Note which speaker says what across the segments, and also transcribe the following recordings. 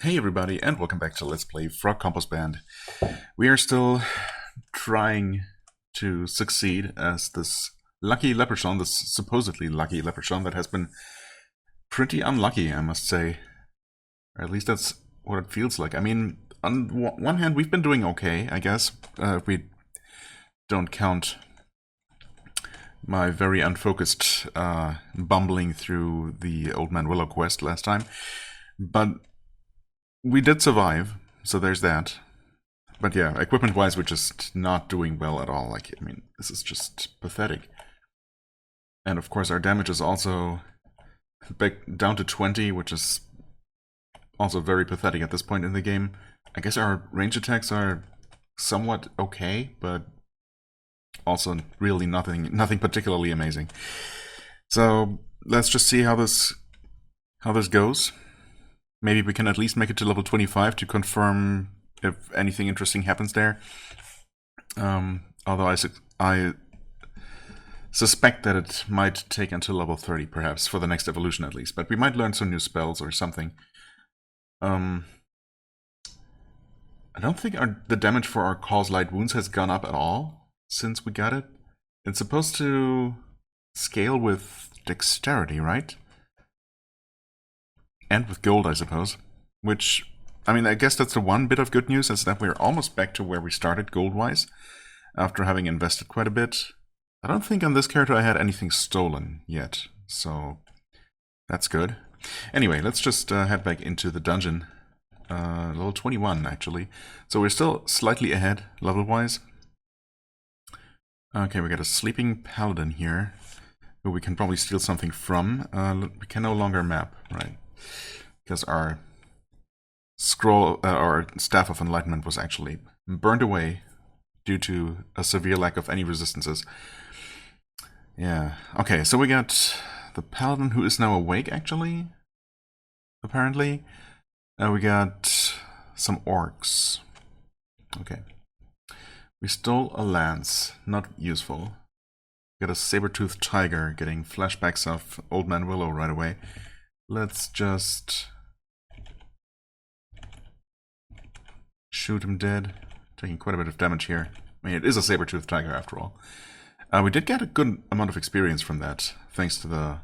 Speaker 1: Hey everybody, and welcome back to Let's Play FrogComposband. We are still trying to succeed as this lucky leprechaun, this supposedly lucky leprechaun that has been pretty unlucky, I must say. Or at least that's what it feels like. I mean, on one hand, we've been doing okay, I guess. If we don't count my very unfocused bumbling through the Old Man Willow quest last time. But we did survive, so there's that. But yeah, equipment-wise, we're just not doing well at all. Like, I mean, this is just pathetic. And of course, our damage is also back down to 20, which is also very pathetic at this point in the game. I guess our range attacks are somewhat okay, but also really nothing particularly amazing. So let's just see how this goes. Maybe we can at least make it to level 25 to confirm if anything interesting happens there. Although I suspect that it might take until level 30, perhaps, for the next evolution at least. But we might learn some new spells or something. I don't think the damage for our Cause Light Wounds has gone up at all since we got it. It's supposed to scale with dexterity, right? And with gold, I suppose. Which, I mean, I guess that's the one bit of good news, is that we're almost back to where we started gold-wise, after having invested quite a bit. I don't think on this character I had anything stolen yet, so that's good. Anyway, let's just head back into the dungeon. Level 21, actually. So we're still slightly ahead, level-wise. Okay, we got a sleeping paladin here, who we can probably steal something from. We can no longer map, right? Because our our Staff of Enlightenment was actually burned away due to a severe lack of any resistances. Yeah. Okay, so we got the paladin who is now awake, actually. Apparently. We got some orcs. Okay. We stole a lance. Not useful. We got a saber-toothed tiger, getting flashbacks of Old Man Willow right away. Let's just shoot him dead. Taking quite a bit of damage here. I mean, it is a saber-toothed tiger after all. We did get a good amount of experience from that, thanks to the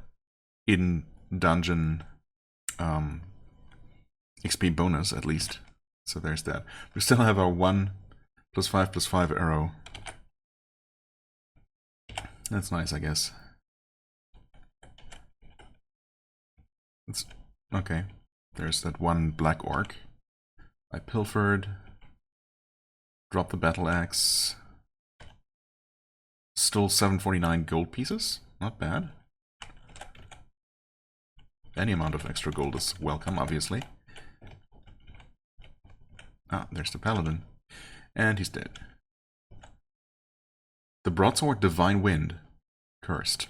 Speaker 1: in-dungeon XP bonus, at least. So there's that. We still have our 1 +5/+5 arrow. That's nice, I guess. Okay. There's that one black orc. I pilfered. Dropped the battle axe. Stole 749 gold pieces. Not bad. Any amount of extra gold is welcome, obviously. Ah, there's the paladin. And he's dead. The broadsword Divine Wind. Cursed.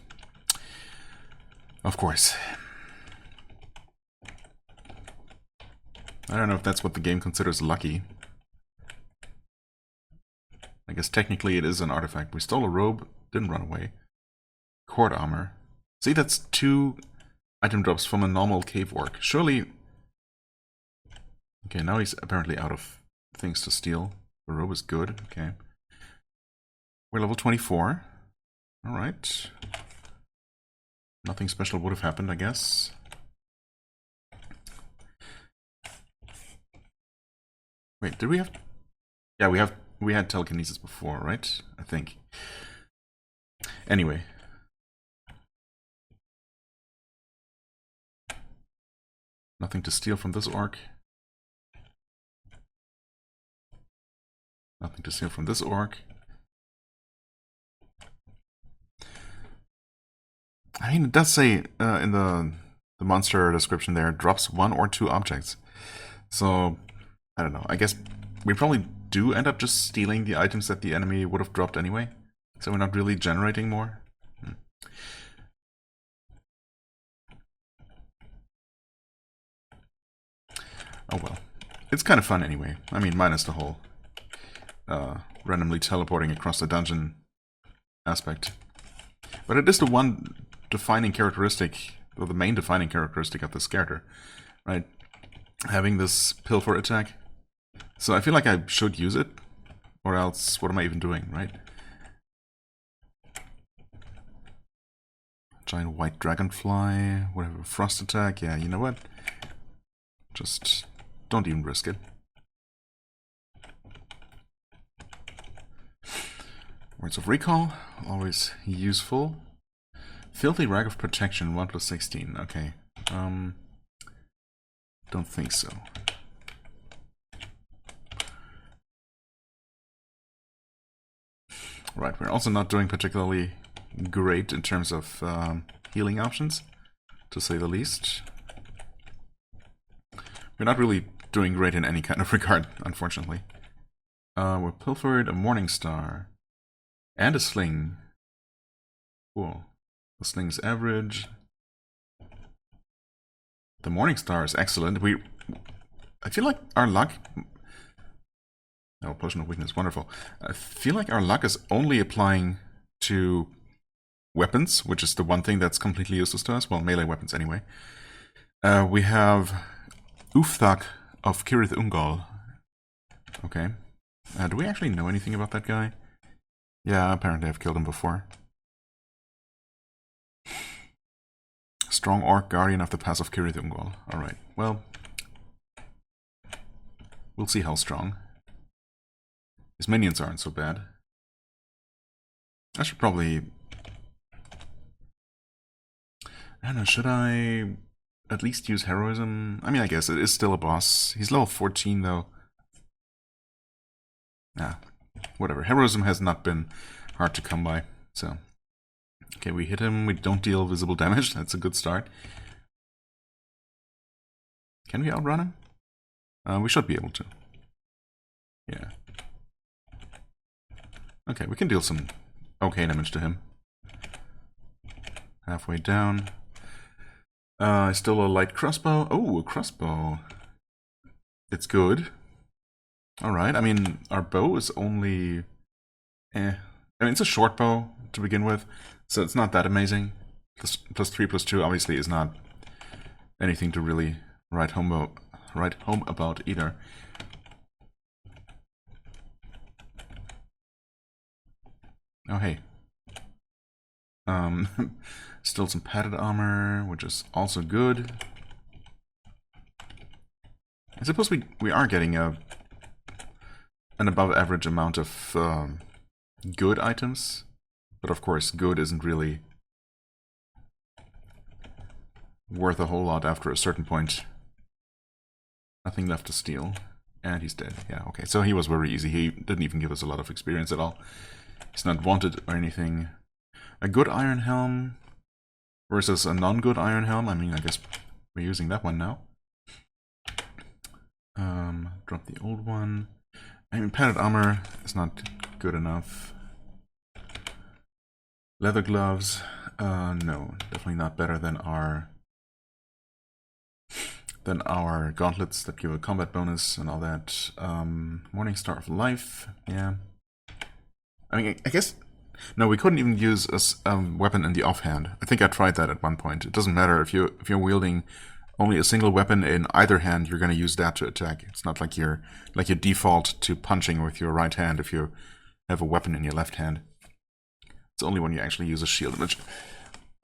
Speaker 1: Of course. I don't know if that's what the game considers lucky. I guess technically it is an artifact. We stole a robe, didn't run away. Cord armor. See, that's 2 item drops from a normal cave orc. Surely... Okay, now he's apparently out of things to steal. The robe is good, okay. We're level 24. Alright. Nothing special would have happened, I guess. Wait, did we have... Yeah, we had telekinesis before, right? I think. Anyway. Nothing to steal from this orc. Nothing to steal from this orc. I mean, it does say in the monster description there, drops 1 or 2 objects. So, I don't know. I guess we probably do end up just stealing the items that the enemy would have dropped anyway. So we're not really generating more. Oh well. It's kind of fun anyway. I mean, minus the whole randomly teleporting across the dungeon aspect. But it is the one defining characteristic, or the main defining characteristic of this character, right? having this pilfer attack. So I feel like I should use it, or else what am I even doing, right? Giant white dragonfly, whatever, frost attack, yeah, you know what? Just don't even risk it. Words of Recall, always useful. Filthy Rag of Protection, 1+16, okay. Don't think so. Right, we're also not doing particularly great in terms of healing options, to say the least. We're not really doing great in any kind of regard, unfortunately. We're pilfered a Morning Star and a Sling. Cool. The Sling's average. The Morning Star is excellent. I feel like our luck... Oh, Potion of Weakness, wonderful. I feel like our luck is only applying to weapons, which is the one thing that's completely useless to us. Well, melee weapons anyway. We have Ufthak of Kirith Ungol. Okay. Do we actually know anything about that guy? Yeah, apparently I've killed him before. Strong Orc, Guardian of the Pass of Kirith Ungol. Alright, well... we'll see how strong. His minions aren't so bad. I should probably... I don't know, should I at least use Heroism? I mean, I guess it is still a boss. He's level 14, though. Nah, whatever. Heroism has not been hard to come by, so... Okay, we hit him, we don't deal visible damage, that's a good start. Can we outrun him? We should be able to. Yeah. Okay, we can deal some okay damage to him. Halfway down. Still a light crossbow. Oh, a crossbow. It's good. Alright, I mean, our bow is only... I mean, it's a short bow to begin with, so it's not that amazing. +3/+2 obviously is not anything to really write home about either. Oh, hey. Still some padded armor, which is also good. I suppose we are getting an above average amount of good items, but of course good isn't really worth a whole lot after a certain point. Nothing left to steal. And he's dead. Yeah, okay. So he was very easy. He didn't even give us a lot of experience at all. He's not wanted or anything. A good Iron Helm versus a non-good Iron Helm. I mean, I guess we're using that one now. Drop the old one. I mean, padded armor is not good enough. Leather gloves. No, definitely not better than our gauntlets that give a combat bonus and all that. Morning Star of Life. Yeah. I mean, I guess... No, we couldn't even use a weapon in the offhand. I think I tried that at one point. It doesn't matter if you're wielding only a single weapon in either hand, you're going to use that to attack. It's not like your default to punching with your right hand if you have a weapon in your left hand. It's only when you actually use a shield, which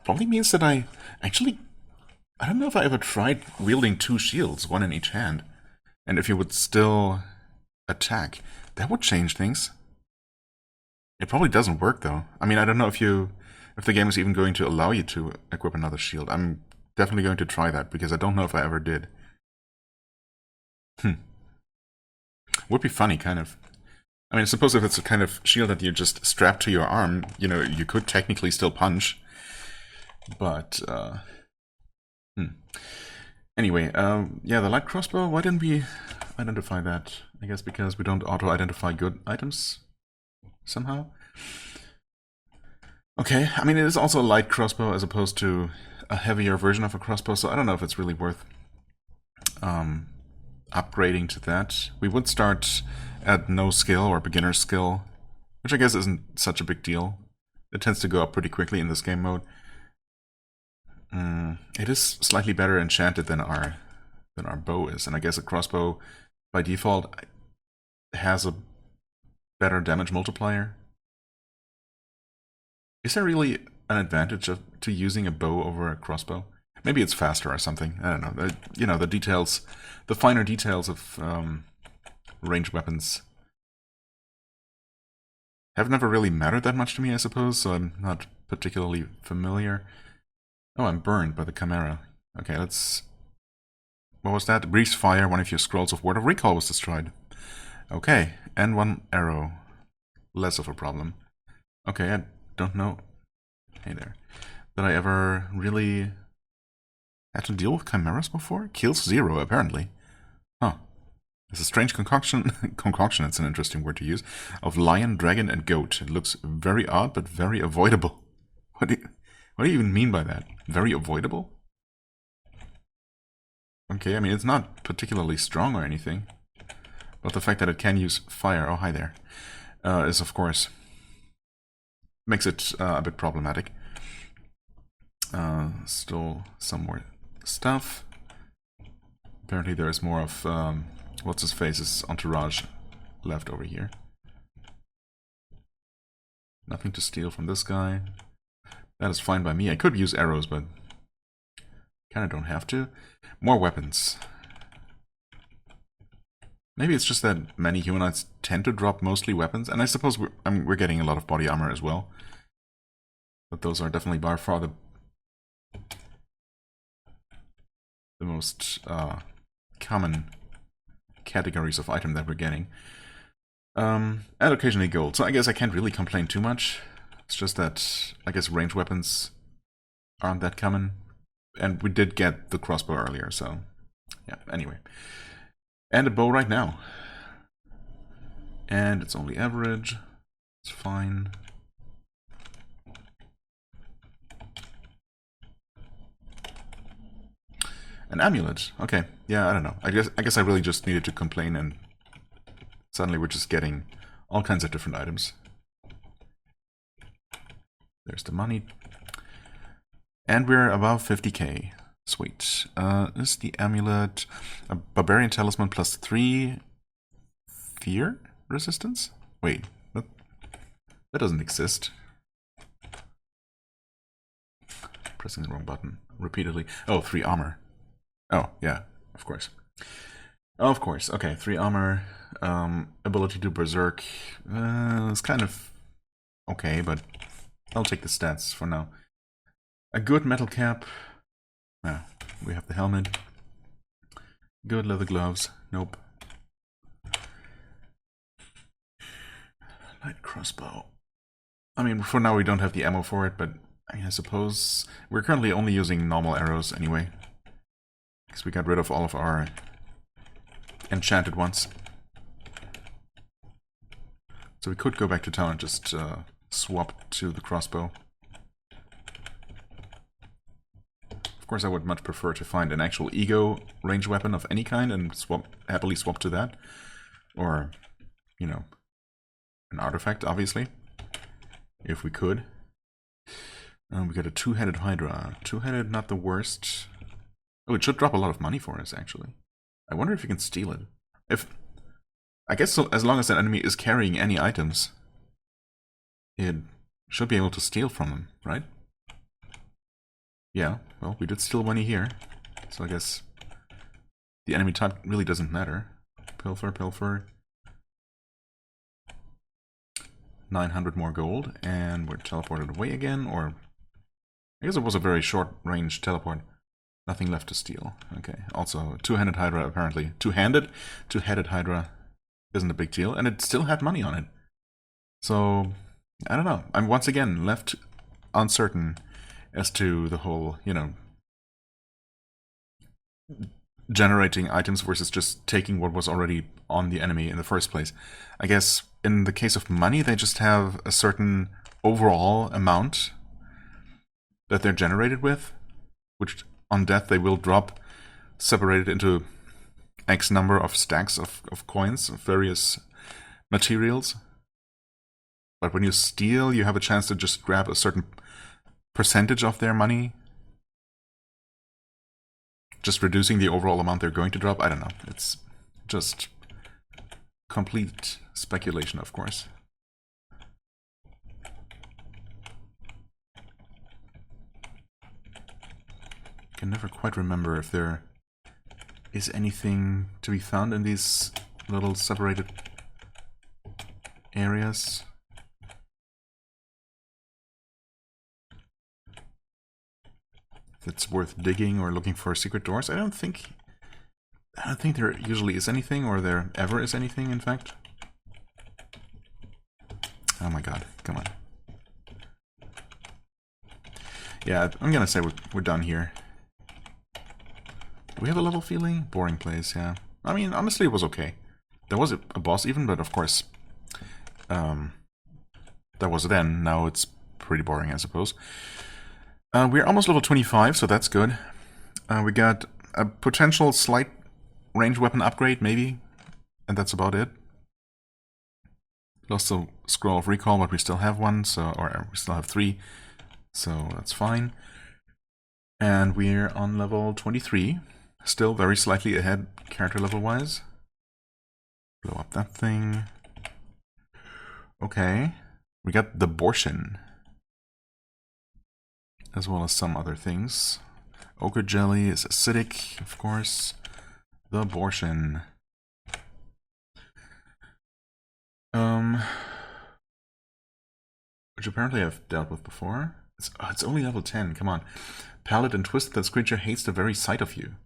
Speaker 1: probably means that I don't know if I ever tried wielding two shields, one in each hand. And if you would still attack, that would change things. It probably doesn't work though. I mean, I don't know if the game is even going to allow you to equip another shield. I'm definitely going to try that because I don't know if I ever did. Would be funny, kind of. I mean, suppose if it's a kind of shield that you just strap to your arm, you know, you could technically still punch. But, Anyway, yeah, the light crossbow, why didn't we identify that? I guess because we don't auto-identify good items somehow. Okay, I mean, it is also a light crossbow as opposed to a heavier version of a crossbow, so I don't know if it's really worth upgrading to that. We would start at no skill or beginner skill, which I guess isn't such a big deal. It tends to go up pretty quickly in this game mode. It is slightly better enchanted than our than our bow is. And I guess a crossbow, by default, has a better damage multiplier. Is there really an advantage to using a bow over a crossbow? Maybe it's faster or something. I don't know. You know, the details, the finer details of ranged weapons have never really mattered that much to me, I suppose, so I'm not particularly familiar. Oh, I'm burned by the Chimera. Okay, let's... What was that? Breathes fire, one of your scrolls of Word of Recall was destroyed. Okay, and one arrow. Less of a problem. Okay, I don't know. Hey there. Did I ever really had to deal with chimeras before? Kills 0, apparently. Huh. It's a strange concoction. Concoction, it's an interesting word to use. Of lion, dragon, and goat. It looks very odd, but very avoidable. What do you even mean by that? Very avoidable? Okay, I mean, it's not particularly strong or anything. But the fact that it can use fire, oh, hi there, is of course, makes it a bit problematic. Still some more stuff. Apparently there is more of, what's his face's entourage left over here. Nothing to steal from this guy. That is fine by me. I could use arrows, but kind of don't have to. More weapons. Maybe it's just that many humanoids tend to drop mostly weapons, and I suppose we're getting a lot of body armor as well. But those are definitely by far the most common categories of item that we're getting. And occasionally gold. So I guess I can't really complain too much. It's just that I guess ranged weapons aren't that common. And we did get the crossbow earlier, so yeah, anyway. And a bow right now. And it's only average. It's fine. An amulet. Okay. Yeah, I don't know. I guess I really just needed to complain, and suddenly we're just getting all kinds of different items. There's the money. And we're above 50k. Sweet. Is the amulet a barbarian talisman plus 3 fear resistance? Wait, that doesn't exist. Pressing the wrong button repeatedly. Oh, 3 armor. Oh, yeah, of course. Of course. Okay, 3 armor. Ability to berserk. It's kind of okay, but I'll take the stats for now. A good metal cap. Ah, we have the helmet. Good leather gloves. Nope. Light crossbow. I mean, for now we don't have the ammo for it, but I suppose we're currently only using normal arrows anyway. Because we got rid of all of our enchanted ones. So we could go back to town and just swap to the crossbow. Of course, I would much prefer to find an actual ego range weapon of any kind and happily swap to that. Or, you know, an artifact, obviously, if we could. We got a 2-headed Hydra. 2-headed, not the worst. Oh, it should drop a lot of money for us, actually. I wonder if you can steal it. I guess so, as long as an enemy is carrying any items, it should be able to steal from them, right? Yeah, well, we did steal money here, so I guess the enemy type really doesn't matter. Pilfer, pilfer. 900 more gold, and we're teleported away again, or... I guess it was a very short-range teleport. Nothing left to steal. Okay, also, 2-handed Hydra, apparently. Two-handed? Two-headed Hydra isn't a big deal, and it still had money on it. So, I don't know. I'm once again left uncertain as to the whole, you know, generating items versus just taking what was already on the enemy in the first place. I guess in the case of money, they just have a certain overall amount that they're generated with, which on death they will drop, separated into X number of stacks of coins of various materials. But when you steal, you have a chance to just grab a certain percentage of their money. just reducing the overall amount they're going to drop? I don't know. It's just complete speculation, of course. I can never quite remember if there is anything to be found in these little separated areas. If it's worth digging or looking for secret doors. I don't think there usually is anything, or there ever is anything, in fact. Oh my god, come on. Yeah, I'm gonna say we're done here. Do we have a level feeling? Boring place, yeah. I mean, honestly, it was okay. There was a boss even, but of course, that was then. Now it's pretty boring, I suppose. We're almost level 25, so that's good. We got a potential slight range weapon upgrade, maybe, and that's about it. Lost the Scroll of Recall, but we still have one, or we still have 3, so that's fine. And we're on level 23, still very slightly ahead character level-wise. Blow up that thing. Okay, we got the Borshin, as well as some other things. Ochre jelly is acidic, of course. The Borshin. Which apparently I've dealt with before. It's only level 10, come on. Pallid and twisted, this creature hates the very sight of you.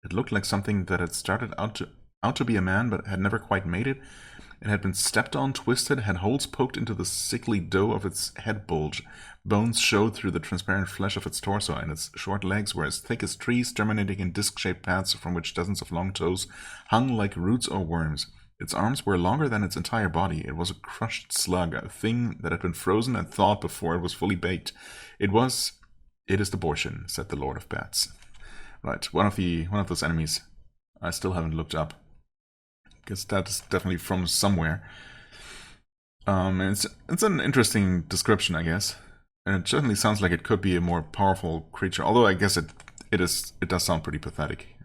Speaker 1: It looked like something that had started out to be a man, but had never quite made it. It had been stepped on, twisted, had holes poked into the sickly dough of its head bulge. Bones showed through the transparent flesh of its torso, and its short legs were as thick as trees, terminating in disc-shaped paths from which dozens of long toes hung like roots or worms. Its arms were longer than its entire body. It was a crushed slug, a thing that had been frozen and thawed before it was fully baked. It is the Borshin, said the Lord of Bats. Right, one of those enemies I still haven't looked up. Guess that's definitely from somewhere. It's an interesting description, I guess, and it certainly sounds like it could be a more powerful creature. Although I guess it does sound pretty pathetic.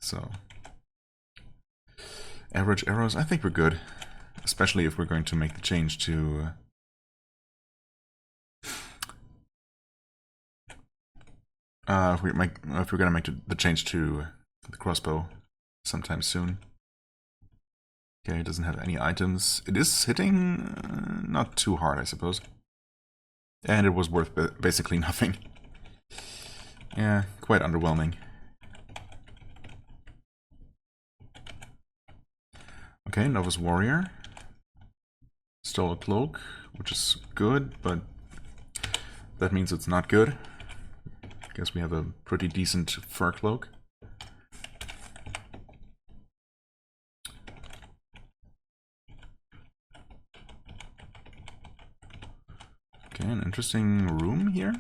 Speaker 1: So, average arrows, I think we're good, especially if we're going to make the change to. If we're gonna make the change to the crossbow sometime soon. Okay, it doesn't have any items. It is hitting not too hard, I suppose. And it was worth basically nothing. Yeah, quite underwhelming. Okay, Novice Warrior. Stole a cloak, which is good, but that means it's not good. Guess we have a pretty decent fur cloak. Okay, an interesting room here.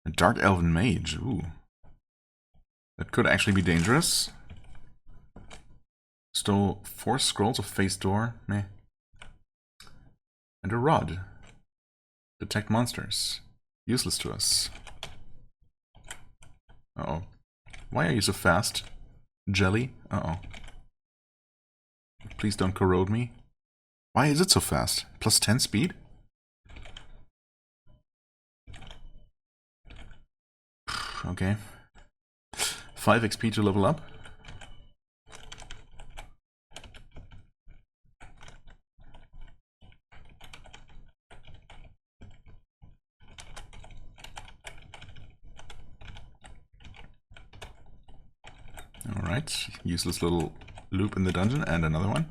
Speaker 1: A Dark Elven Mage, ooh. That could actually be dangerous. Stole 4 scrolls of Face Door, meh. And a rod. Detect monsters. Useless to us. Uh-oh. Why are you so fast? Jelly? Uh-oh. Please don't corrode me. Why is it so fast? Plus 10 speed? Okay. 5 XP to level up. Alright, useless little loop in the dungeon, and another one.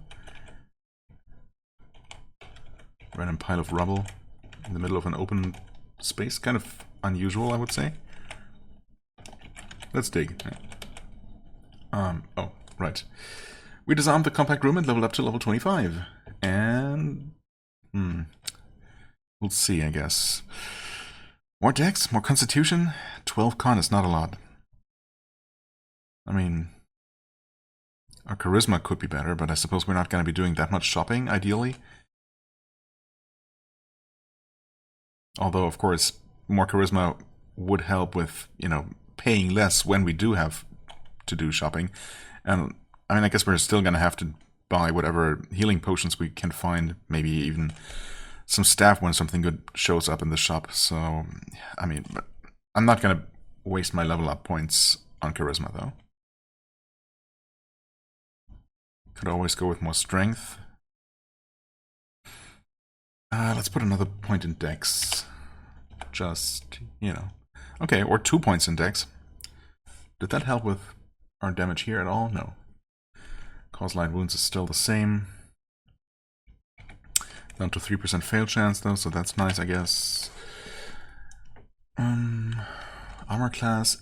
Speaker 1: Random pile of rubble in the middle of an open space, kind of unusual, I would say. Let's dig. Oh, right. We disarmed the compact room and leveled up to level 25. And... we'll see, I guess. More dex, more constitution. 12 con is not a lot. I mean, our charisma could be better, but I suppose we're not going to be doing that much shopping, ideally. Although, of course, more charisma would help with, you know, paying less when we do have to do shopping. And I mean, I guess we're still gonna have to buy whatever healing potions we can find, maybe even some staff when something good shows up in the shop. So, I mean, I'm not gonna waste my level up points on charisma though. Could always go with more strength. Let's put another point in dex. Just, you know. Okay, or 2 points in dex. Did that help with our damage here at all? No. Cause light wounds is still the same. Down to 3% fail chance though, so that's nice, I guess. Armor class.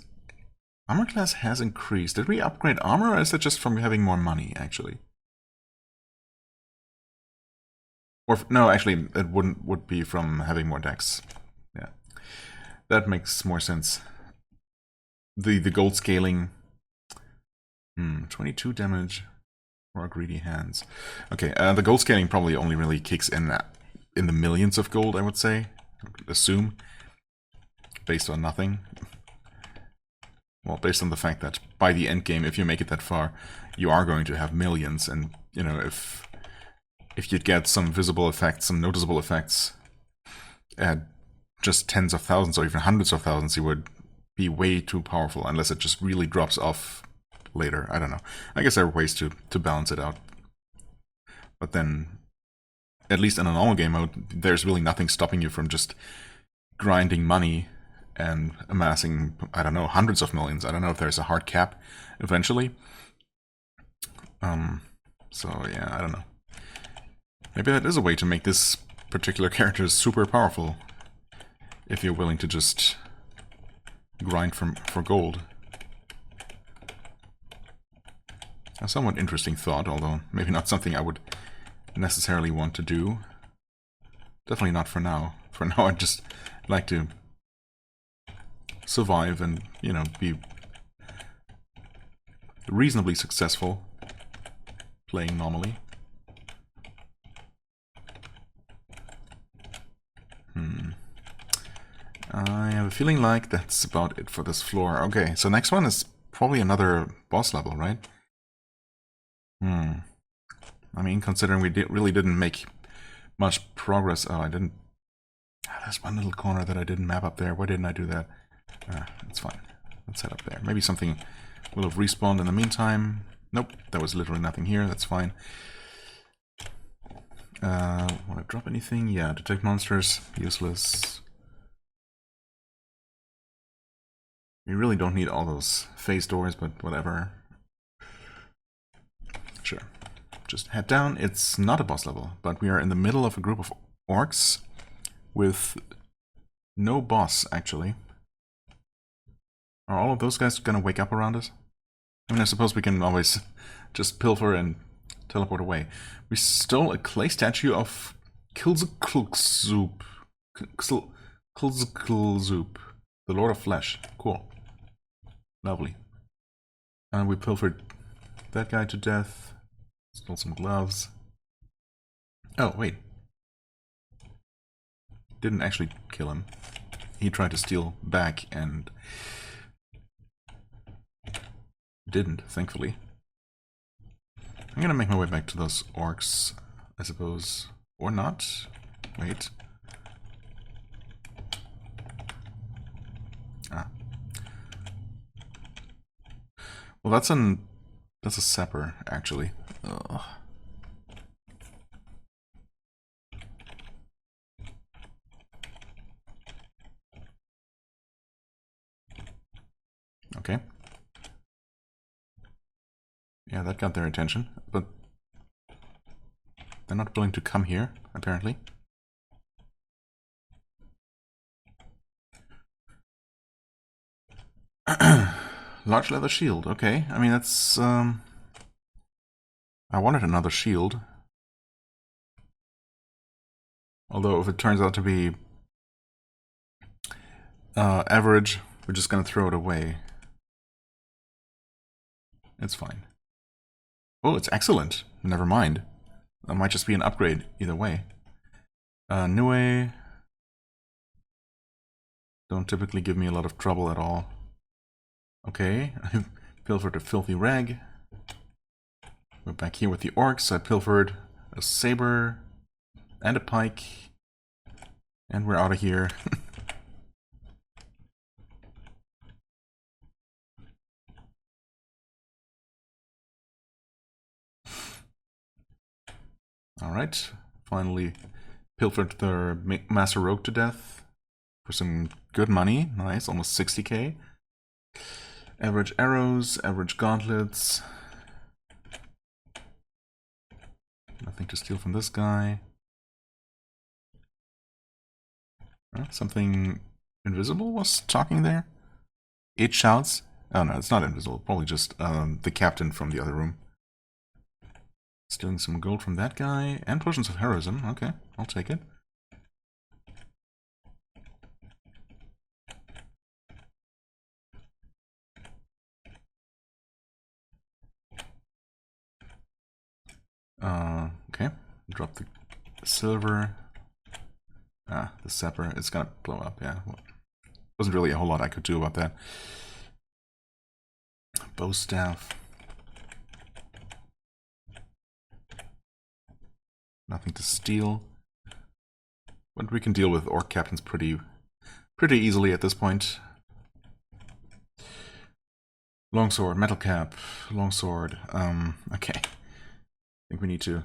Speaker 1: Armor class has increased. Did we upgrade armor, or is that just from having more money, actually? Or no, actually, it would be from having more dex. Yeah, that makes more sense. The gold scaling. 22 damage for greedy hands. Okay, the gold scaling probably only really kicks in the millions of gold, I would say. Assume. Based on nothing. Well, based on the fact that by the end game, if you make it that far, you are going to have millions, and you know, if you'd get some visible effects, some noticeable effects at just tens of thousands or even hundreds of thousands, you would be way too powerful unless it just really drops off later. I don't know. I guess there are ways to balance it out. But then, at least in a normal game mode, there's really nothing stopping you from just grinding money and amassing, I don't know, hundreds of millions. I don't know if there's a hard cap eventually. So yeah, I don't know. Maybe that is a way to make this particular character super powerful. If you're willing to just grind for gold. A somewhat interesting thought, although maybe not something I would necessarily want to do. Definitely not for now. For now, I'd just like to survive and, you know, be reasonably successful playing normally. I have a feeling like that's about it for this floor. Okay, so next one is probably another boss level, right? I mean, considering we really didn't make much progress. Oh, I didn't. There's one little corner that I didn't map up there. Why didn't I do that? That's fine. Let's head up there. Maybe something will have respawned in the meantime. Nope, there was literally nothing here. That's fine. Want to drop anything? Yeah, detect monsters. Useless. We really don't need all those phase doors, but whatever. Sure. Just head down. It's not a boss level, but we are in the middle of a group of orcs with no boss, actually. Are all of those guys gonna wake up around us? I mean, I suppose we can always just pilfer and teleport away. We stole a clay statue of Kilzklzoop, the Lord of Flesh. Cool. Lovely. And we pilfered that guy to death. Stole some gloves. Oh, wait. Didn't actually kill him. He tried to steal back and didn't, thankfully. I'm gonna make my way back to those orcs, I suppose. Or not. Wait. Well, that's a sapper, actually. Ugh. Okay. Yeah, that got their attention, but they're not willing to come here, apparently. Large leather shield, okay. I mean, that's, I wanted another shield. Although, if it turns out to be average, we're just gonna throw it away. It's fine. Oh, it's excellent. Never mind. That might just be an upgrade, either way. Nue. don't typically give me a lot of trouble at all. Okay, I pilfered a filthy rag. We're back here with the orcs. I pilfered a saber and a pike. And we're out of here. Alright, finally pilfered the Master Rogue to death for some good money. Nice, almost 60k. Average arrows, average gauntlets. Nothing to steal from this guy. Something invisible was talking there? 8 shouts? Oh no, it's not invisible. Probably just the captain from the other room. Stealing some gold from that guy. And potions of heroism. Okay, I'll take it. Okay. Drop the silver. Ah, the sapper. It's gonna blow up, yeah. Well, wasn't really a whole lot I could do about that. Bow staff. Nothing to steal. But we can deal with orc captains pretty easily at this point. Longsword, metal cap, longsword. Okay. I think we need to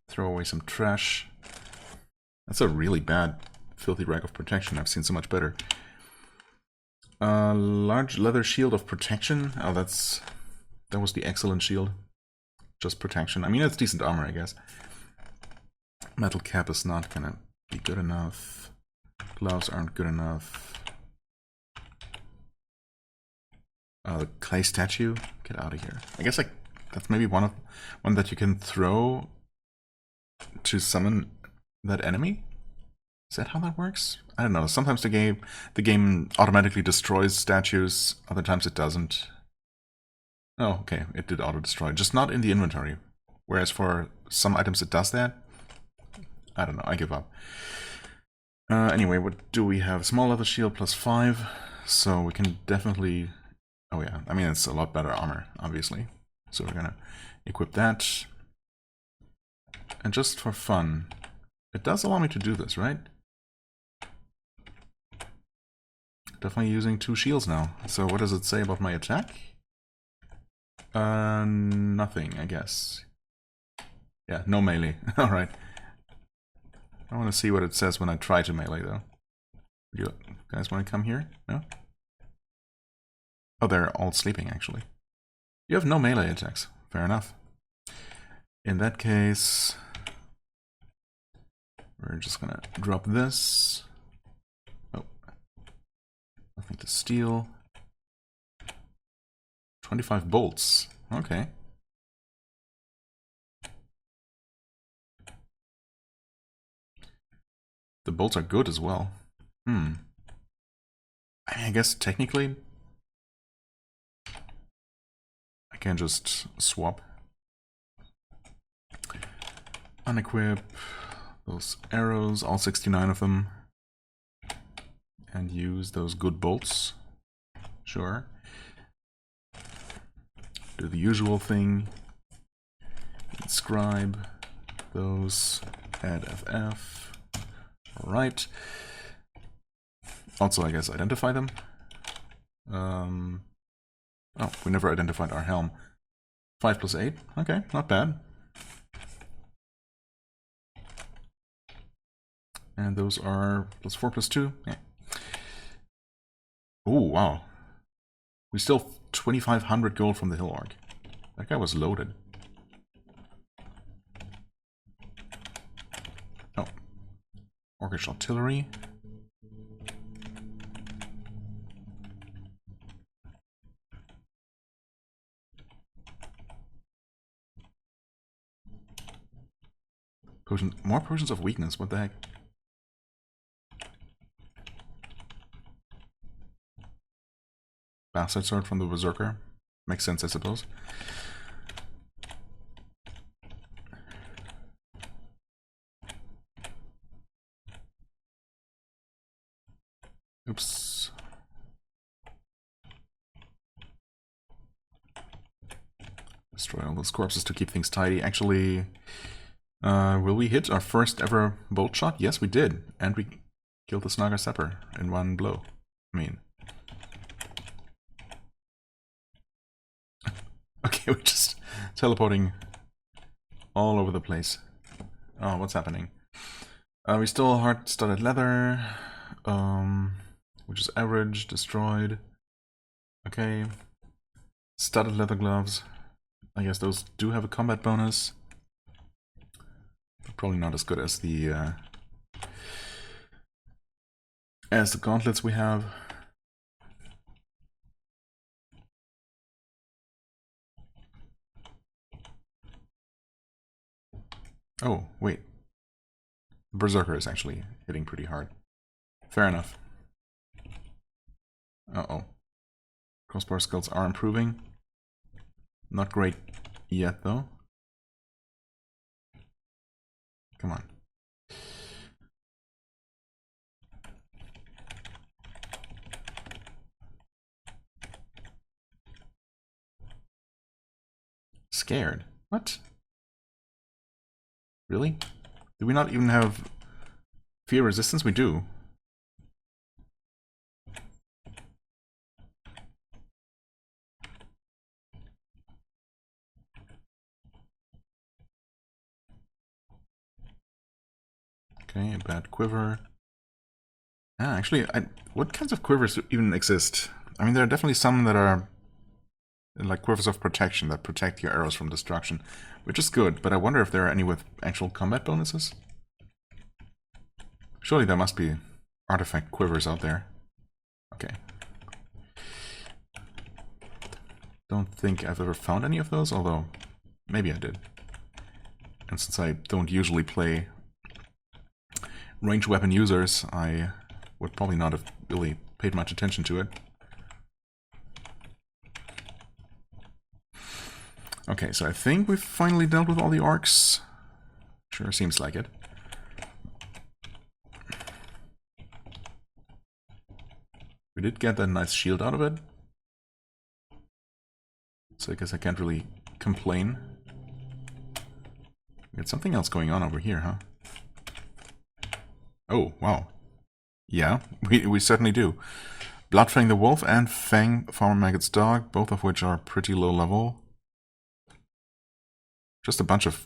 Speaker 1: throw away some trash. That's a really bad filthy rag of protection. I've seen so much better. Large leather shield of protection. Oh, that was the excellent shield. Just protection. I mean, it's decent armor, I guess. Metal cap is not gonna be good enough. Gloves aren't good enough. The clay statue. Get out of here. I guess that's maybe one that you can throw to summon that enemy. Is that how that works? I don't know. Sometimes the game automatically destroys statues. Other times it doesn't. Oh, okay. It did auto-destroy. Just not in the inventory. Whereas for some items it does that. I don't know. I give up. Anyway, what do we have? Small leather shield plus 5. So we can definitely... Oh yeah. I mean, it's a lot better armor, obviously. So we're gonna equip that. And just for fun, it does allow me to do this, right? Definitely using 2 shields now. So what does it say about my attack? Nothing, I guess. Yeah, no melee. Alright. I want to see what it says when I try to melee, though. You guys want to come here? No? Oh, they're all sleeping, actually. You have no melee attacks. Fair enough. In that case... we're just gonna drop this. Oh. Nothing to steal. 25 bolts. Okay. The bolts are good as well. I mean, I guess technically I can just swap. Unequip those arrows, all 69 of them. And use those good bolts. Sure. Do the usual thing. Inscribe those. Add FF. Alright. Also, I guess, identify them. Oh, we never identified our helm. 5 plus 8. Okay, not bad. And those are plus 4 plus 2. Yeah. Oh, wow. We still 2,500 gold from the Hill Orc. That guy was loaded. Oh. Orcish artillery. More potions of weakness, what the heck? Bastard sword from the Berserker. Makes sense, I suppose. Oops. Destroy all those corpses to keep things tidy. Actually, will we hit our first ever bolt shot? Yes, we did. And we killed the Snaga Sepper in one blow. I mean... Okay, we're just teleporting all over the place. Oh, what's happening? We stole heart-studded leather, which is average, destroyed. Okay. Studded leather gloves. I guess those do have a combat bonus. But probably not as good as the gauntlets we have. Oh, wait. Berserker is actually hitting pretty hard. Fair enough. Uh-oh. Crossbar skills are improving. Not great yet, though. Come on. Scared? What? Really? Do we not even have fear resistance? We do. Okay, a bad quiver. Ah, actually, what kinds of quivers even exist? I mean, there are definitely some that are like quivers of protection that protect your arrows from destruction, which is good, but I wonder if there are any with actual combat bonuses? Surely there must be artifact quivers out there. Okay. Don't think I've ever found any of those, although maybe I did. And since I don't usually play ranged weapon users, I would probably not have really paid much attention to it. Okay, so I think we've finally dealt with all the orcs. Sure seems like it. We did get that nice shield out of it. So I guess I can't really complain. We got something else going on over here, huh? Oh, wow. Yeah, we certainly do. Bloodfang the Wolf and Fang Farmer Maggot's Dog, both of which are pretty low level. Just a bunch of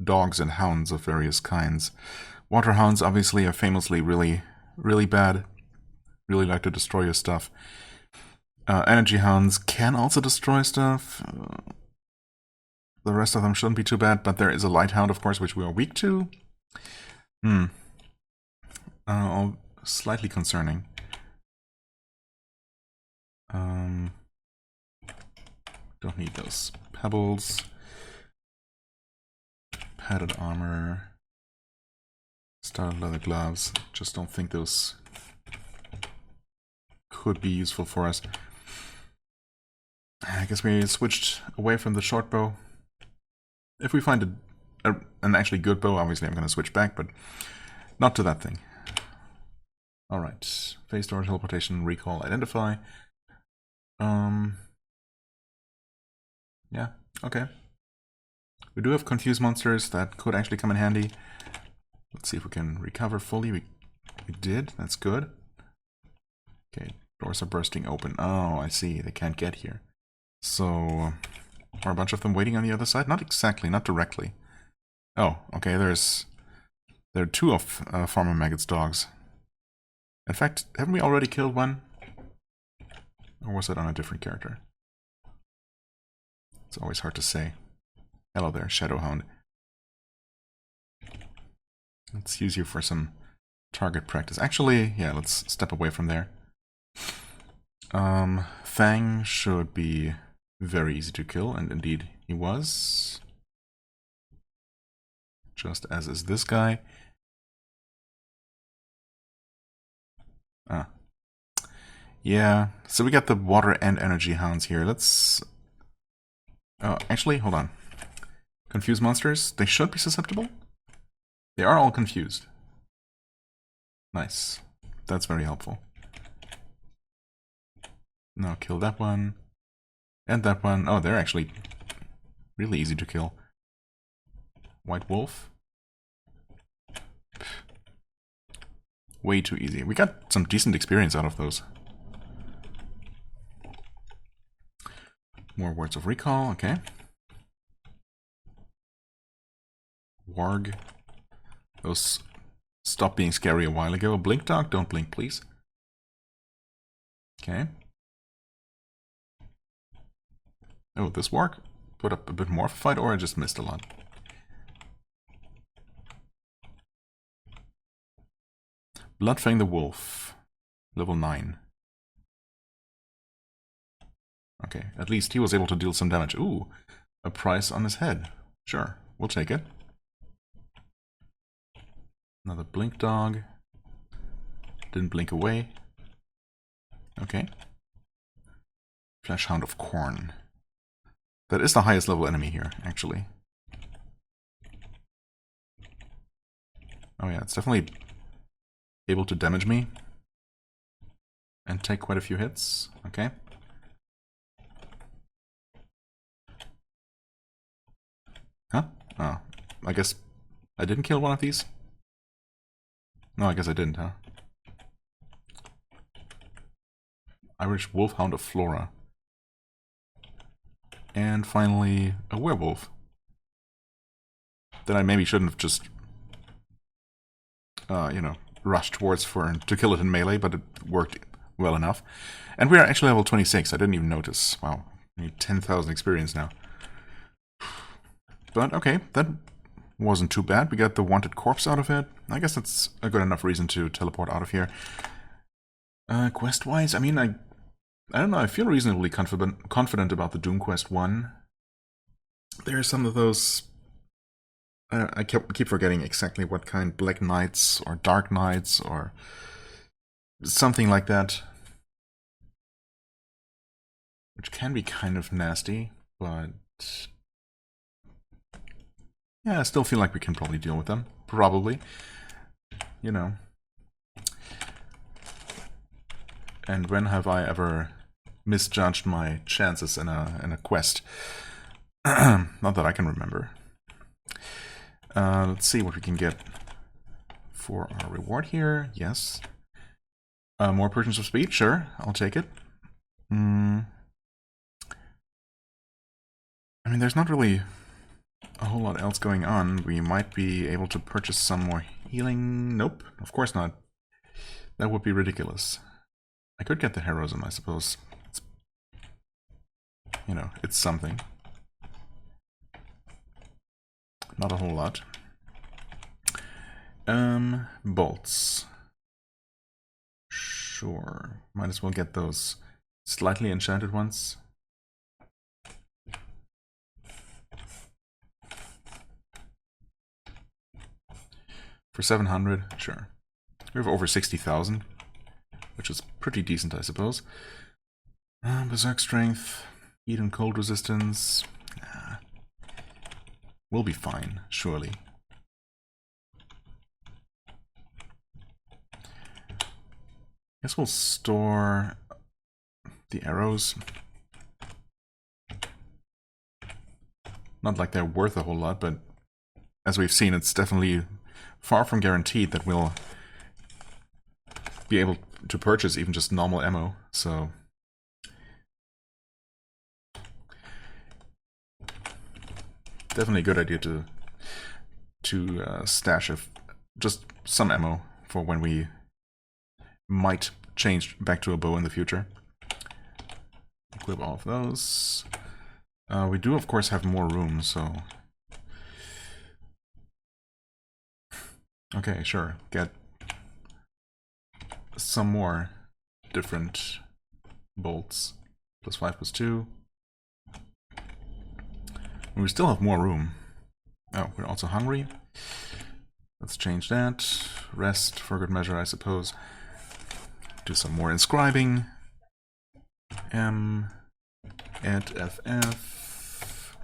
Speaker 1: dogs and hounds of various kinds. Water hounds obviously are famously really bad. Really like to destroy your stuff. Energy hounds can also destroy stuff. The rest of them shouldn't be too bad, but there is a light hound, of course, which we are weak to. All slightly concerning. Don't need those pebbles. Padded armor. Studded leather gloves. Just don't think those could be useful for us. I guess we switched away from the short bow. If we find an actually good bow, obviously I'm going to switch back, but not to that thing. Alright. Phase door, teleportation, recall, identify. Yeah, okay. We do have confused monsters that could actually come in handy. Let's see if we can recover fully. We did, that's good. Okay, doors are bursting open. Oh, I see, they can't get here. So, are a bunch of them waiting on the other side? Not exactly, not directly. Oh, okay, there are two of Farmer Maggot's dogs. In fact, haven't we already killed one? Or was it on a different character? It's always hard to say. Hello there, Shadowhound. Let's use you for some target practice. Actually, yeah, let's step away from there. Fang should be very easy to kill, and indeed he was. Just as is this guy. Ah. Yeah, so we got the water and energy hounds here. Let's... actually, hold on. Confused monsters, they should be susceptible. They are all confused. Nice. That's very helpful. No, kill that one. And that one. Oh, they're actually really easy to kill. White wolf. Way too easy. We got some decent experience out of those. More words of recall, okay. Warg. Those stopped being scary a while ago. Blink dog, don't blink, please. Okay. Oh, this warg put up a bit more of a fight, or I just missed a lot. Bloodfang the Wolf. Level 9. Okay, at least he was able to deal some damage. Ooh, a price on his head. Sure, we'll take it. Another blink dog. Didn't blink away. Okay. Fleshhound of Corn. That is the highest level enemy here, actually. Oh yeah, it's definitely able to damage me. And take quite a few hits. Okay. Huh? Oh, I guess I didn't kill one of these? No, I guess I didn't, huh? Irish Wolfhound of Flora. And finally, a werewolf. That I maybe shouldn't have just, you know, rushed towards to kill it in melee, but it worked well enough. And we are actually level 26, I didn't even notice. Wow, I need 10,000 experience now. But okay, that wasn't too bad. We got the wanted corpse out of it. I guess that's a good enough reason to teleport out of here. Quest-wise, I mean, I don't know, I feel reasonably confident about the Doom Quest 1. There are some of those... I keep forgetting exactly what kind. Black Knights, or Dark Knights, or something like that. Which can be kind of nasty, but... yeah, I still feel like we can probably deal with them. Probably. You know. And when have I ever misjudged my chances in a quest? Not that I can remember. Let's see what we can get for our reward here. Yes. More Potions of Speed? Sure, I'll take it. I mean, there's not really a whole lot else going on. We might be able to purchase some more healing. Nope, of course not. That would be ridiculous. I could get the heroism, I suppose. It's, you know, it's something. Not a whole lot. Bolts. Sure. Might as well get those slightly enchanted ones. For 700, sure. We have over 60,000, which is pretty decent, I suppose. Berserk Strength, Heat and Cold Resistance. We'll be fine, surely. Guess we'll store the arrows. Not like they're worth a whole lot, but as we've seen, it's definitely far from guaranteed that we'll be able to purchase even just normal ammo, so... definitely a good idea to stash just some ammo for when we might change back to a bow in the future. Equip all of those. We do, of course, have more room, so... okay, sure. Get some more different bolts. +5, +2. We still have more room. Oh, we're also hungry. Let's change that. Rest for good measure, I suppose. Do some more inscribing. M. Add FF.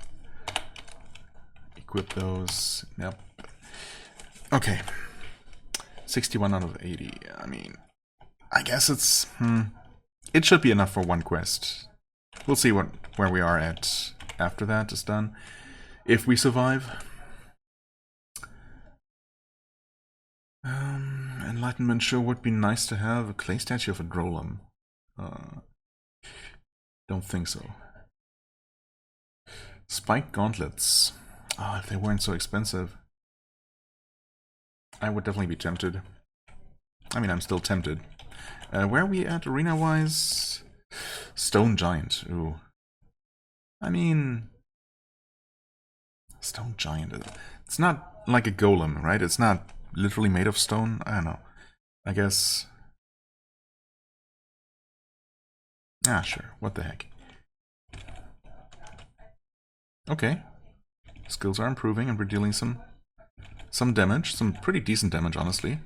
Speaker 1: Equip those. Yep. Okay. 61 out of 80. I mean, I guess it's... it should be enough for one quest. We'll see where we are at after that is done. If we survive. Enlightenment sure would be nice to have. A clay statue of a golem. Don't think so. Spiked gauntlets. Oh, if they weren't so expensive. I would definitely be tempted. I mean, I'm still tempted. Where are we at arena-wise? Stone Giant. Ooh. I mean... Stone Giant. It's not like a golem, right? It's not literally made of stone. I don't know. I guess... Ah, sure. What the heck. Okay. Skills are improving and we're dealing some damage. Some pretty decent damage, honestly.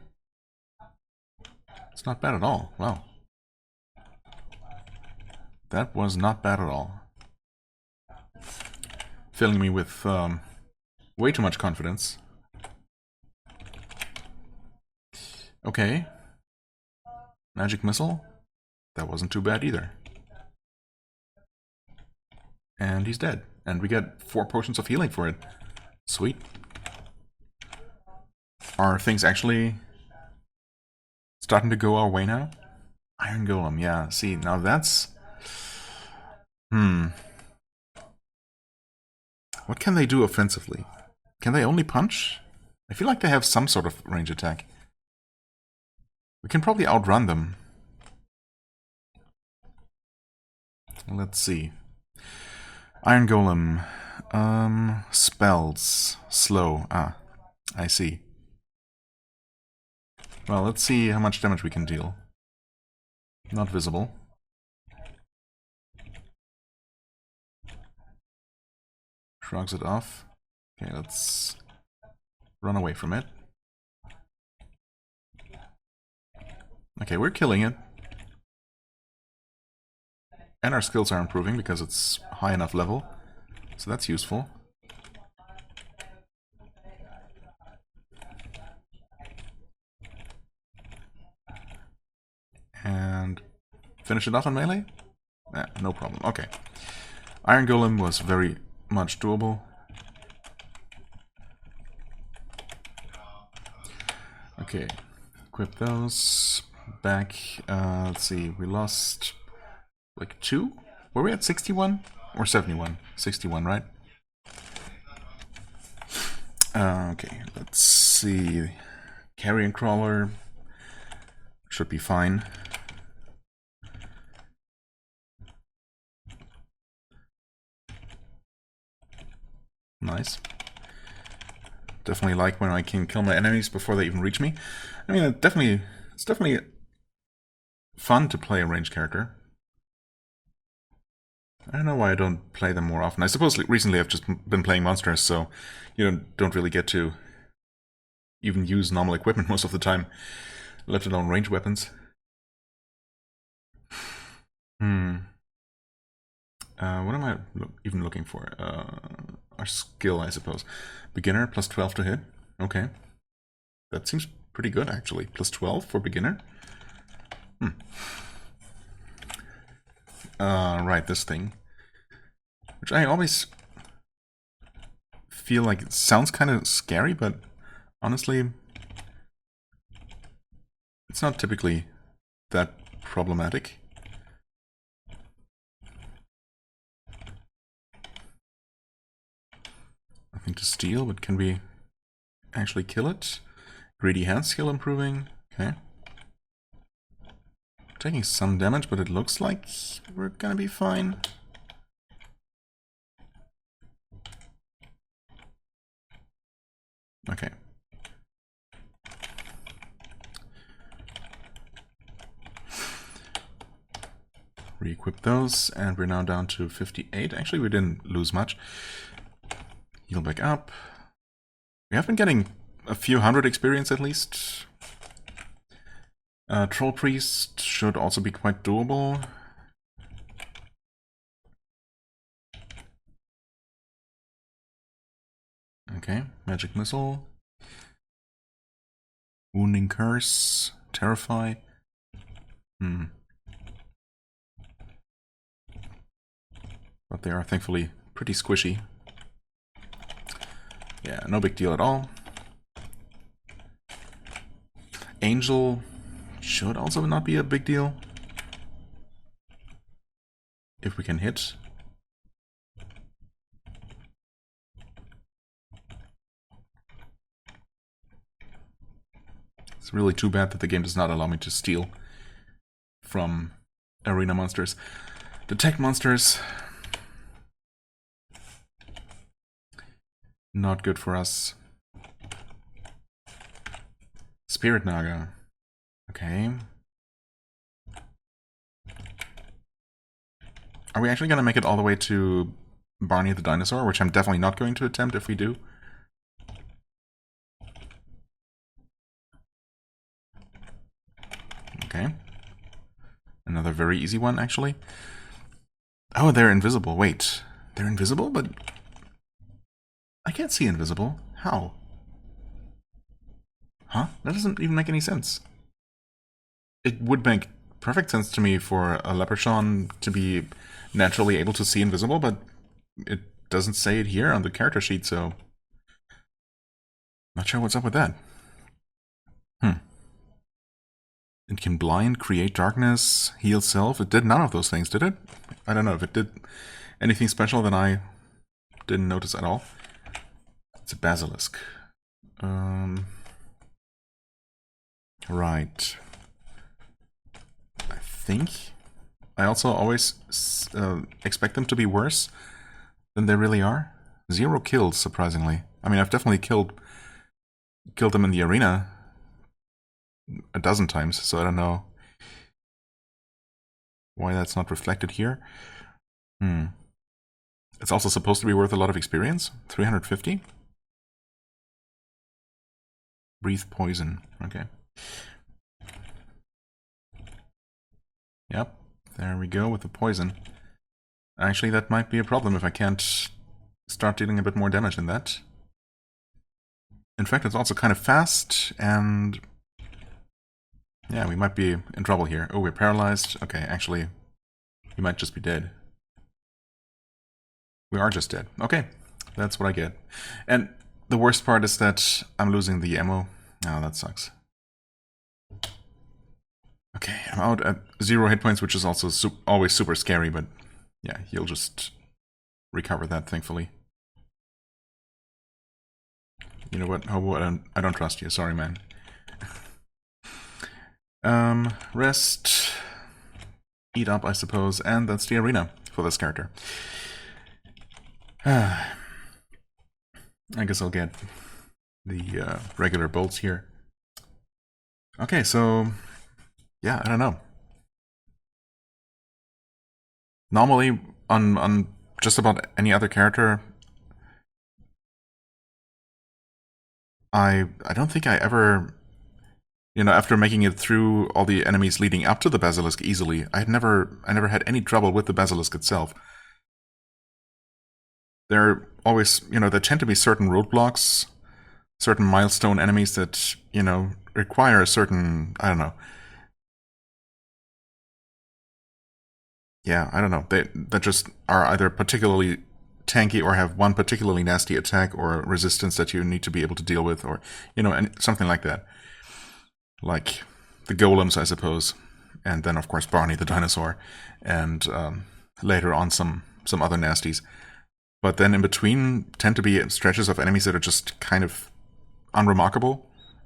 Speaker 1: It's not bad at all. Wow. That was not bad at all. Filling me with way too much confidence. Okay. Magic missile. That wasn't too bad either. And he's dead. And we get 4 potions of healing for it. Sweet. Are things actually starting to go our way now? Iron Golem, yeah. See, now that's... What can they do offensively? Can they only punch? I feel like they have some sort of range attack. We can probably outrun them. Let's see. Iron Golem. Spells. Slow. Ah, I see. Well, let's see how much damage we can deal. Not visible. Shrugs it off. Okay, let's run away from it. Okay, we're killing it. And our skills are improving because it's high enough level. So that's useful. And finish it off on melee? No problem. Okay. Iron Golem was very much doable. Okay. Equip those. Back. Let's see. We lost like 2? Were we at 61? Or 71? 61, right? Okay. Let's see. Carrion Crawler should be fine. Nice. Definitely like when I can kill my enemies before they even reach me. I mean, it's definitely fun to play a ranged character. I don't know why I don't play them more often. I suppose recently I've just been playing monsters, so you don't really get to even use normal equipment most of the time, let alone ranged weapons. What am I even looking for? Our skill, I suppose. Beginner, plus 12 to hit. Okay. That seems pretty good, actually. Plus 12 for beginner. Right, this thing. Which I always feel like it sounds kind of scary, but honestly, it's not typically that problematic. Nothing to steal, but can we actually kill it? Greedy hand skill improving. Okay. Taking some damage, but it looks like we're gonna be fine. Okay. Re-equip those, and we're now down to 58. Actually, we didn't lose much. Heal back up. We have been getting a few hundred experience at least. Troll Priest should also be quite doable. Okay, Magic Missile. Wounding Curse. Terrify. Hmm. But they are thankfully pretty squishy. Yeah, no big deal at all. Angel should also not be a big deal. If we can hit. It's really too bad that the game does not allow me to steal from arena monsters. Detect monsters. Not good for us. Spirit Naga. Okay. Are we actually going to make it all the way to Barney the Dinosaur? Which I'm definitely not going to attempt if we do. Okay. Another very easy one, actually. Oh, they're invisible. Wait. They're invisible? But I can't see invisible. How? Huh? That doesn't even make any sense. It would make perfect sense to me for a Leprechaun to be naturally able to see invisible, but it doesn't say it here on the character sheet, so... Not sure what's up with that. It can blind, create darkness, heal self. It did none of those things, did it? I don't know if it did anything special that I didn't notice at all. It's a basilisk. Right. I think I also always expect them to be worse than they really are. 0 kills, surprisingly. I mean, I've definitely killed them in the arena a dozen times, so I don't know why that's not reflected here. It's also supposed to be worth a lot of experience. 350? Breathe poison. Okay. Yep, there we go with the poison. Actually, that might be a problem if I can't start dealing a bit more damage than that. In fact, it's also kind of fast, and... yeah, we might be in trouble here. Oh, we're paralyzed. Okay, actually, we might just be dead. We are just dead. Okay, that's what I get. And the worst part is that I'm losing the ammo. Oh, that sucks. Okay, I'm out at 0 hit points, which is also always super scary, but yeah, he'll just recover that, thankfully. You know what, Hobo, I don't trust you. Sorry, man. Rest. Eat up, I suppose, and that's the arena for this character. I guess I'll get the regular bolts here. Okay, so yeah, I don't know. Normally, on just about any other character, I don't think I ever, you know, after making it through all the enemies leading up to the basilisk easily, I never had any trouble with the basilisk itself. There are always, you know, there tend to be certain roadblocks, certain milestone enemies that, you know, require a certain, I don't know. Yeah, I don't know. That just are either particularly tanky or have one particularly nasty attack or resistance that you need to be able to deal with, or, you know, something like that. Like the golems, I suppose. And then, of course, Barney the dinosaur. And later on, some other nasties. But then in between tend to be stretches of enemies that are just kind of unremarkable.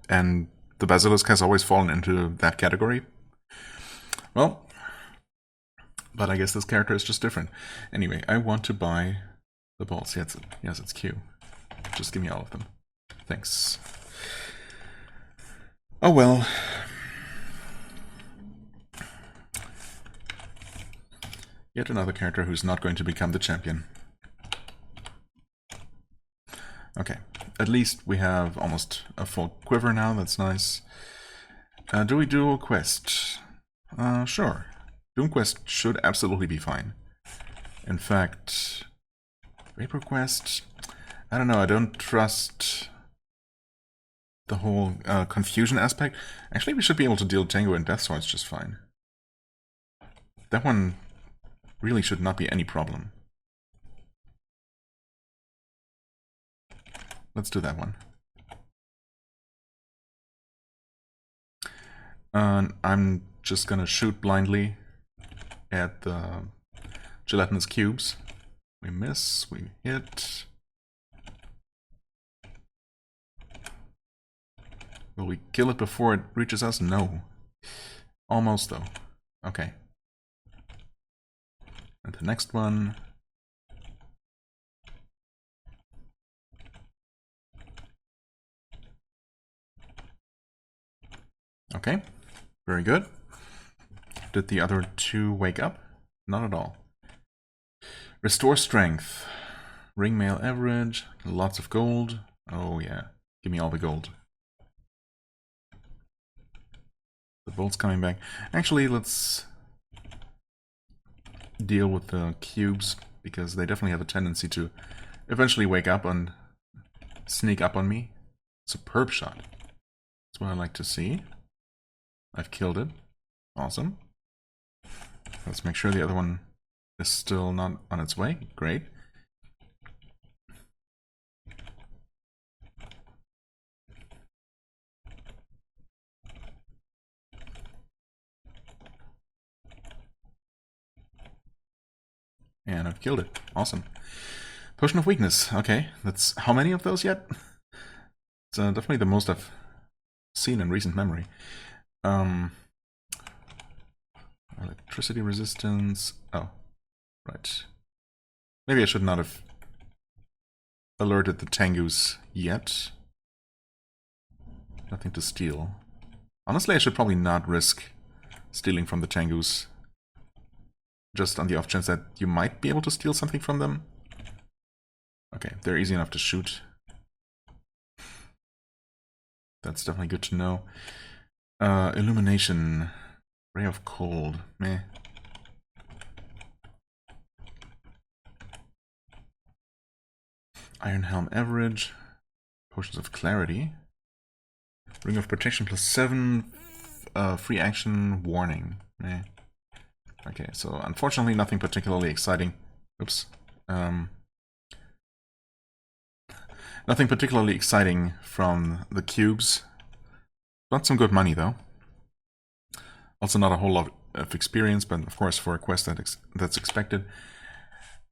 Speaker 1: And the basilisk has always fallen into that category. Well, but I guess this character is just different. Anyway, I want to buy the balls. Yes, it's Q. Just give me all of them. Thanks. Oh well. Yet another character who's not going to become the champion. Okay, at least we have almost a full quiver now, that's nice. Do we do a quest? Sure. Doom quest should absolutely be fine. In fact, Vapor quest, I don't know, I don't trust the whole confusion aspect. Actually, we should be able to deal Tango and Death Swords just fine. That one really should not be any problem. Let's do that one. I'm just gonna shoot blindly at the gelatinous cubes. We miss, we hit. Will we kill it before it reaches us? No. Almost though. Okay. And the next one. Okay. Very good. Did the other two wake up? Not at all. Restore strength. Ring mail average. Lots of gold. Oh yeah. Give me all the gold. The bolt's coming back. Actually, let's deal with the cubes, because they definitely have a tendency to eventually wake up and sneak up on me. Superb shot. That's what I like to see. I've killed it. Awesome. Let's make sure the other one is still not on its way. Great. And I've killed it. Awesome. Potion of Weakness. Okay, that's how many of those yet? It's definitely the most I've seen in recent memory. Electricity resistance. Oh, right. Maybe I should not have alerted the Tengus yet. Nothing to steal. Honestly, I should probably not risk stealing from the Tengus. Just on the off chance that you might be able to steal something from them. Okay, they're easy enough to shoot. That's definitely good to know. Illumination. Ray of Cold. Meh. Iron Helm average. Potions of Clarity. Ring of Protection +7. Free action warning. Meh. Okay, so unfortunately nothing particularly exciting. Oops. Nothing particularly exciting from the cubes. Got some good money though. Also not a whole lot of experience, but of course for a quest that's expected.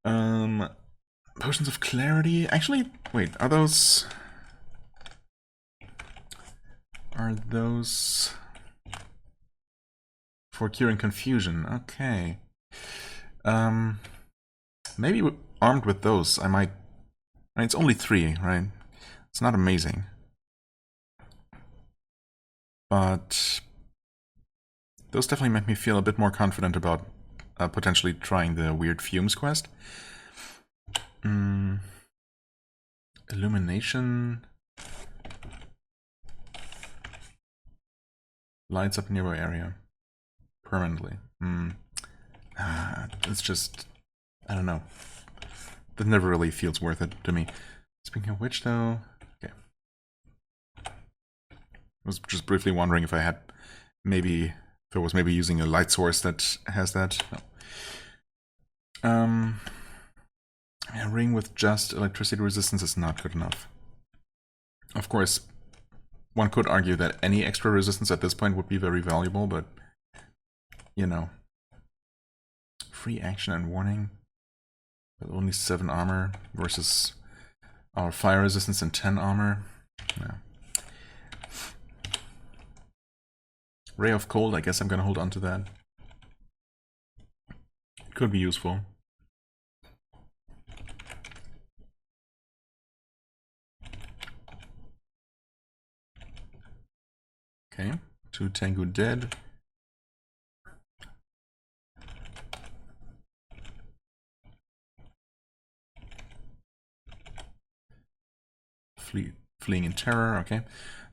Speaker 1: Potions of Clarity. Actually, wait, are those for curing confusion? Okay. Maybe armed with those, I might. I mean, it's only 3, right? It's not amazing, but those definitely make me feel a bit more confident about potentially trying the Weird Fumes quest. Illumination. Lights up nearby area. Permanently. It's just... I don't know. That never really feels worth it to me. Speaking of which, though... Okay. I was just briefly wondering if I had maybe... If I was maybe using a light source that has that. No. A ring with just electricity resistance is not good enough. Of course, one could argue that any extra resistance at this point would be very valuable, but... You know. Free action and warning. With only 7 armor versus our fire resistance and 10 armor. No. Ray of Cold, I guess I'm gonna hold on to that. Could be useful. Okay, 2 Tengu dead. Fleeing in terror, okay.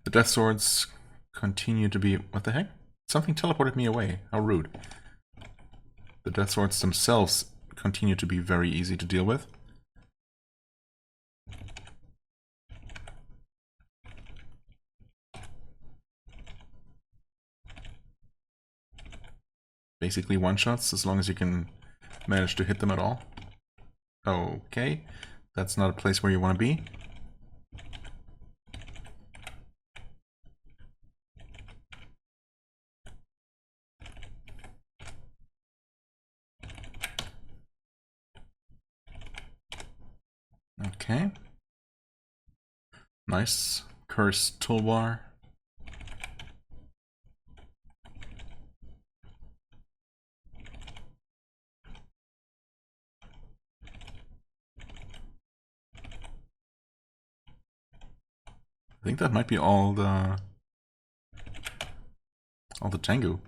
Speaker 1: The Death Swords continue to be... What the heck? Something teleported me away. How rude. The Death Swords themselves continue to be very easy to deal with. basically one-shots, as long as you can manage to hit them at all. Okay, that's not a place where you want to be. Okay. Nice. Cursed toolbar. I think that might be all the Tengu.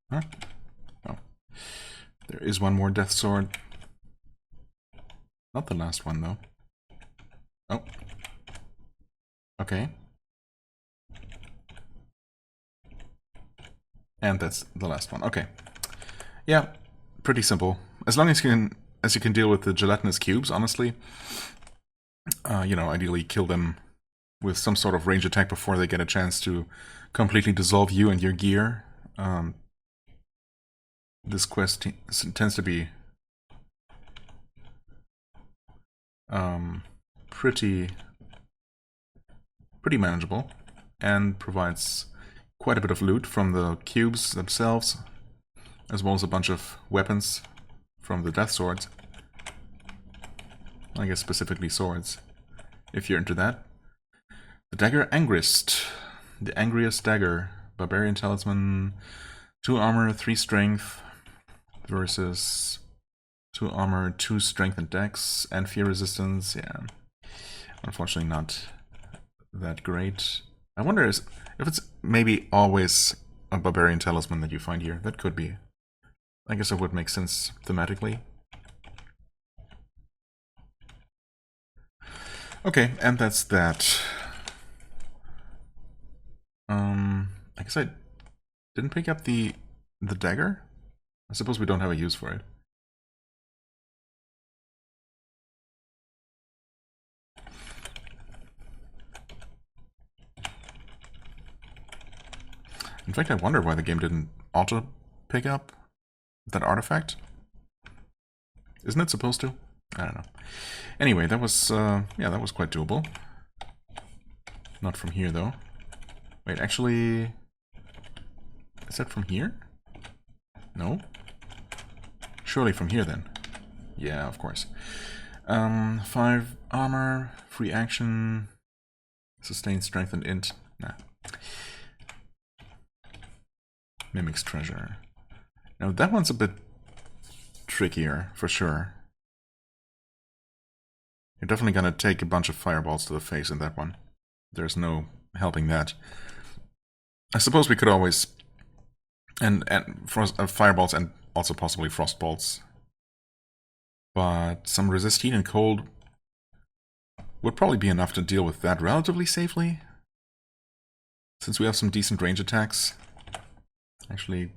Speaker 1: Huh? Oh. There is one more death sword. Not the last one, though. Oh. Okay. And that's the last one. Okay. Yeah, pretty simple. As long as you can deal with the gelatinous cubes, honestly. You know, ideally kill them with some sort of range attack before they get a chance to completely dissolve you and your gear. This quest tends to be pretty manageable and provides quite a bit of loot from the cubes themselves, as well as a bunch of weapons from the death swords. I guess specifically swords, if you're into that. The dagger Angrist, the angriest dagger, barbarian talisman, 2 armor, 3 strength, versus 2 armor, 2 strength and dex, and fear resistance. Yeah, unfortunately not that great. I wonder if it's maybe always a barbarian talisman that you find here. That could be. I guess it would make sense thematically. Okay, and that's that. I guess I didn't pick up the dagger. I suppose we don't have a use for it. In fact, I wonder why the game didn't auto pick up that artifact. Isn't it supposed to? I don't know. Anyway, that was yeah, that was quite doable. Not from here though. Wait, actually, is that from here? No. Surely from here then. Yeah, of course. 5 armor, free action, sustained strength and int. Nah. Mimic's treasure. Now that one's a bit trickier, for sure. You're definitely gonna take a bunch of fireballs to the face in that one. There's no helping that. I suppose we could always... And fireballs and also possibly frost bolts. But some resist heat and cold would probably be enough to deal with that relatively safely. Since we have some decent range attacks. Actually,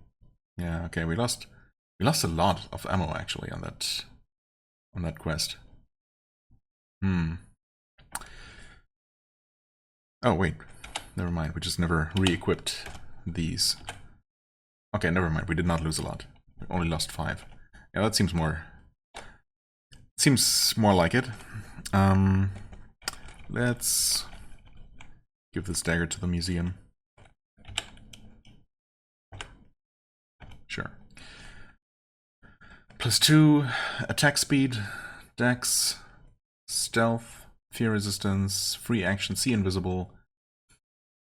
Speaker 1: yeah, okay, we lost a lot of ammo actually on that quest. Oh wait, never mind, we just never re-equipped these. Okay, never mind, we did not lose a lot. We only lost 5. Yeah, that seems more like it. Let's give this dagger to the museum. Sure. +2 attack speed, dex, stealth, fear resistance, free action, see invisible,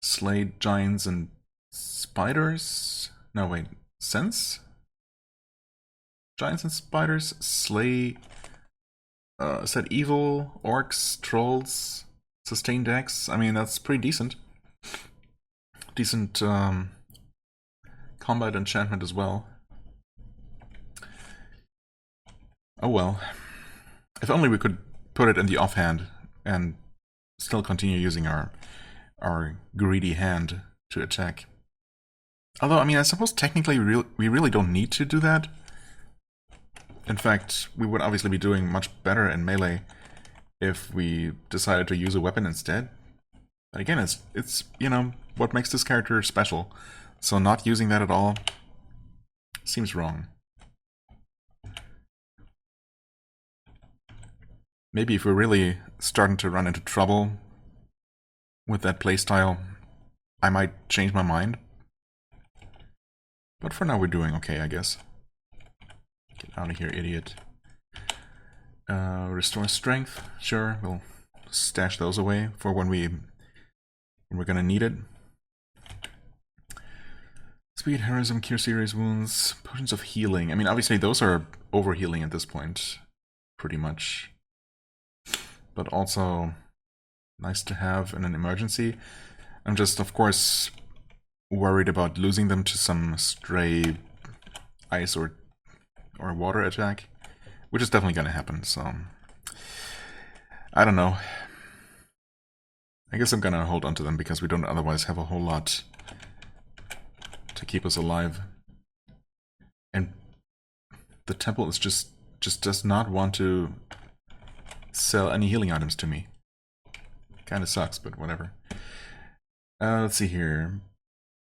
Speaker 1: slay giants and spiders. No, wait, sense? Giants and spiders, slay, said evil, orcs, trolls, sustain dex. I mean, that's pretty decent. Decent combat enchantment as well. Oh well. If only we could put it in the offhand and still continue using our greedy hand to attack. Although, I mean, I suppose technically we really don't need to do that. In fact, we would obviously be doing much better in melee if we decided to use a weapon instead. But again, it's you know, what makes this character special. So not using that at all seems wrong. Maybe if we're really starting to run into trouble with that playstyle, I might change my mind. But for now we're doing okay, I guess. Get out of here, idiot. Restore strength, sure, we'll stash those away for when we're gonna need it. Speed, heroism, cure serious wounds, potions of healing. I mean, obviously those are overhealing at this point, pretty much. But also nice to have in an emergency. I'm just, of course, worried about losing them to some stray ice or water attack, which is definitely going to happen, so I don't know. I guess I'm going to hold on to them because we don't otherwise have a whole lot to keep us alive. And the temple is just does not want to sell any healing items to me. Kind of sucks, but whatever. Let's see here.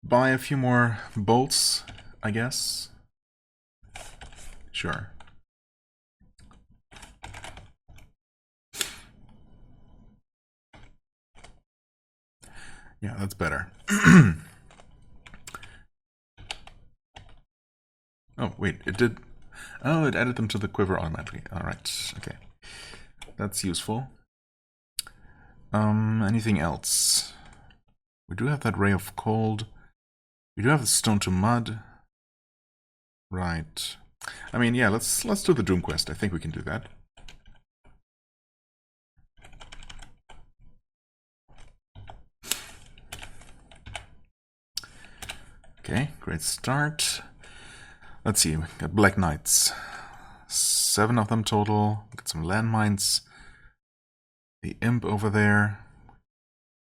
Speaker 1: Buy a few more bolts, I guess. Sure. Yeah, that's better. Oh, wait, it did... Oh, it added them to the quiver automatically. Alright, okay. That's useful. Anything else? We do have that ray of cold. We do have the stone to mud. Right. I mean, yeah, let's do the Doom quest. I think we can do that. Okay, great start. Let's see, we got Black Knights. 7 of them total. Got some landmines. The imp over there.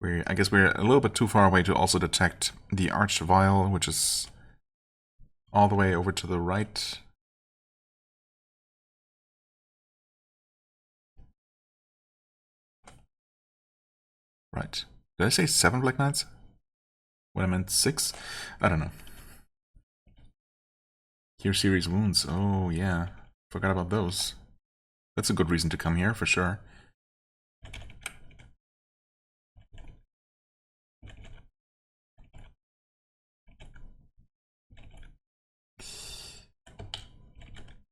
Speaker 1: I guess we're a little bit too far away to also detect the Archvile, which is all the way over to the right. Right. Did I say 7 Black Knights? When I meant 6? I don't know. Cure serious wounds. Oh, yeah. Forgot about those. That's a good reason to come here, for sure.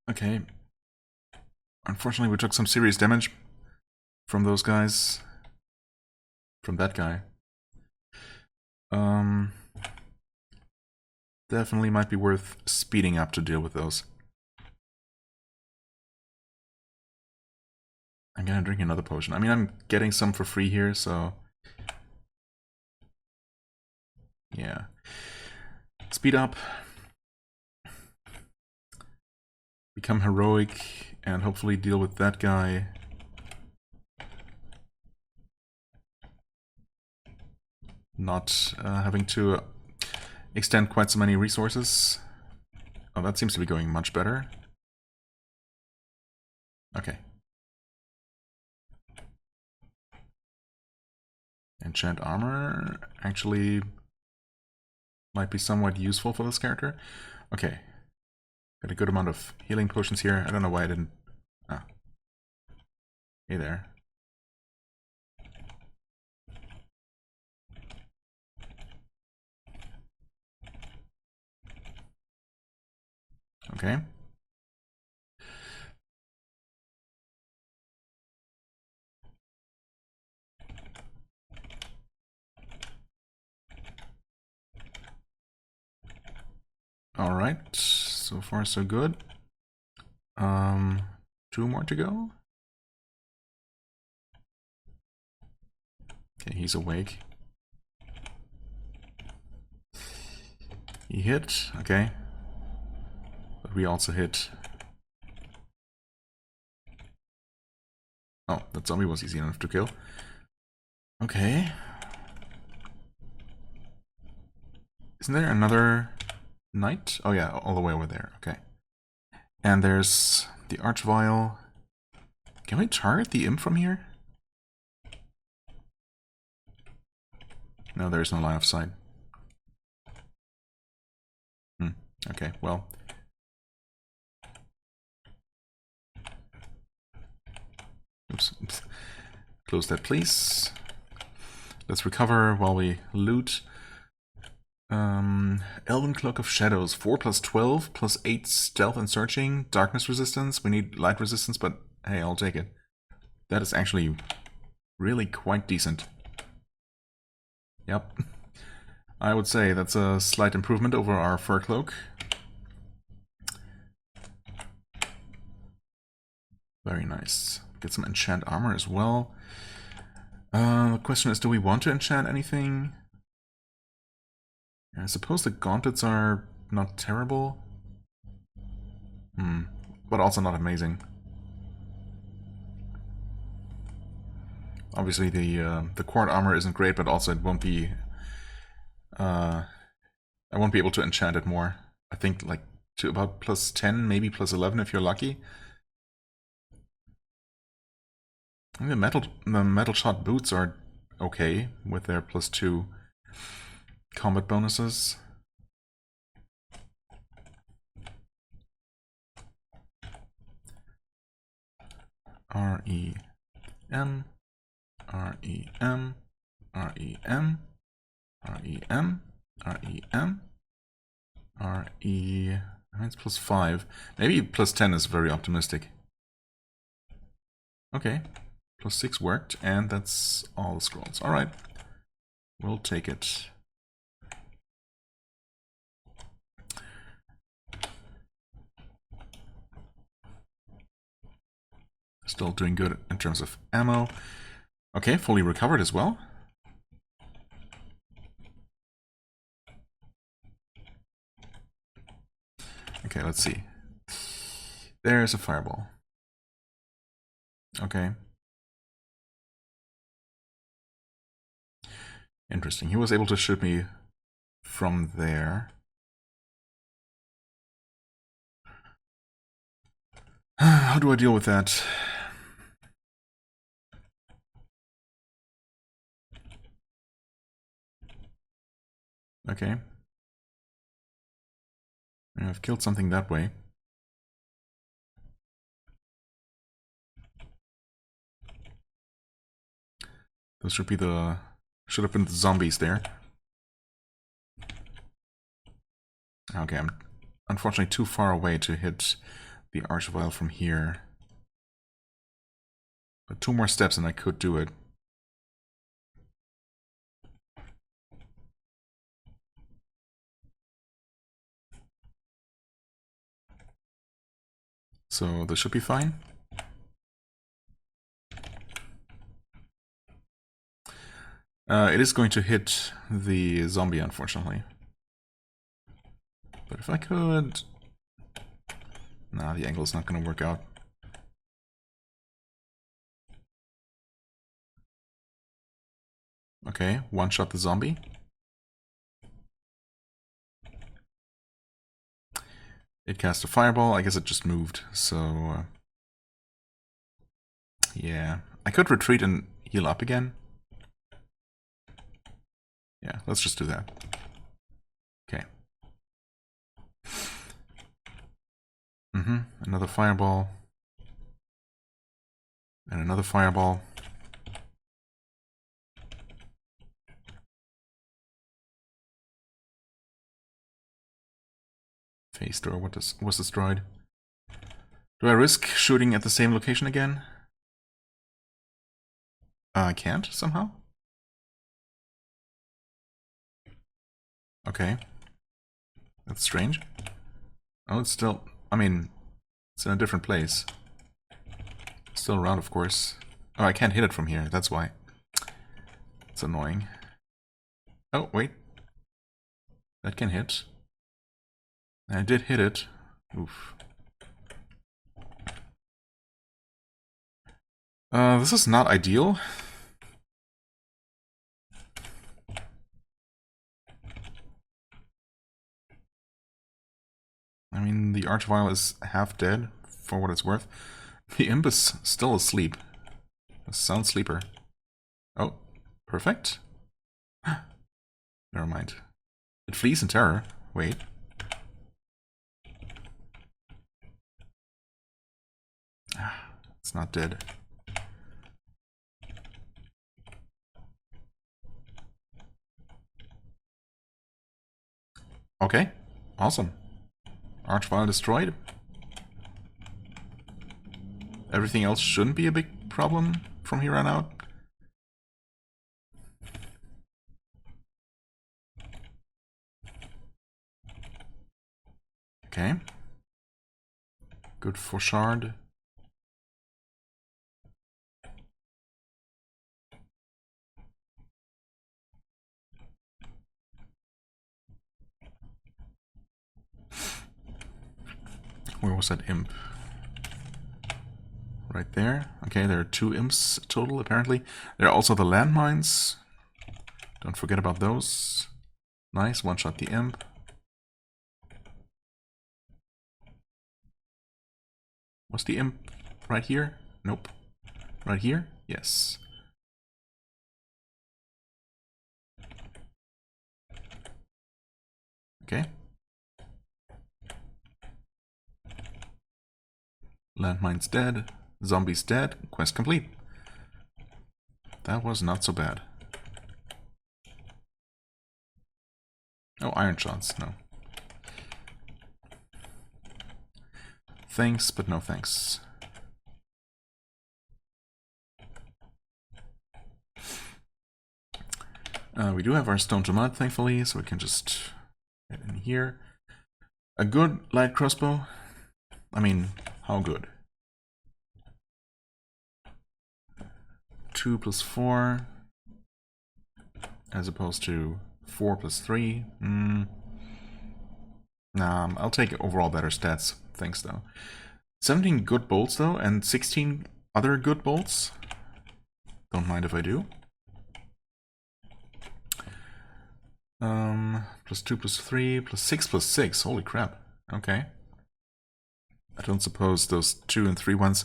Speaker 1: Okay. Unfortunately, we took some serious damage from those guys. From that guy. Definitely might be worth speeding up to deal with those. I'm gonna drink another potion. I mean, I'm getting some for free here, so... yeah. Speed up. Become heroic, and hopefully deal with that guy. Not having to extend quite so many resources. Oh, that seems to be going much better. Okay. Enchant armor actually might be somewhat useful for this character. Okay. Got a good amount of healing potions here. I don't know why I didn't... ah. Hey there. Okay. Alright, so far so good. 2 more to go. Okay, he's awake. He hit, okay. But we also hit. Oh, that zombie was easy enough to kill. Okay. Isn't there another knight? Oh yeah, all the way over there, okay. And there's the Archvile. Can we target the imp from here? No, there is no line of sight. Okay, well. Oops. Close that, please. Let's recover while we loot. Elven Cloak of Shadows, 4 plus 12, plus 8 stealth and searching, darkness resistance. We need light resistance, but hey, I'll take it. That is actually really quite decent. Yep. I would say that's a slight improvement over our fur cloak. Very nice. Get some enchant armor as well. The question is, do we want to enchant anything? I suppose the gauntlets are not terrible. But also not amazing. Obviously the quart armor isn't great, but also it won't be I won't be able to enchant it more. I think like to about plus 10, maybe plus 11 if you're lucky. I think the metal shot boots are okay with their plus 2 combat bonuses. R-E-M, R-E-M, R-E-M, R-E-M, R-E-M, R-E... That's plus 5. Maybe plus 10 is very optimistic. Okay, plus 6 worked, and that's all the scrolls. Alright, we'll take it. Still doing good in terms of ammo. Okay, fully recovered as well. Okay, let's see. There's a fireball. Okay. Interesting. He was able to shoot me from there. How do I deal with that? Okay. I've killed something that way. Those should be the... should have been the zombies there. Okay, I'm unfortunately too far away to hit the Archvile from here. But 2 more steps and I could do it. So this should be fine. It is going to hit the zombie, unfortunately. But if I could... Nah, the angle is not going to work out. Okay, one-shot the zombie. It cast a fireball. I guess it just moved, so... yeah. I could retreat and heal up again. Yeah, let's just do that. Okay. Another fireball. And another fireball. Phase door, what was destroyed? Do I risk shooting at the same location again? I can't, somehow? Okay. That's strange. Oh, it's still... I mean, it's in a different place. Still around, of course. Oh, I can't hit it from here, that's why. It's annoying. Oh, wait. That can hit. I did hit it. Oof. This is not ideal. I mean, the Archvile is half dead for what it's worth. The imp is still asleep. A sound sleeper. Oh, perfect. Never mind. It flees in terror. Wait. It's not dead. Okay, awesome. Archvile destroyed. Everything else shouldn't be a big problem from here on out. Okay. Good for Shard. Where was that imp? Right there. Okay, there are 2 imps total, apparently. There are also the landmines. Don't forget about those. Nice, one-shot the imp. Was the imp right here? Nope. Right here? Yes. Okay. Landmine's dead. Zombie's dead. Quest complete. That was not so bad. Oh, iron shots. No. Thanks, but no thanks. We do have our stone to mud, thankfully, so we can just get in here. A good light crossbow. I mean, how good? 2 plus 4, as opposed to 4 plus 3. Nah, I'll take overall better stats. Thanks, though. 17 good bolts, though, and 16 other good bolts. Don't mind if I do. Plus 2 plus 3 plus 6 plus 6. Holy crap. Okay. I don't suppose those 2 and 3 ones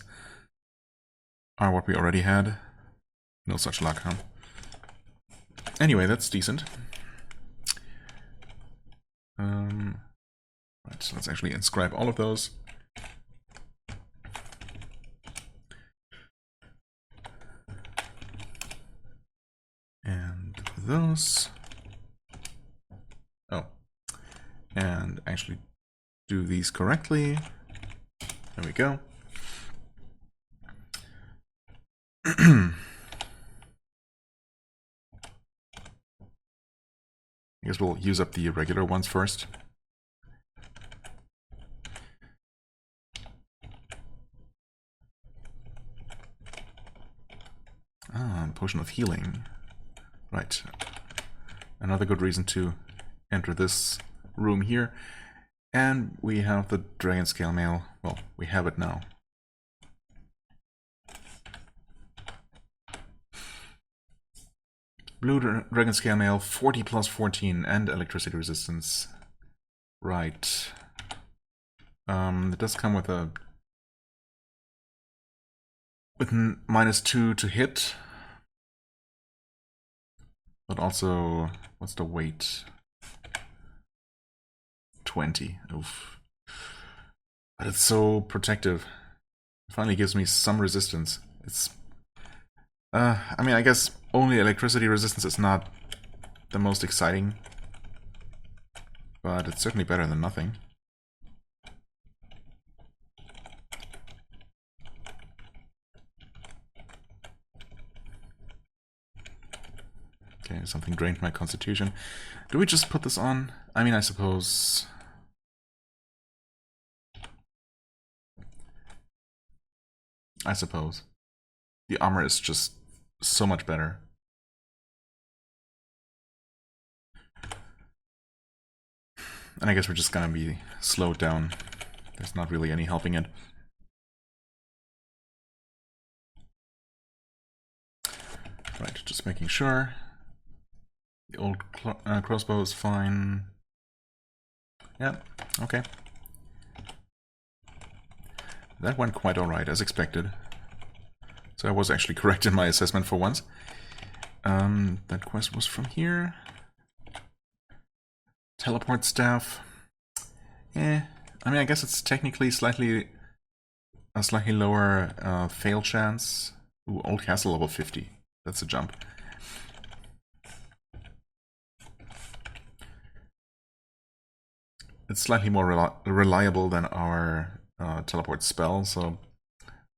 Speaker 1: are what we already had. No such luck, huh? Anyway, that's decent. Right, so let's actually inscribe all of those. And those. Oh. And actually do these correctly. There we go. I guess we'll use up the regular ones first. Ah, potion of healing. Right. Another good reason to enter this room here. And we have the dragon scale mail. Well, we have it now. Blue dragon scale mail, 40 plus 14 and electricity resistance. Right. It does come with a -2 to hit. But also, what's the weight? 20. Oof. But it's so protective. It finally gives me some resistance. It's I mean, I guess only electricity resistance is not the most exciting, but it's certainly better than nothing. Okay, something drained my constitution. Do we just put this on? I mean, I suppose... The armor is just so much better. And I guess we're just gonna be slowed down. There's not really any helping it. Right, just making sure. The old crossbow is fine. Yeah, okay. that went quite alright, as expected. So I was actually correct in my assessment for once. That quest was from here. Teleport staff. I mean, I guess it's technically a slightly lower fail chance. Ooh, Old Castle level 50. That's a jump. It's slightly more reliable than our teleport spell, so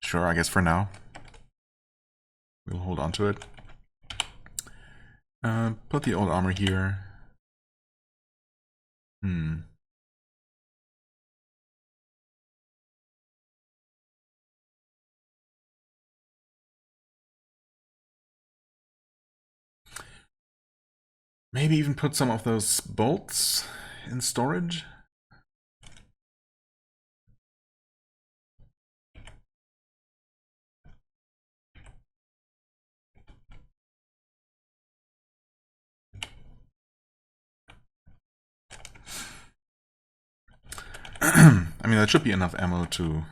Speaker 1: sure, I guess for now. We'll hold on to it. Put the old armor here. Maybe even put some of those bolts in storage. I mean, that should be enough ammo to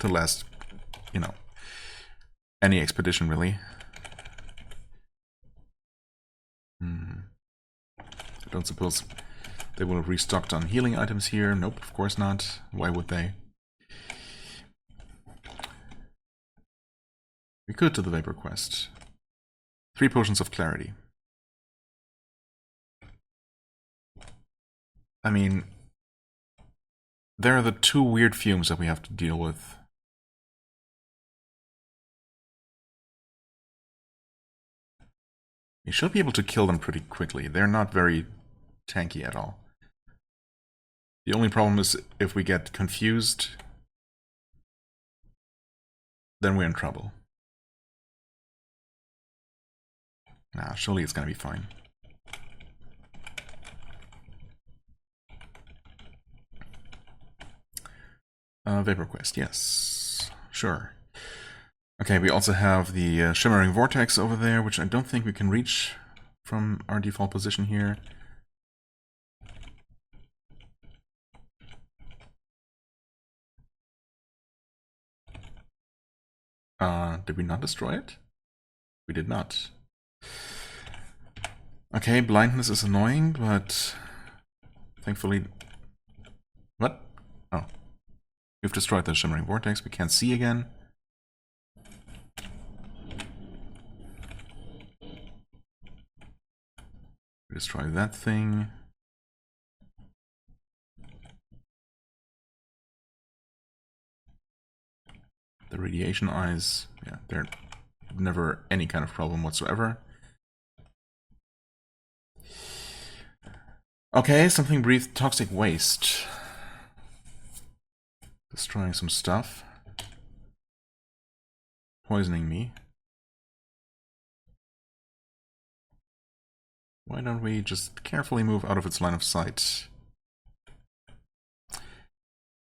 Speaker 1: last, you know, any expedition, really. I don't suppose they will have restocked on healing items here. Nope, of course not. Why would they? We could do the Vapor Quest. 3 potions of clarity. I mean, there are the 2 weird fumes that we have to deal with. You should be able to kill them pretty quickly. They're not very tanky at all. The only problem is if we get confused, then we're in trouble. Nah, surely it's gonna be fine. Vapor Quest, yes. Sure. Okay, we also have the Shimmering Vortex over there, which I don't think we can reach from our default position here. Did we not destroy it? We did not. Okay, blindness is annoying, but thankfully... What? Oh. We've destroyed the Shimmering Vortex. We can't see again. We destroy that thing. The radiation eyes, yeah, they're never any kind of problem whatsoever. Okay, something breathed toxic waste. Destroying some stuff. Poisoning me. Why don't we just carefully move out of its line of sight?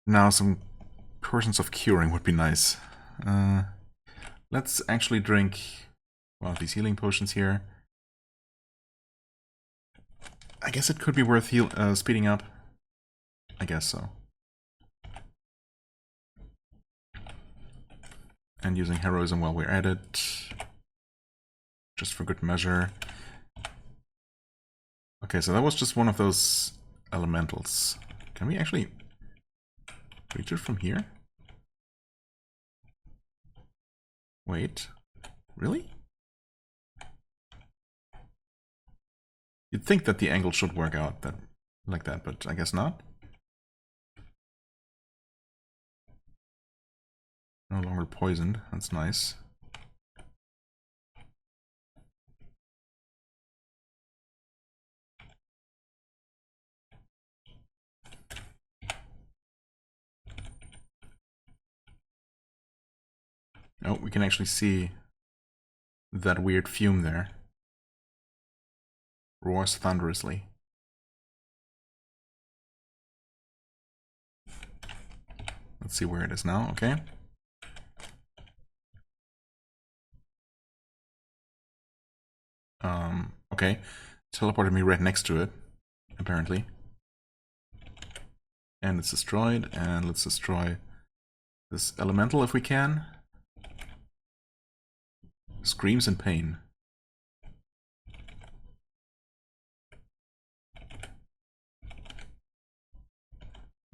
Speaker 1: Now some portions of curing would be nice. Let's actually drink one of these healing potions here. I guess it could be worth speeding up. I guess so. And using heroism while we're at it. Just for good measure. Okay, so that was just one of those elementals. Can we actually reach it from here? Wait, really? You'd think that the angle should work out like that, but I guess not. No longer poisoned, that's nice. Oh, we can actually see that weird fume there. Roars thunderously. Let's see where it is now, okay. Okay. Teleported me right next to it, apparently. And it's destroyed, and let's destroy this elemental if we can. Screams in pain.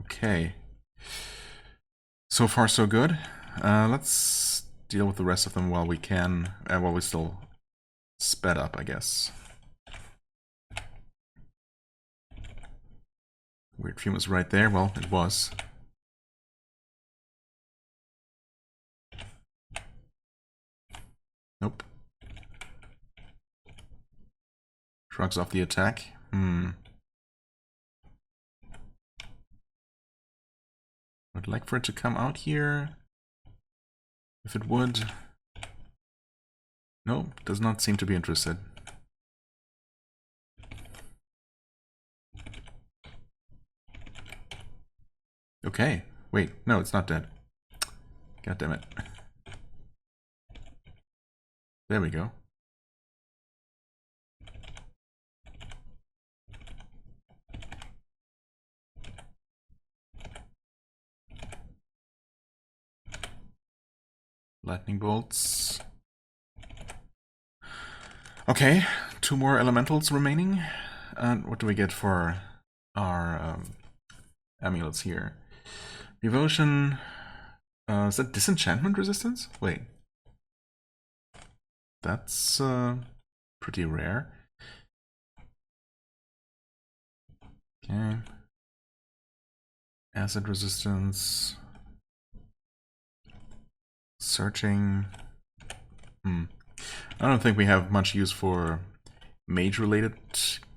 Speaker 1: Okay. So far so good. Let's deal with the rest of them while we can, while we still sped up, I guess. Weird fume was right there. Well, it was. Nope. Shrugs off the attack. I'd like for it to come out here. If it would. Nope, does not seem to be interested. Okay, wait, no, it's not dead. God damn it. There we go. Lightning bolts. Okay, 2 more elementals remaining. And what do we get for our amulets here? Devotion. Is that disenchantment resistance? Wait. That's pretty rare. Okay. Acid resistance. Searching. I don't think we have much use for mage-related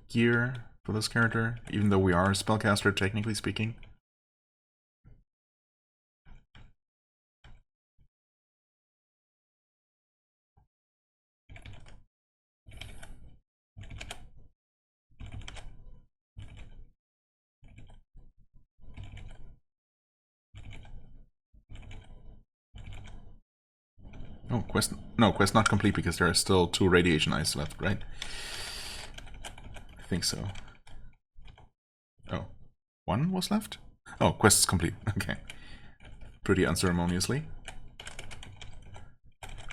Speaker 1: gear for this character, even though we are a spellcaster, technically speaking. Oh, quest... No, quest not complete because there are still 2 radiation eyes left, right? I think so. Oh. 1 was left? Oh, quest is complete. Okay. Pretty unceremoniously.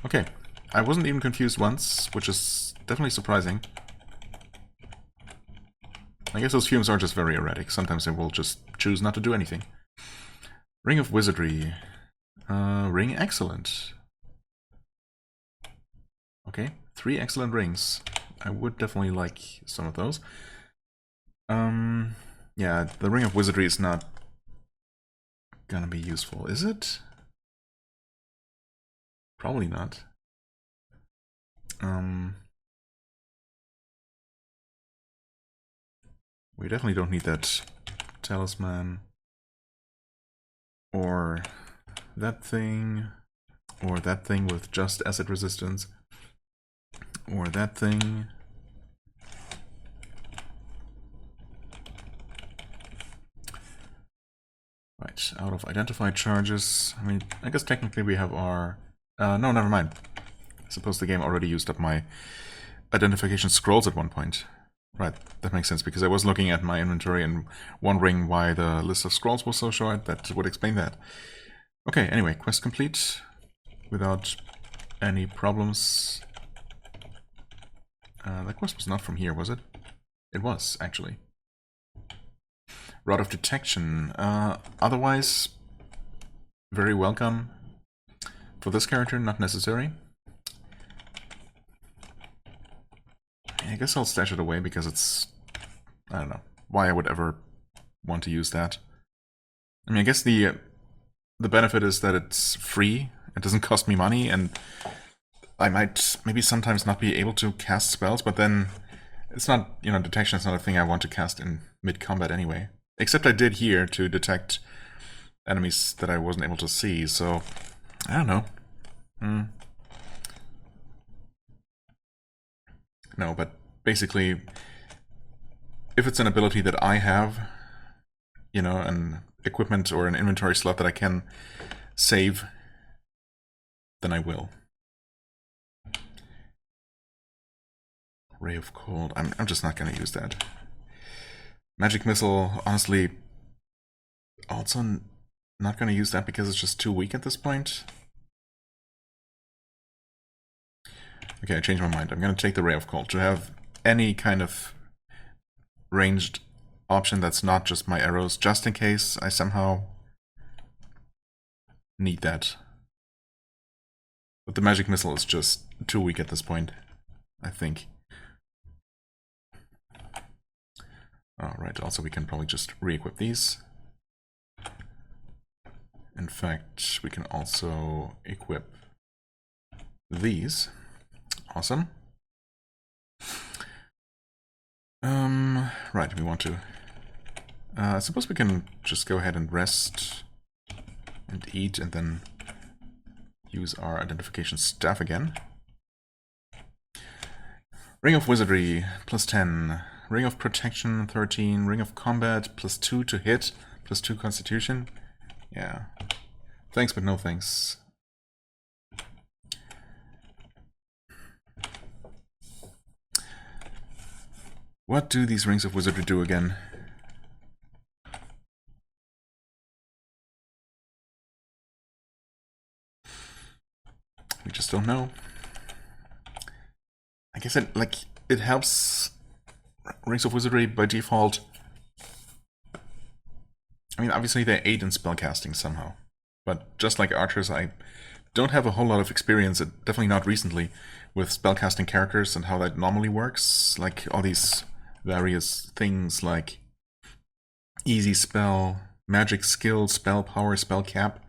Speaker 1: Okay. I wasn't even confused once, which is definitely surprising. I guess those fumes are just very erratic. Sometimes they will just choose not to do anything. Ring of Wizardry. Ring excellent. Okay, 3 excellent rings. I would definitely like some of those. Yeah, the Ring of Wizardry is not gonna be useful, is it? Probably not. We definitely don't need that talisman. Or that thing. Or that thing with just acid resistance. Or that thing. Right, out of identified charges. I mean, I guess technically we have our... no, never mind. I suppose the game already used up my identification scrolls at one point. Right, that makes sense, because I was looking at my inventory and wondering why the list of scrolls was so short. That would explain that. Okay, anyway, quest complete. Without any problems. That quest was not from here, was it? It was, actually. Rod of Detection. Otherwise, very welcome. For this character, not necessary. I guess I'll stash it away because it's... I don't know why I would ever want to use that. I mean, I guess the benefit is that it's free. It doesn't cost me money, and I might maybe sometimes not be able to cast spells, but then it's not, you know, detection is not a thing I want to cast in mid-combat anyway. Except I did here to detect enemies that I wasn't able to see, so I don't know. No, but basically, if it's an ability that I have, you know, an equipment or an inventory slot that I can save, then I will. Ray of Cold. I'm just not going to use that. Magic Missile, honestly, also Not going to use that because it's just too weak at this point. Okay, I changed my mind. I'm going to take the Ray of Cold to have any kind of ranged option that's not just my arrows, just in case I somehow need that. But the magic missile is just too weak at this point, I think. Alright, also we can probably just re-equip these. In fact, we can also equip these. Awesome. Right, we want to... I suppose we can just go ahead and rest and eat and then use our identification staff again. Ring of Wizardry, +10. Ring of Protection, 13. Ring of Combat, +2 to hit, +2 Constitution. Yeah. Thanks, but no thanks. What do these Rings of Wizardry do again? We just don't know. I guess it helps Rings of Wizardry by default. I mean, obviously they aid in spellcasting somehow. But just like archers, I don't have a whole lot of experience, definitely not recently, with spellcasting characters and how that normally works. Like all these various things like easy spell, magic skill, spell power, spell cap.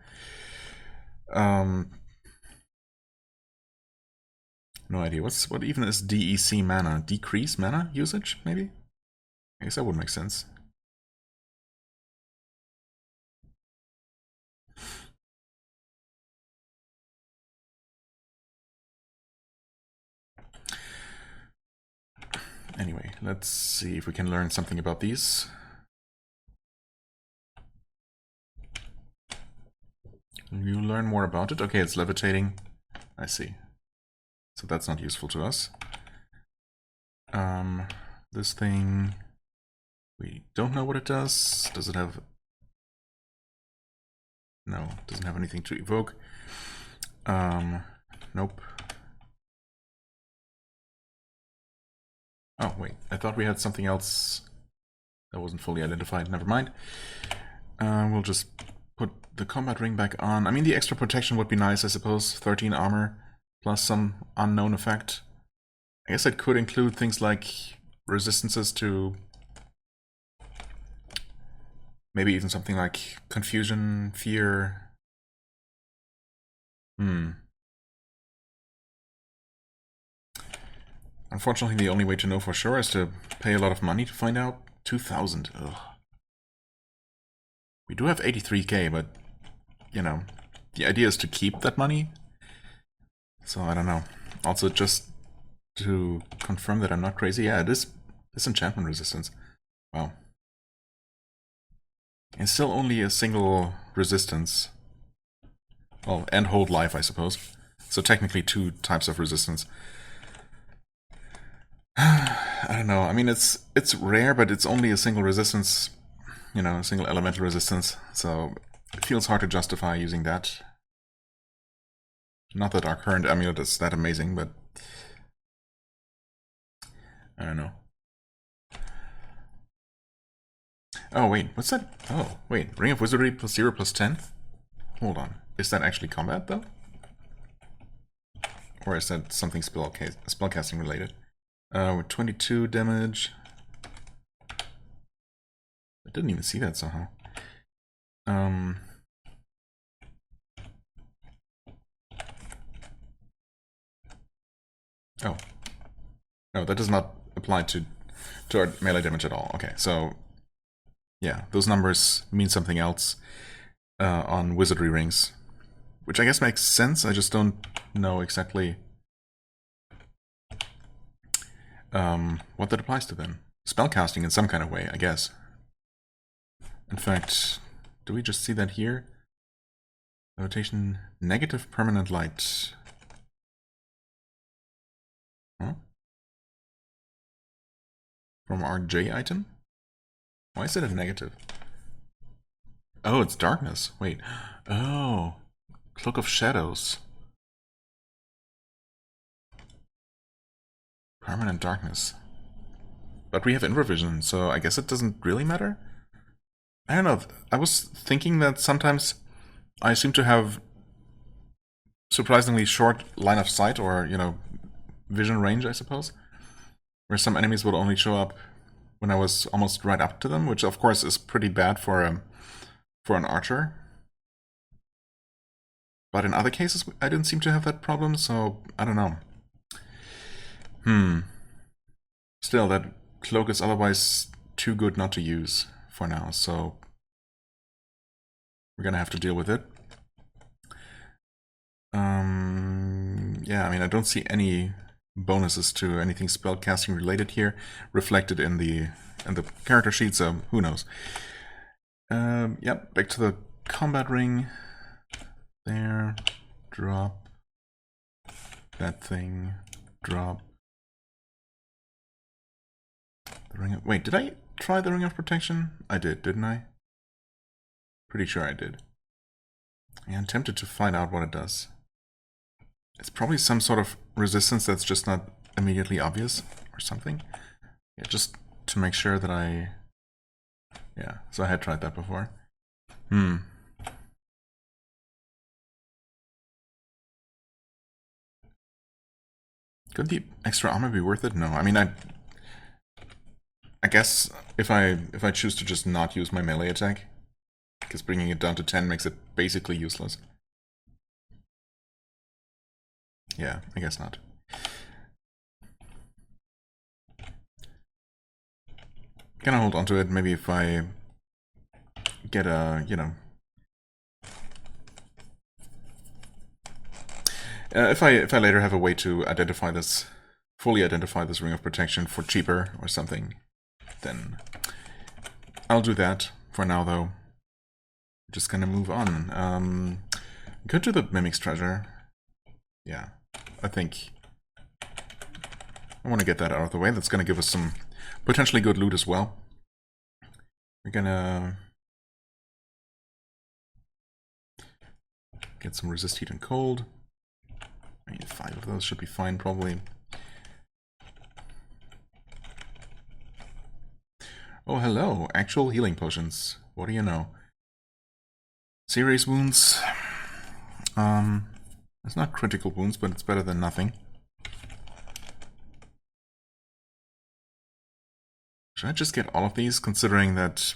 Speaker 1: No idea. What even is DEC mana? Decrease mana usage, maybe? I guess that would make sense. Anyway, let's see if we can learn something about these. You learn more about it? Okay, it's levitating. I see. So that's not useful to us. This thing... We don't know what it does. Does it have... No, it doesn't have anything to evoke. Nope. Oh, wait. I thought we had something else that wasn't fully identified. Never mind. We'll just put the combat ring back on. I mean, the extra protection would be nice, I suppose. 13 armor plus some unknown effect. I guess it could include things like resistances to... Maybe even something like confusion, fear. Unfortunately, the only way to know for sure is to pay a lot of money to find out. 2,000. Ugh. We do have 83k, but, you know, the idea is to keep that money. So, I don't know. Also, just to confirm that I'm not crazy, yeah, it is disenchantment resistance. Wow. And still only a single resistance. Well, and hold life, I suppose. So technically 2 types of resistance. I don't know. I mean, it's rare, but it's only a single resistance. You know, a single elemental resistance. So it feels hard to justify using that. Not that our current amulet is that amazing, but I don't know. Oh, wait, what's that? Oh, wait, Ring of Wizardry +0 +10? Hold on. Is that actually combat, though? Or is that something spellcasting related? With 22 damage. I didn't even see that somehow. Oh. No, that does not apply to our melee damage at all. Okay, so... Yeah, those numbers mean something else on wizardry rings. Which I guess makes sense, I just don't know exactly what that applies to then. Spellcasting in some kind of way, I guess. In fact, do we just see that here? Levitation, negative permanent light. Huh? From our J item? Why is it a negative? Oh, it's darkness. Wait. Oh. Cloak of Shadows. Permanent darkness. But we have infravision, so I guess it doesn't really matter? I don't know. I was thinking that sometimes I seem to have surprisingly short line of sight, or, vision range, I suppose. Where some enemies would only show up when I was almost right up to them, which of course is pretty bad for an archer. But in other cases, I didn't seem to have that problem, so I don't know. Still, that cloak is otherwise too good not to use for now, so we're gonna have to deal with it. Yeah, I mean, I don't see any bonuses to anything spellcasting related here reflected in the character sheet, so who knows. Yep, back to the combat ring. There, drop that thing, drop the ring of... Wait, did I try the ring of protection? I did, didn't I? Pretty sure I did. Yeah, I'm tempted to find out what it does. It's probably some sort of resistance that's just not immediately obvious or something. Yeah, just to make sure that I... Yeah, so I had tried that before. Could the extra armor be worth it? No, I mean, I guess if I choose to just not use my melee attack, because bringing it down to 10 makes it basically useless. Yeah, I guess not. Gonna hold on to it. Maybe if I get a, if I later have a way to identify this, fully identify this ring of protection for cheaper or something, then I'll do that. For now, though, just gonna move on. Go to the Mimic's treasure. Yeah, I think I want to get that out of the way. That's gonna give us some potentially good loot as well. We're gonna get some resist heat and cold. I mean, 5 of those should be fine, probably. Oh, hello. Actual healing potions. What do you know? Serious wounds. It's not critical wounds, but it's better than nothing. Should I just get all of these, considering that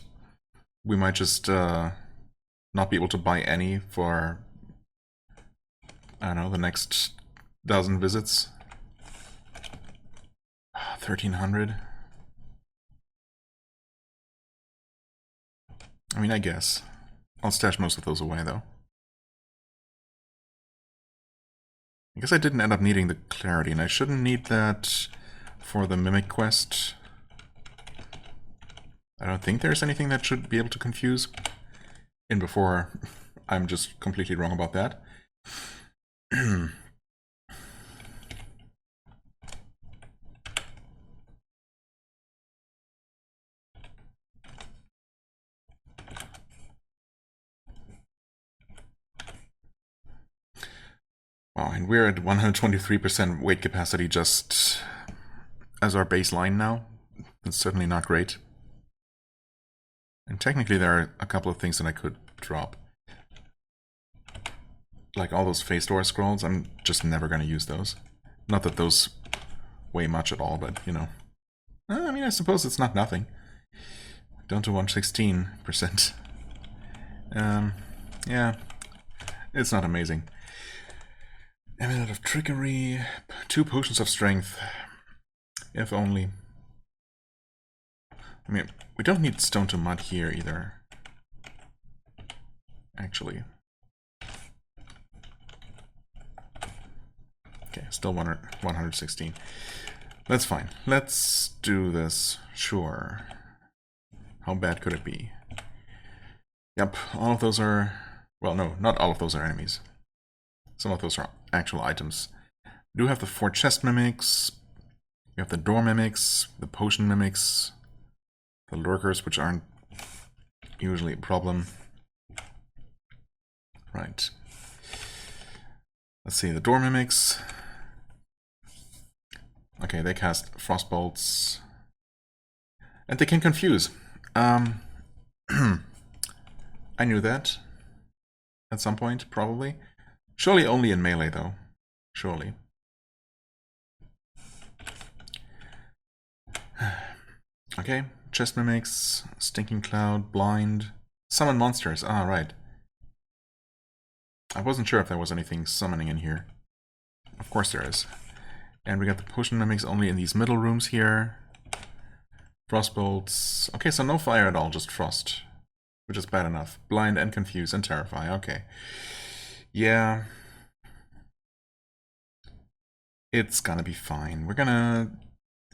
Speaker 1: we might just not be able to buy any for, I don't know, the next dozen visits? 1,300? I mean, I guess. I'll stash most of those away, though. I guess I didn't end up needing the clarity, and I shouldn't need that for the Mimic quest. I don't think there's anything that should be able to confuse. And before I'm just completely wrong about that. Wow, and we're at 123% weight capacity just as our baseline now. That's certainly not great. And technically there are a couple of things that I could drop. Like all those face door scrolls, I'm just never going to use those. Not that those weigh much at all, but, I mean, I suppose it's not nothing. Down to 116%. Yeah, it's not amazing. Amulet of Trickery, 2 potions of strength, if only. I mean, we don't need stone to mud here either, actually. Okay, still 116. That's fine. Let's do this. Sure. How bad could it be? Yep, all of those are... Well, no, not all of those are enemies. Some of those are actual items. We do have the 4 chest mimics. You have the door mimics, the potion mimics, the lurkers, which aren't usually a problem. Right. Let's see, the door mimics. Okay, they cast frostbolts. And they can confuse. I knew that. At some point, probably. Surely only in melee, though. Surely. Okay, chest mimics, stinking cloud, blind, summon monsters. Ah, right. I wasn't sure if there was anything summoning in here. Of course there is. And we got the potion mimics only in these middle rooms here. Frostbolts. Okay, so no fire at all, just frost. Which is bad enough. Blind and confuse and terrify. Okay. Yeah. It's gonna be fine. We're gonna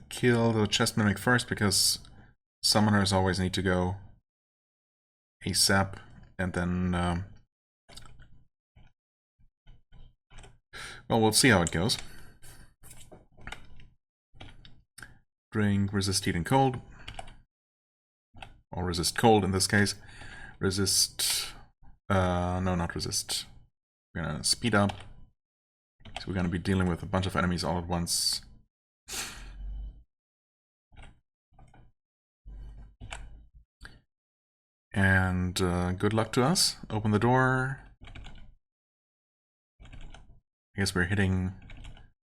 Speaker 1: kill the chest mimic first because summoners always need to go ASAP. And then... well, we'll see how it goes. Drink, resist heat and cold. Or resist cold in this case. Resist... no, not resist. We're gonna speed up. So we're gonna be dealing with a bunch of enemies all at once. And good luck to us. Open the door. I guess we're hitting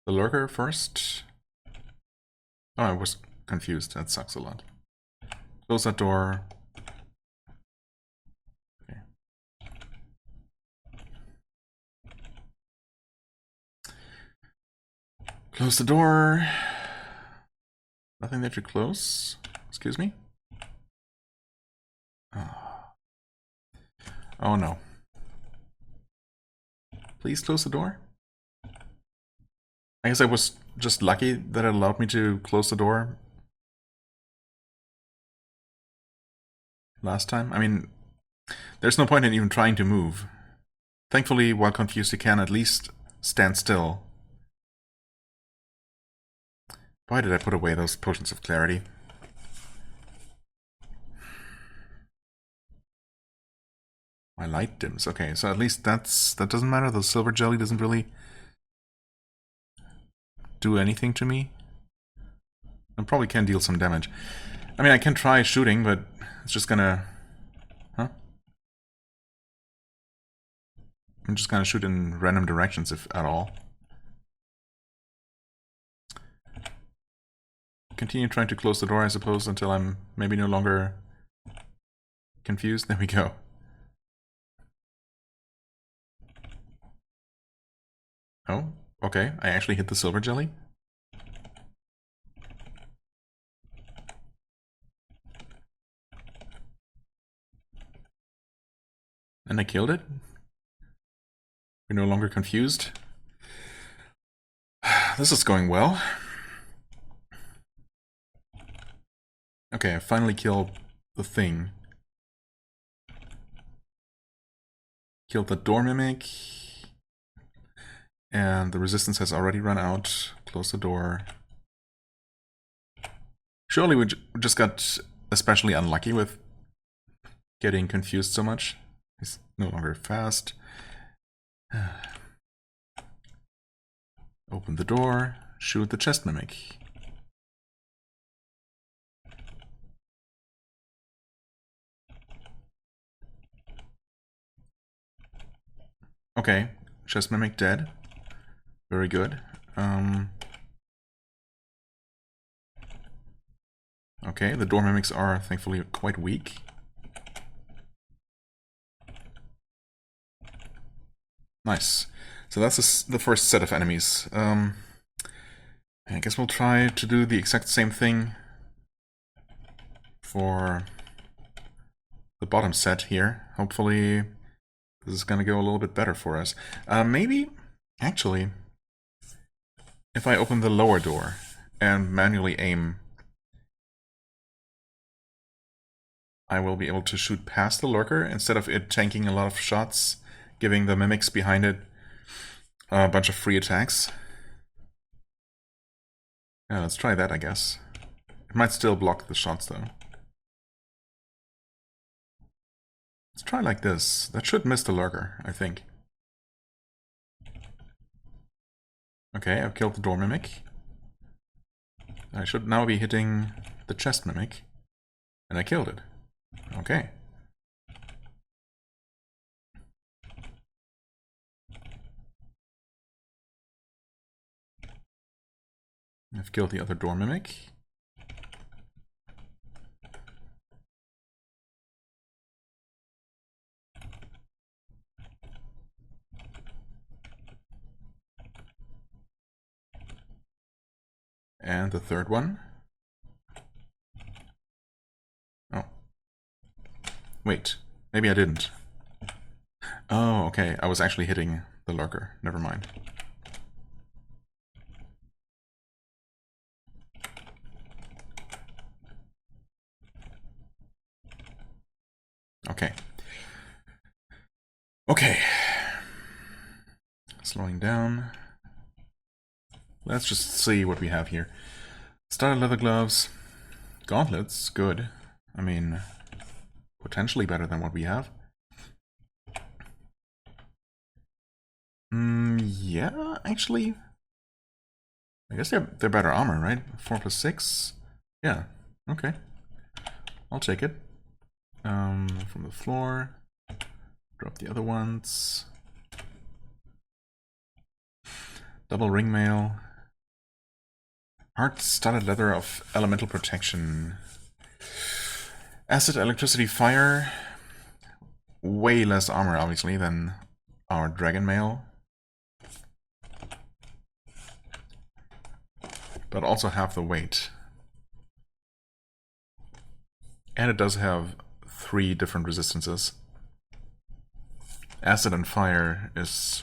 Speaker 1: the lurker first. Oh, I was confused. That sucks a lot. Close that door. Okay. Close the door. Nothing there to close. Excuse me? Oh no. Please close the door. I guess I was just lucky that it allowed me to close the door last time. I mean, there's no point in even trying to move. Thankfully, while confused, you can at least stand still. Why did I put away those potions of clarity? My light dims. Okay, so at least that doesn't matter. The silver jelly doesn't really do anything to me. I probably can deal some damage. I mean, I can try shooting, but it's just gonna... Huh? I'm just gonna shoot in random directions, if at all. Continue trying to close the door, I suppose, until I'm maybe no longer confused. There we go. Oh, okay. I actually hit the silver jelly. And I killed it. We're no longer confused. This is going well. Okay, I finally killed the thing. Killed the door mimic. And the resistance has already run out. Close the door. Surely we just got especially unlucky with getting confused so much. He's no longer fast. Open the door. Shoot the chest mimic. Okay, chest mimic dead. Very good. Okay, the door mimics are thankfully quite weak. Nice. So that's the first set of enemies. I guess we'll try to do the exact same thing for the bottom set here. Hopefully this is gonna go a little bit better for us. Maybe, actually, if I open the lower door and manually aim, I will be able to shoot past the lurker instead of it tanking a lot of shots, giving the mimics behind it a bunch of free attacks. Yeah, let's try that, I guess. It might still block the shots, though. Let's try like this. That should miss the lurker, I think. Okay, I've killed the door mimic. I should now be hitting the chest mimic. And I killed it. Okay. I've killed the other door mimic. And the third one. Oh. Wait, maybe I didn't. Oh, okay, I was actually hitting the lurker. Never mind. Okay. Okay. Slowing down. Let's just see what we have here. Starter leather gloves. Gauntlets, good. I mean, potentially better than what we have. Yeah, actually. I guess they're better armor, right? 4 plus 6? Yeah, okay. I'll take it. From the floor. Drop the other ones. Double ring mail. Hard studded leather of elemental protection. Acid, electricity, fire. Way less armor, obviously, than our dragon mail. But also half the weight. And it does have 3 different resistances. Acid and fire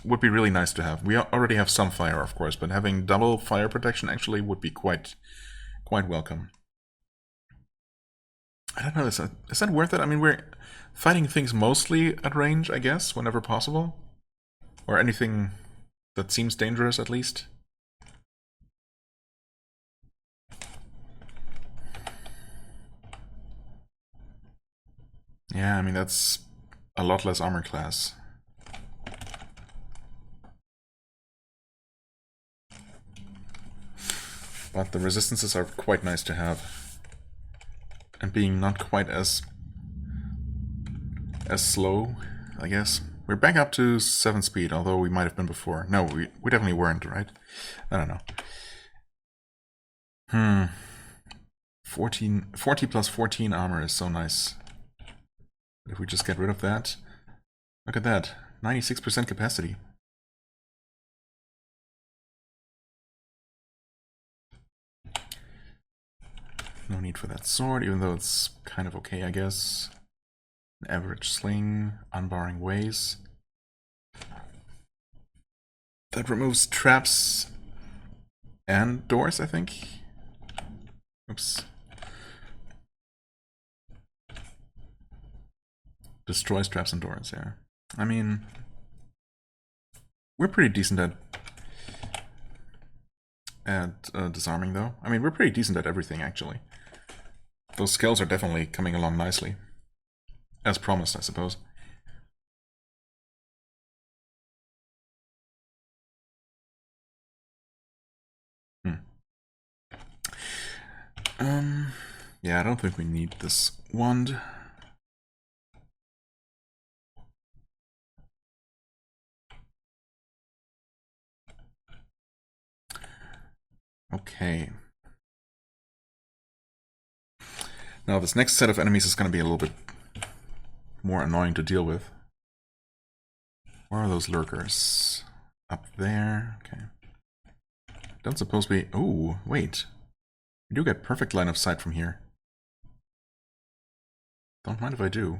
Speaker 1: would be really nice to have. We already have some fire, of course, but having double fire protection actually would be quite welcome. I don't know, is that worth it? I mean, we're fighting things mostly at range, I guess, whenever possible. Or anything that seems dangerous, at least. Yeah, I mean, that's a lot less armor class. But the resistances are quite nice to have. And being not quite as slow, I guess. We're back up to 7 speed, although we might have been before. No, we definitely weren't, right? I don't know. 40 plus 14 armor is so nice. If we just get rid of that. Look at that. 96% capacity. No need for that sword, even though it's kind of okay, I guess. An average sling, unbarring ways. That removes traps and doors, I think. Oops. Destroys traps and doors, yeah. I mean, we're pretty decent at disarming, though. I mean, we're pretty decent at everything, actually. Those skills are definitely coming along nicely. As promised, I suppose. Yeah, I don't think we need this wand. Okay. Now this next set of enemies is going to be a little bit more annoying to deal with. Where are those lurkers? Up there. Okay. Don't suppose we... Oh, wait. We do get perfect line of sight from here. Don't mind if I do.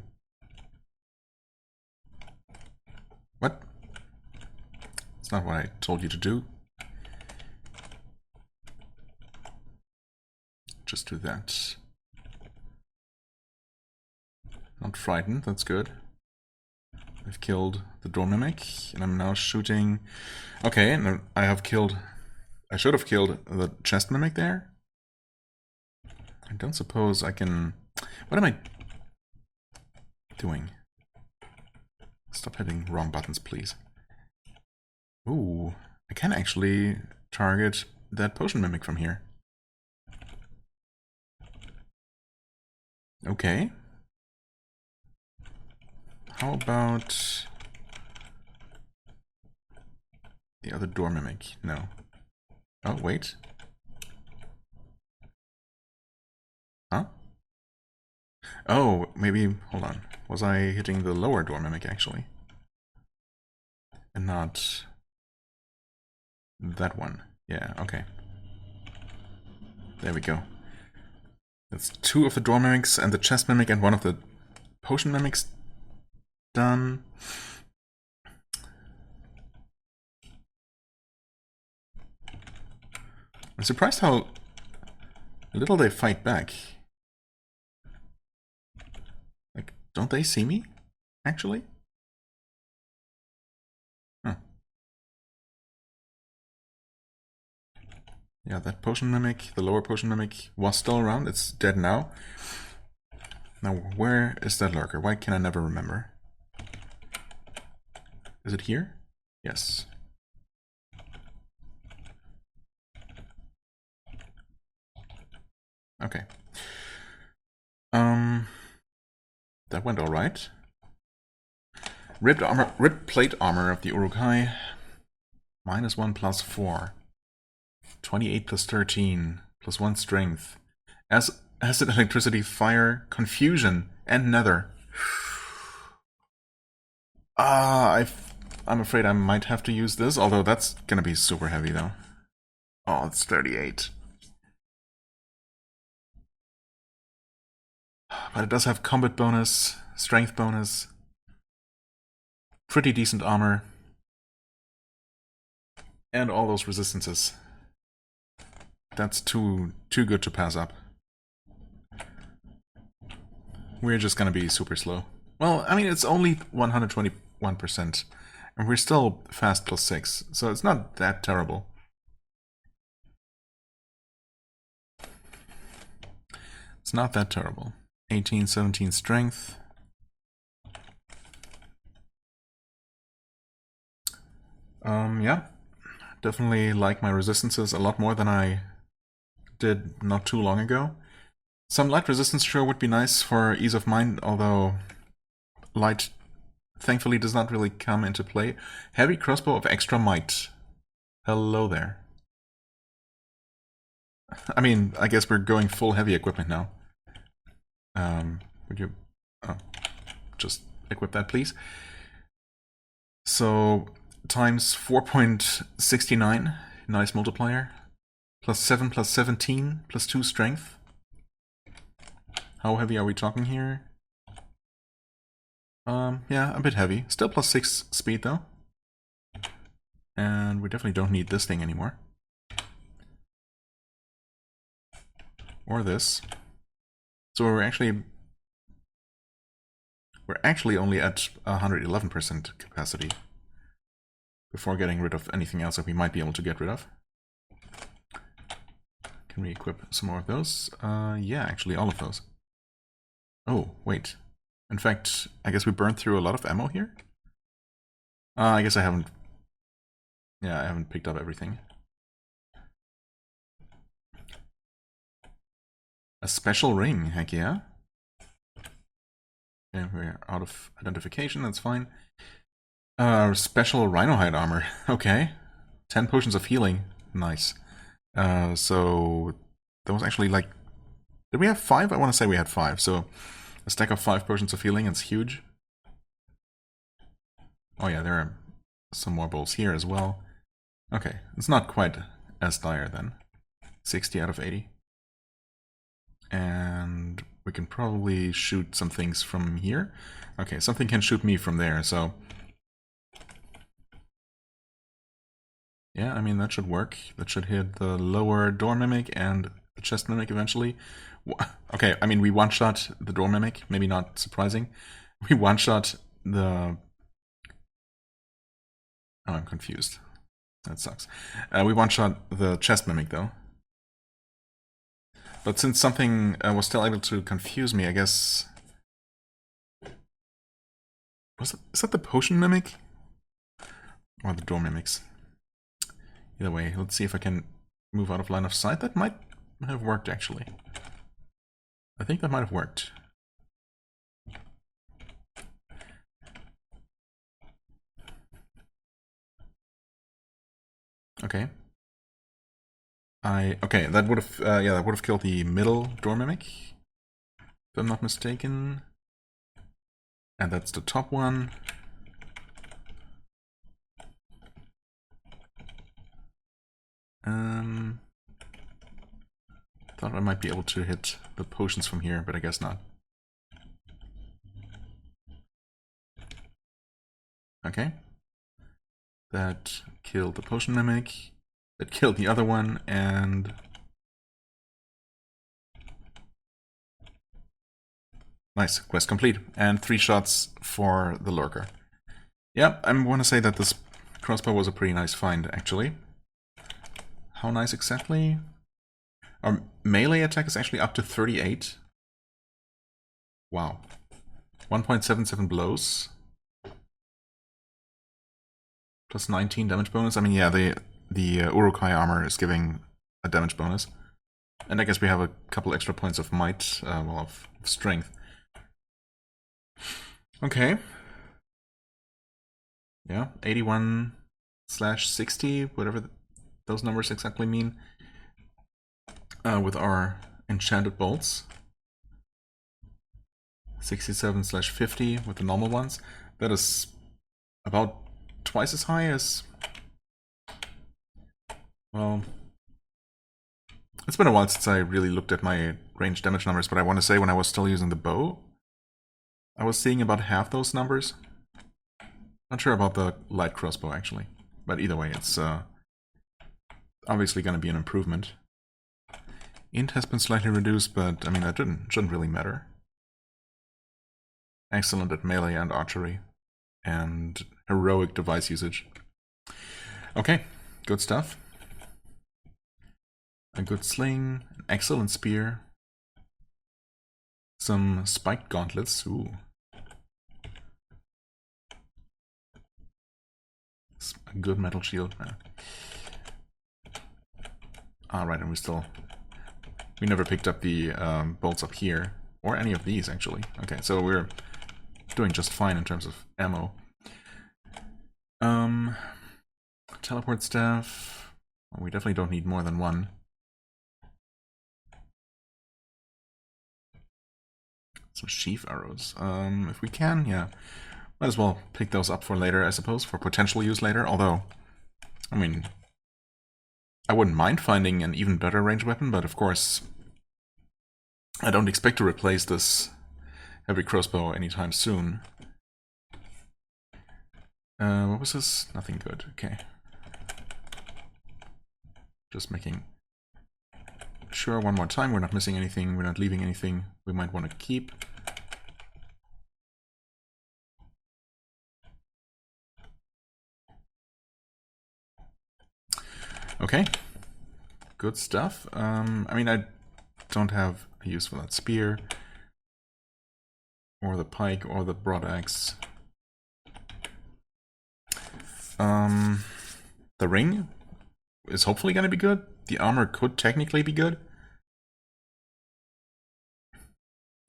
Speaker 1: What? It's not what I told you to do. Just do that. Not frightened, that's good. I've killed the door mimic, and I'm now shooting... Okay, and I have killed... I should have killed the chest mimic there. I don't suppose I can... What am I doing? Stop hitting wrong buttons, please. Ooh, I can actually target that potion mimic from here. Okay. How about the other door mimic? No. Oh, wait. Huh? Oh, maybe, hold on. Was I hitting the lower door mimic, actually? And not that one. Yeah, okay. There we go. That's 2 of the door mimics and the chest mimic and 1 of the potion mimics done. I'm surprised how little they fight back. Like, don't they see me, actually? Huh. Yeah, that potion mimic, the lower potion mimic, was still around. It's dead now. Now, where is that lurker? Why can I never remember? Is it here? Yes. Okay. That went alright. Ripped plate armor of the Uruk-hai. -1 plus 4. 28 plus 13. Plus 1 strength. Acid, electricity, fire, confusion, and nether. I'm afraid I might have to use this, although that's gonna be super heavy though. Oh, it's 38. But it does have combat bonus, strength bonus, pretty decent armor, and all those resistances. That's too good to pass up. We're just gonna be super slow. Well, I mean, it's only 121%, and we're still fast plus 6, so it's not that terrible. It's not that terrible. 18, 17 strength. Yeah. Definitely like my resistances a lot more than I did not too long ago. Some light resistance sure would be nice for ease of mind, although light thankfully does not really come into play. Heavy crossbow of extra might. Hello there. I mean, I guess we're going full heavy equipment now. Would you... Oh, just equip that, please. So, times 4.69, nice multiplier. Plus 7 plus 17, plus 2 strength. How heavy are we talking here? Yeah, a bit heavy. Still plus 6 speed, though. And we definitely don't need this thing anymore. Or this. So we're actually only at 111% capacity before getting rid of anything else that we might be able to get rid of. Can we equip some more of those? Yeah, actually all of those. Oh, wait. In fact, I guess we burned through a lot of ammo here? I guess I haven't... Yeah, I haven't picked up everything. A special ring, heck yeah. Yeah, we're out of identification, that's fine. Special rhinohide armor, okay. 10 potions of healing, nice. So, that was actually like... Did we have 5? I want to say we had 5, so... A stack of 5 potions of healing, it's huge. Oh yeah, there are some more bowls here as well. Okay, it's not quite as dire then. 60 out of 80. And we can probably shoot some things from here. Okay, something can shoot me from there, so... Yeah, I mean, that should work. That should hit the lower door mimic and the chest mimic eventually. Okay, I mean, we one-shot the door mimic, maybe not surprising. We one-shot the... Oh, I'm confused. That sucks. We one-shot the chest mimic, though. But since something was still able to confuse me, I guess... Is that the potion mimic? Or the door mimics? Either way, let's see if I can move out of line of sight. That might have worked, actually. I think that might have worked. Okay. Okay, that would have yeah, that would have killed the middle door mimic, if I'm not mistaken. And that's the top one. Thought I might be able to hit the potions from here, but I guess not. Okay. That killed the potion mimic. That killed the other one, and nice, quest complete. And 3 shots for the lurker. Yep, I want to say that this crossbow was a pretty nice find, actually. How nice exactly? Our melee attack is actually up to 38. Wow. 1.77 blows. Plus 19 damage bonus. I mean, yeah, the Urukai armor is giving a damage bonus. And I guess we have a couple extra points of might, well, of strength. Okay. Yeah, 81/60, whatever those numbers exactly mean. With our enchanted bolts. 67/50 with the normal ones. That is about twice as high as... Well, it's been a while since I really looked at my range damage numbers, but I want to say when I was still using the bow, I was seeing about half those numbers. Not sure about the light crossbow, actually. But either way, it's obviously going to be an improvement. Int has been slightly reduced, but I mean, that shouldn't really matter. Excellent at melee and archery. And heroic device usage. Okay, good stuff. A good sling, an excellent spear. Some spiked gauntlets, ooh. A good metal shield. Alright, and we never picked up the bolts up here. Or any of these, actually. Okay, so we're doing just fine in terms of ammo. Teleport staff. Well, we definitely don't need more than one. Some sheaf arrows. If we can, yeah. Might as well pick those up for later, I suppose, for potential use later. Although, I mean, I wouldn't mind finding an even better range weapon, but of course, I don't expect to replace this heavy crossbow anytime soon. What was this? Nothing good. Okay. Just making sure one more time we're not missing anything, we're not leaving anything we might want to keep. Okay. Good stuff. I mean, I don't have a use for that spear, or the pike, or the broad axe. The ring is hopefully going to be good. The armor could technically be good.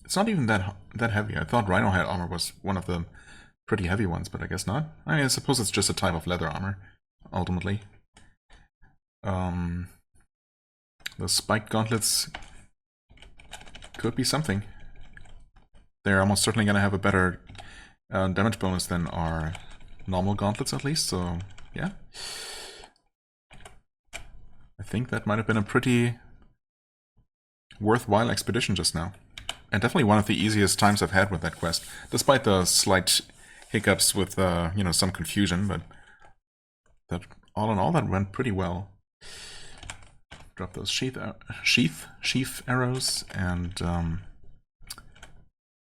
Speaker 1: It's not even that heavy. I thought Rhino Head armor was one of the pretty heavy ones, but I guess not. I mean, I suppose it's just a type of leather armor, ultimately. The spiked gauntlets could be something. They're almost certainly going to have a better damage bonus than our normal gauntlets, at least, so yeah. I think that might have been a pretty worthwhile expedition just now. And definitely one of the easiest times I've had with that quest, despite the slight hiccups with, you know, some confusion, but that all in all, that went pretty well. Drop those sheath arrows, and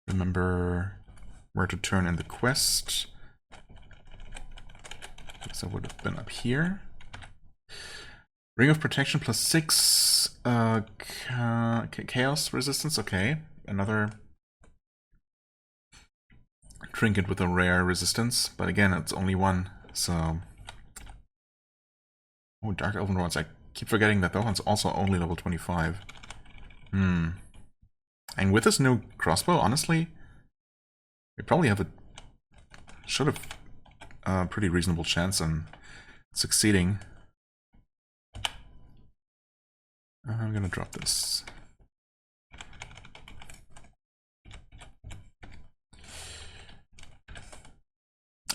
Speaker 1: remember where to turn in the quest. I guess I would have been up here. Ring of Protection plus 6 chaos resistance. Okay, another trinket with a rare resistance, but again, it's only one, so... Oh, Dark Elven Lords. I keep forgetting that one's also only level 25. And with this new crossbow, honestly, we probably have should have a pretty reasonable chance on succeeding. I'm gonna drop this.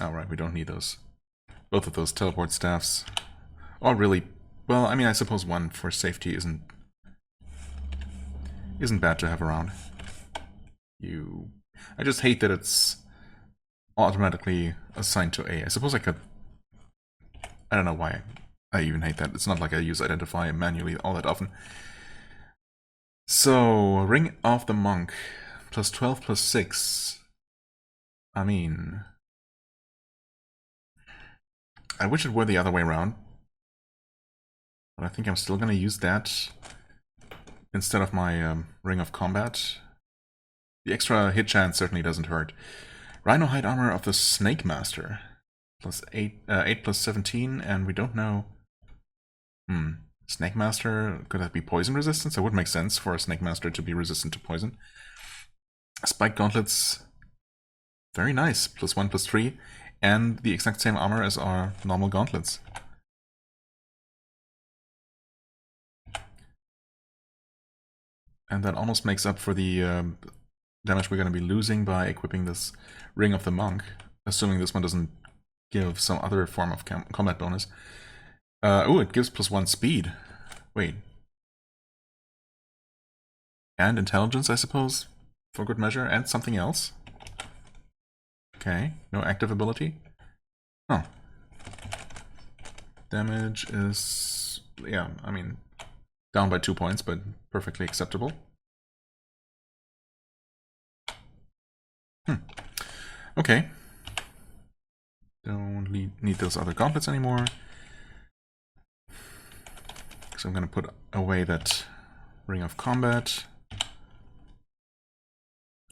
Speaker 1: Alright, we don't need those. Both of those teleport staffs. Or really, well, I mean, I suppose one for safety isn't bad to have around. I just hate that it's automatically assigned to A. I suppose I could... I don't know why I even hate that. It's not like I use identify manually all that often. So, Ring of the Monk. Plus 12 plus 6. I mean... I wish it were the other way around. But I think I'm still gonna use that instead of my Ring of Combat. The extra hit chance certainly doesn't hurt. Rhino Hide Armor of the Snake Master. Plus 8 plus 17, and we don't know... Snake Master, could that be poison resistance? That would make sense for a Snake Master to be resistant to poison. Spike Gauntlets, very nice. Plus 1, plus 3, and the exact same armor as our normal gauntlets. And that almost makes up for the damage we're going to be losing by equipping this Ring of the Monk, assuming this one doesn't give some other form of combat bonus. Oh, it gives plus 1 speed. Wait. And intelligence, I suppose, for good measure, and something else. Okay, no active ability. Oh. Damage is... yeah, I mean, down by 2 points, but perfectly acceptable. Okay. Don't need those other gauntlets anymore. So I'm going to put away that Ring of Combat.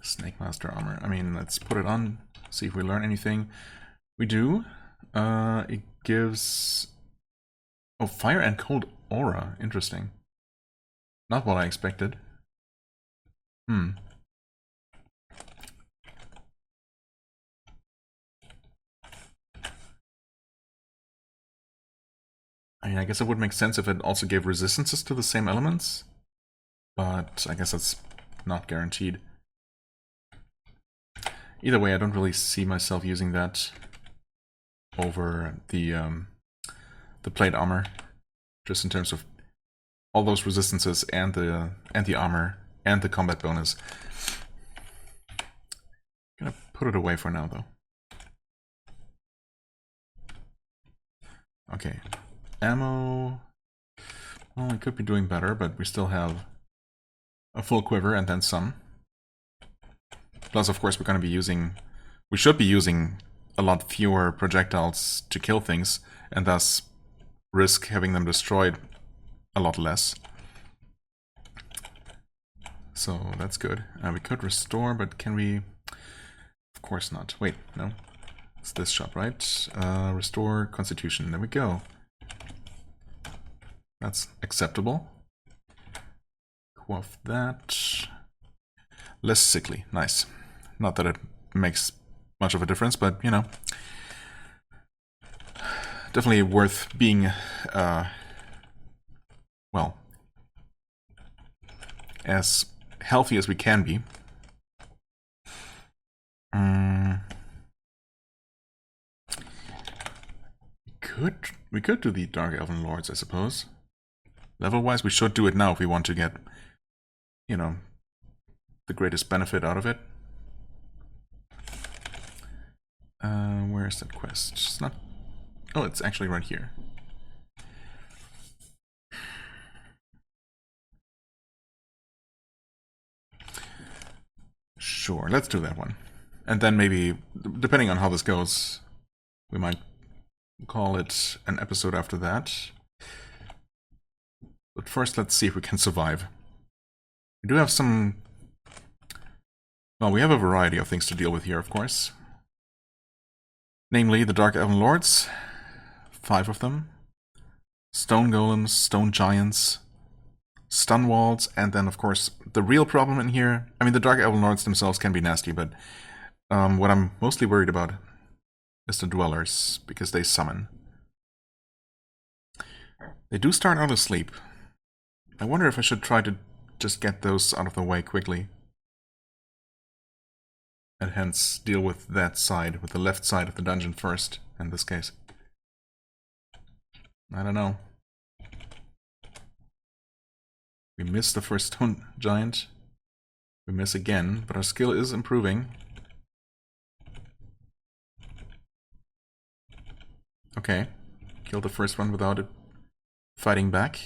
Speaker 1: Snake Master armor. I mean, let's put it on, see if we learn anything. We do. It gives... oh, Fire and Cold Aura. Interesting. Not what I expected. I mean, I guess it would make sense if it also gave resistances to the same elements, but I guess that's not guaranteed. Either way, I don't really see myself using that over the plate armor, just in terms of all those resistances and the armor and the combat bonus. I'm gonna put it away for now, though. Okay. Ammo, well, we could be doing better, but we still have a full quiver and then some. Plus, of course, we should be using a lot fewer projectiles to kill things, and thus risk having them destroyed a lot less. So that's good. We could restore, but can we? Of course not. Wait, no. It's this shot, right? Restore Constitution. There we go. That's acceptable. Quaff that. Less sickly. Nice. Not that it makes much of a difference, but, you know. Definitely worth being, well, as healthy as we can be. We could do the Dark Elven Lords, I suppose. Level-wise, we should do it now if we want to get, you know, the greatest benefit out of it. Where is that quest? It's not... oh, it's actually right here. Sure, let's do that one. And then maybe, depending on how this goes, we might call it an episode after that. But first, let's see if we can survive. We do have some... well, we have a variety of things to deal with here, of course. Namely, the Dark Elven Lords. 5 of them. Stone Golems, Stone Giants, Stun Walls, and then, of course, the real problem in here... I mean, the Dark Elven Lords themselves can be nasty, but what I'm mostly worried about is the Dwellers, because they summon. They do start out asleep. I wonder if I should try to just get those out of the way quickly. And hence deal with that side, with the left side of the dungeon first, in this case. I don't know. We missed the first Stone Giant. We miss again, but our skill is improving. Okay. Killed the first one without it fighting back.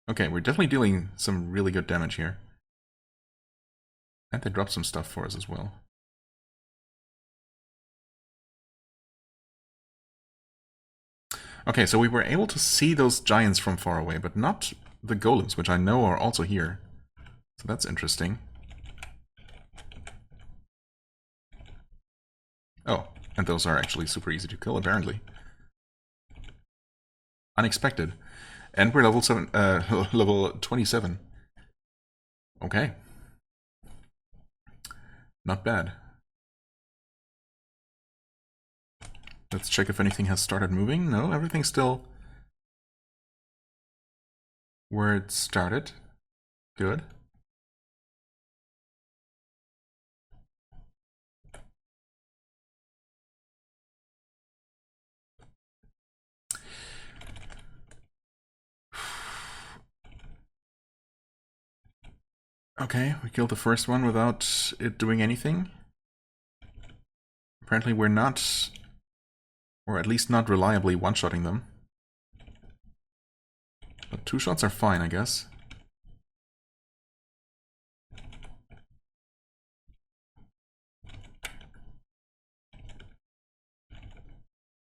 Speaker 1: Okay, we're definitely dealing some really good damage here. And they dropped some stuff for us as well. Okay, so we were able to see those giants from far away, but not the golems, which I know are also here. So that's interesting. Oh, and those are actually super easy to kill, apparently. Unexpected. And we're level 7, level 27. Okay. Not bad. Let's check if anything has started moving. No, everything's still where it started. Good. Okay, we killed the first one without it doing anything. Apparently we're not, or at least not reliably, one-shotting them. But 2 shots are fine, I guess.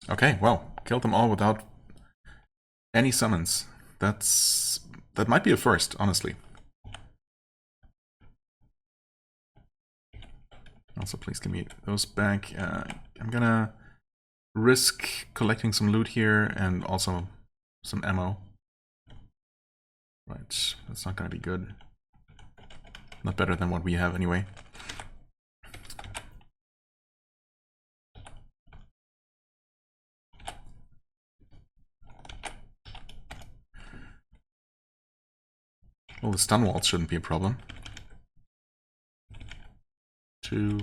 Speaker 1: Okay, well, killed them all without any summons. That might be a first, honestly. Also, please give me those back. I'm gonna risk collecting some loot here and also some ammo. Right, that's not gonna be good. Not better than what we have anyway. Well, the stun walls shouldn't be a problem. 2.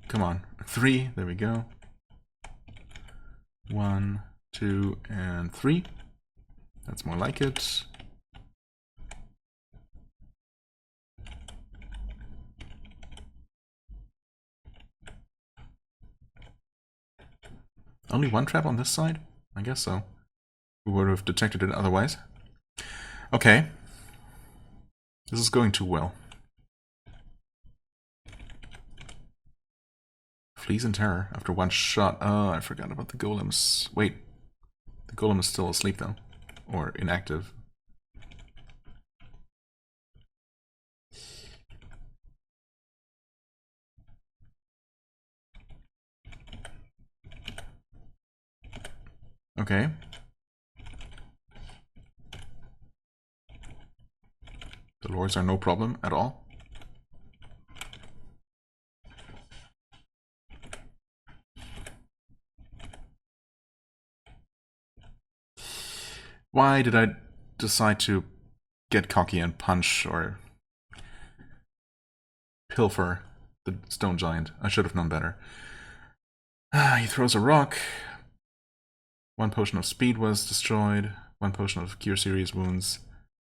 Speaker 1: Come on. 3. There we go. 1, 2, and 3. That's more like it. Only 1 trap on this side? I guess so. We would have detected it otherwise. Okay. This is going too well. Flees in terror after 1 shot. Oh, I forgot about the golems. Wait. The golem is still asleep though. Or inactive. Okay. The lords are no problem at all. Why did I decide to get cocky and punch or pilfer the stone giant? I should have known better. He throws a rock. 1 potion of speed was destroyed. 1 potion of cure serious wounds.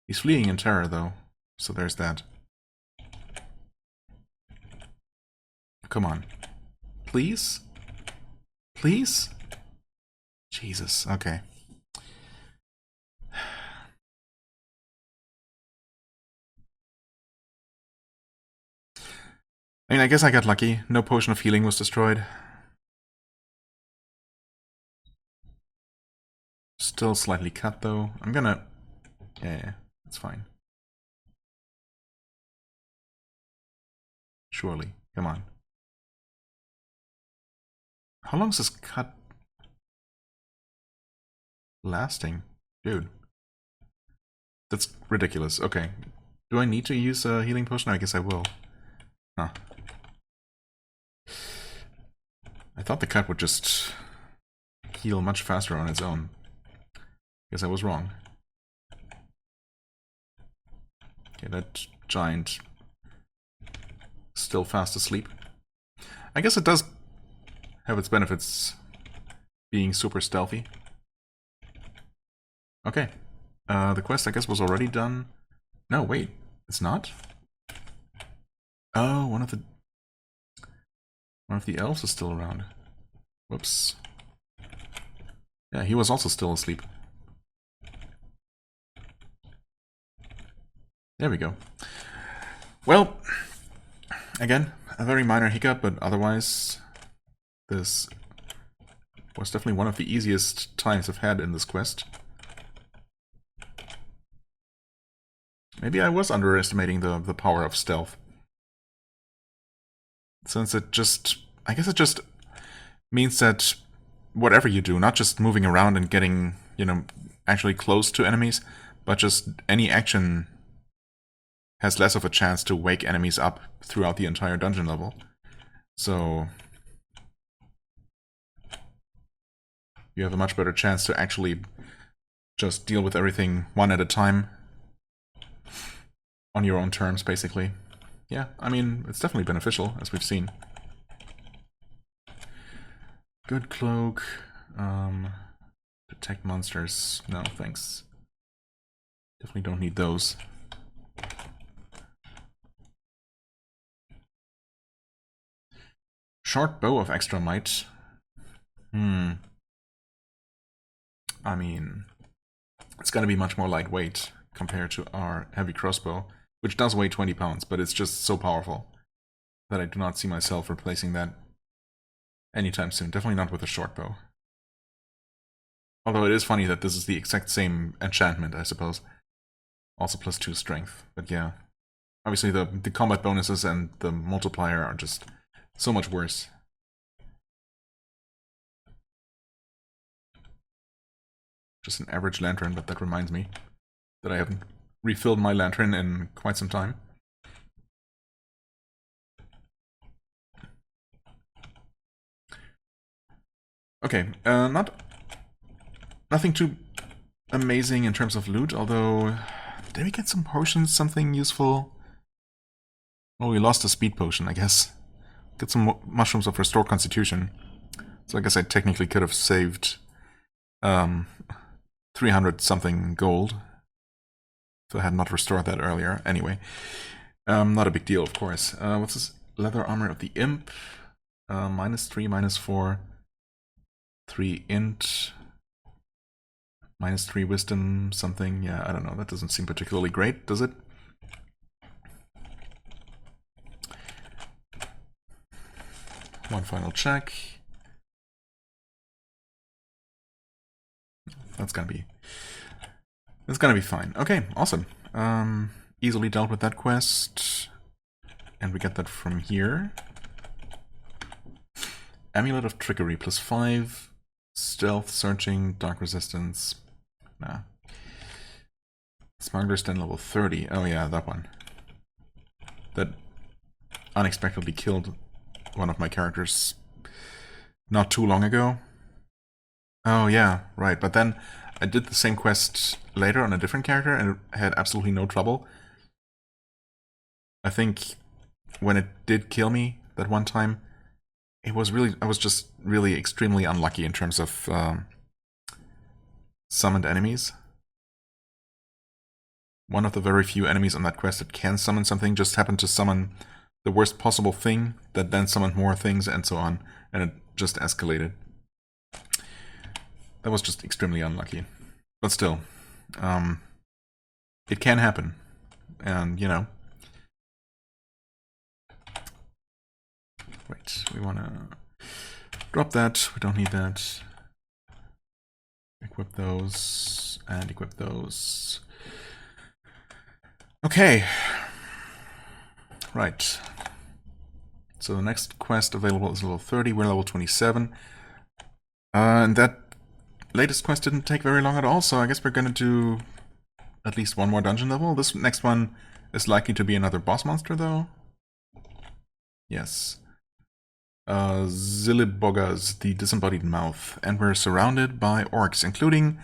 Speaker 1: He's fleeing in terror though, so there's that. Come on. Please? Please? Jesus, okay. I mean, I guess I got lucky. No potion of healing was destroyed. Still slightly cut though. I'm gonna... Yeah, it's fine. Surely. Come on. How long is this cut lasting? Dude. That's ridiculous. Okay. Do I need to use a healing potion? I guess I will. Huh. I thought the cut would just heal much faster on its own. Guess I was wrong. Okay, that giant still fast asleep. I guess it does have its benefits being super stealthy. Okay. The quest, I guess, was already done. No, wait. It's not? Oh, one of the elves is still around. Whoops. Yeah, he was also still asleep. There we go. Well, again, a very minor hiccup, but otherwise, this was definitely one of the easiest times I've had in this quest. Maybe I was underestimating the power of stealth. Since it just... I guess it just means that whatever you do, not just moving around and getting, you know, actually close to enemies, but just any action has less of a chance to wake enemies up throughout the entire dungeon level. So you have a much better chance to actually just deal with everything one at a time on your own terms, basically. Yeah, I mean, it's definitely beneficial, as we've seen. Good cloak. Detect monsters. No, thanks. Definitely don't need those. Short bow of extra might. I mean, it's gonna be much more lightweight compared to our heavy crossbow, which does weigh 20 pounds, but it's just so powerful that I do not see myself replacing that anytime soon. Definitely not with a short bow. Although it is funny that this is the exact same enchantment, I suppose. Also +2 strength. But yeah. Obviously the combat bonuses and the multiplier are just so much worse. Just an average lantern, but that reminds me that I haven't refilled my lantern in quite some time. Okay, nothing too amazing in terms of loot, although... Did we get some potions, something useful? Oh, we lost a speed potion, I guess. Get some mushrooms of Restore Constitution. So I guess I technically could have saved 300 something gold if I had not restored that earlier. Anyway, not a big deal, of course. What's this? Leather Armor of the Imp. -3, -4. 3 int. -3 wisdom, something. Yeah, I don't know. That doesn't seem particularly great, does it? One final check. That's gonna be fine. Okay, awesome. Easily dealt with that quest. And we get that from here. Amulet of Trickery, +5. Stealth, Searching, Dark Resistance. Nah. Smuggler's Den level 30. Oh yeah, that one. That unexpectedly killed one of my characters not too long ago. Oh yeah, right. But then I did the same quest later on a different character and it had absolutely no trouble. I think when it did kill me that one time, I was just really extremely unlucky in terms of summoned enemies. One of the very few enemies on that quest that can summon something just happened to summon the worst possible thing that then summoned more things and so on, and it just escalated. That was just extremely unlucky. But still, it can happen. And, you know. Wait, we want to drop that. We don't need that. Equip those and equip those. Okay. Right. So the next quest available is level 30, we're level 27. And that latest quest didn't take very long at all, so I guess we're gonna do at least one more dungeon level. This next one is likely to be another boss monster, though. Yes. Zilibogas, the disembodied mouth. And we're surrounded by orcs, including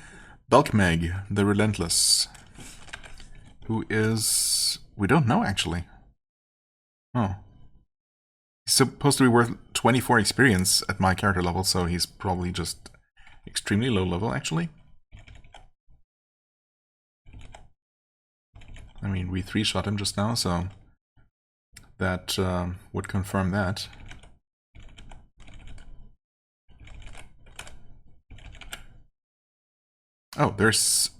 Speaker 1: Belkmeg, the Relentless. Who is... we don't know, actually. Oh. He's supposed to be worth 24 experience at my character level, so he's probably just extremely low level, actually. I mean, we 3-shot him just now, so that would confirm that. Oh, there's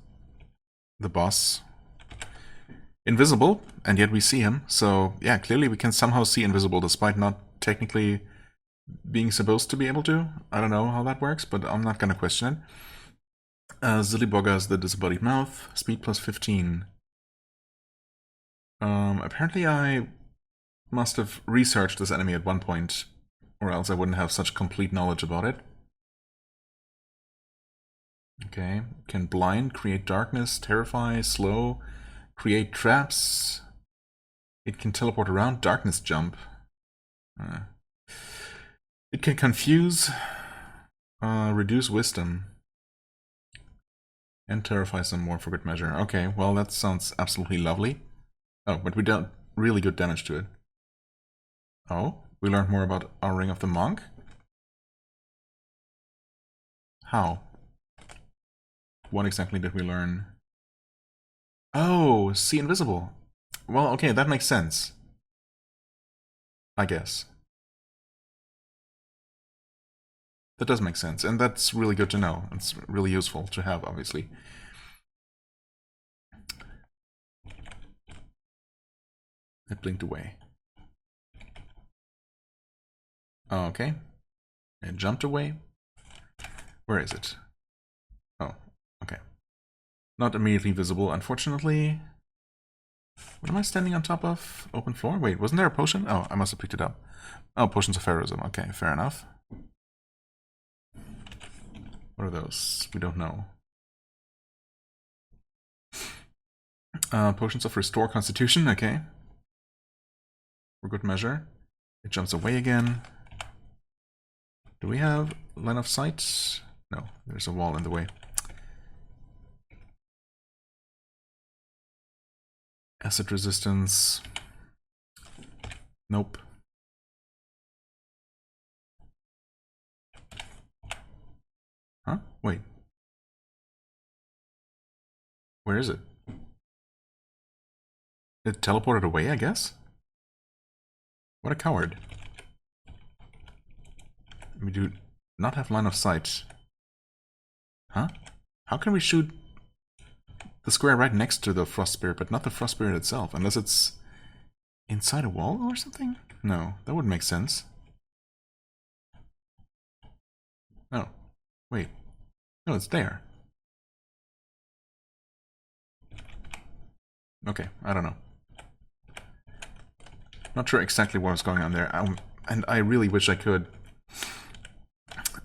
Speaker 1: the boss. Invisible, and yet we see him. So, yeah, clearly we can somehow see invisible despite not technically being supposed to be able to. I don't know how that works, but I'm not gonna question it. Zilibogas, the disembodied mouth. Speed plus 15. Apparently I must have researched this enemy at one point, or else I wouldn't have such complete knowledge about it. Okay, can blind, create darkness, terrify, slow, create traps. It can teleport around, darkness jump. It can confuse, reduce wisdom, and terrify some more for good measure. Okay, well that sounds absolutely lovely. Oh, but we dealt really good damage to it. Oh, we learned more about our Ring of the Monk? How? What exactly did we learn? Oh, see invisible. Well, okay, that makes sense. I guess. That does make sense, and that's really good to know. It's really useful to have, obviously. It blinked away. Okay. It jumped away. Where is it? Oh, okay. Not immediately visible, unfortunately. What am I standing on top of? Open floor? Wait, wasn't there a potion? Oh, I must have picked it up. Oh, potions of heroism. Okay, fair enough. What are those? We don't know. Potions of restore constitution. Okay. For good measure. It jumps away again. Do we have line of sight? No, there's a wall in the way. Acid resistance. Nope. Huh? Wait. Where is it? It teleported away, I guess? What a coward. We do not have line of sight. Huh? How can we shoot the square right next to the frost spirit, but not the frost spirit itself? Unless it's inside a wall or something? No, that wouldn't make sense. Oh, wait. No, it's there. Okay, I don't know. Not sure exactly what was going on there, and I really wish I could.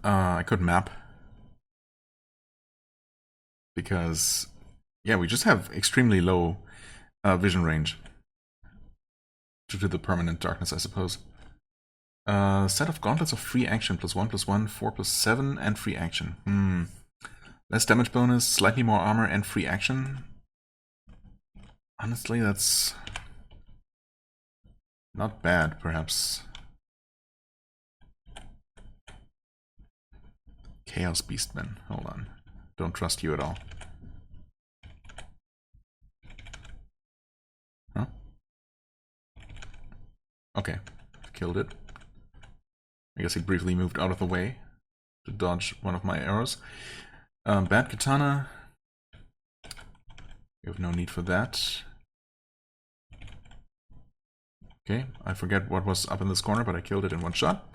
Speaker 1: I could map. Because, yeah, we just have extremely low vision range. Due to the permanent darkness, I suppose. Set of gauntlets of free action, +1/+1, 4/7, and free action. Less damage bonus, slightly more armor, and free action. Honestly, that's not bad, perhaps. Chaos Beastman, hold on. Don't trust you at all. Huh? Okay, killed it. I guess he briefly moved out of the way to dodge one of my arrows. Bad Katana. We have no need for that. Okay, I forget what was up in this corner, but I killed it in one shot.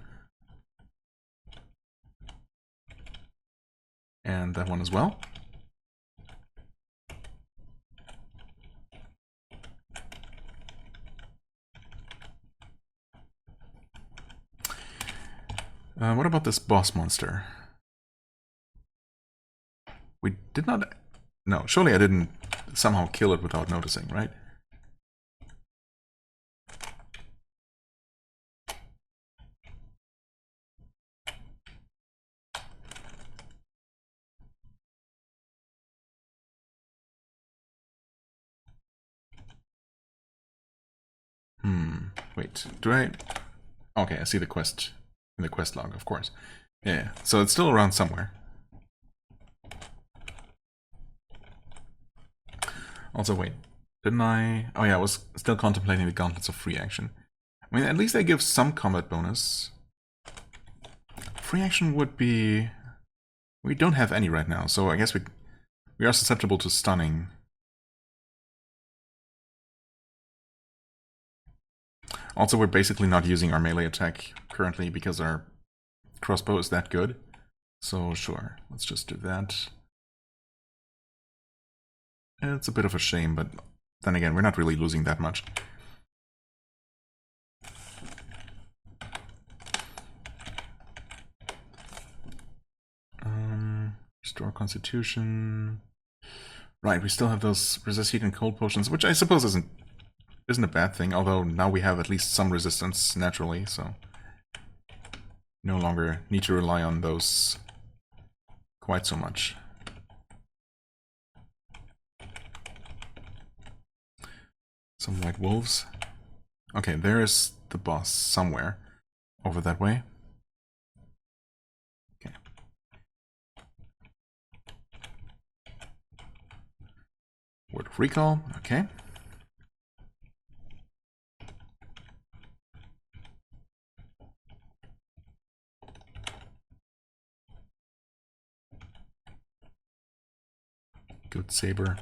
Speaker 1: And that one as well. What about this boss monster? We did not... No, surely I didn't somehow kill it without noticing, right? Wait, do I... Okay, I see the quest in the quest log, of course. Yeah, so it's still around somewhere. Also, wait, didn't I... Oh yeah, I was still contemplating the Gauntlets of Free Action. I mean, at least they give some combat bonus. Free Action would be... We don't have any right now, so I guess we are susceptible to stunning. Also, we're basically not using our melee attack currently because our crossbow is that good. So sure, let's just do that. It's a bit of a shame, but then again, we're not really losing that much. Restore Constitution. Right, we still have those resist heat and cold potions, which I suppose isn't a bad thing, although now we have at least some resistance naturally, so no longer need to rely on those quite so much. Some white wolves. Okay, there is the boss somewhere over that way. Okay. Word of recall, okay. Good saber.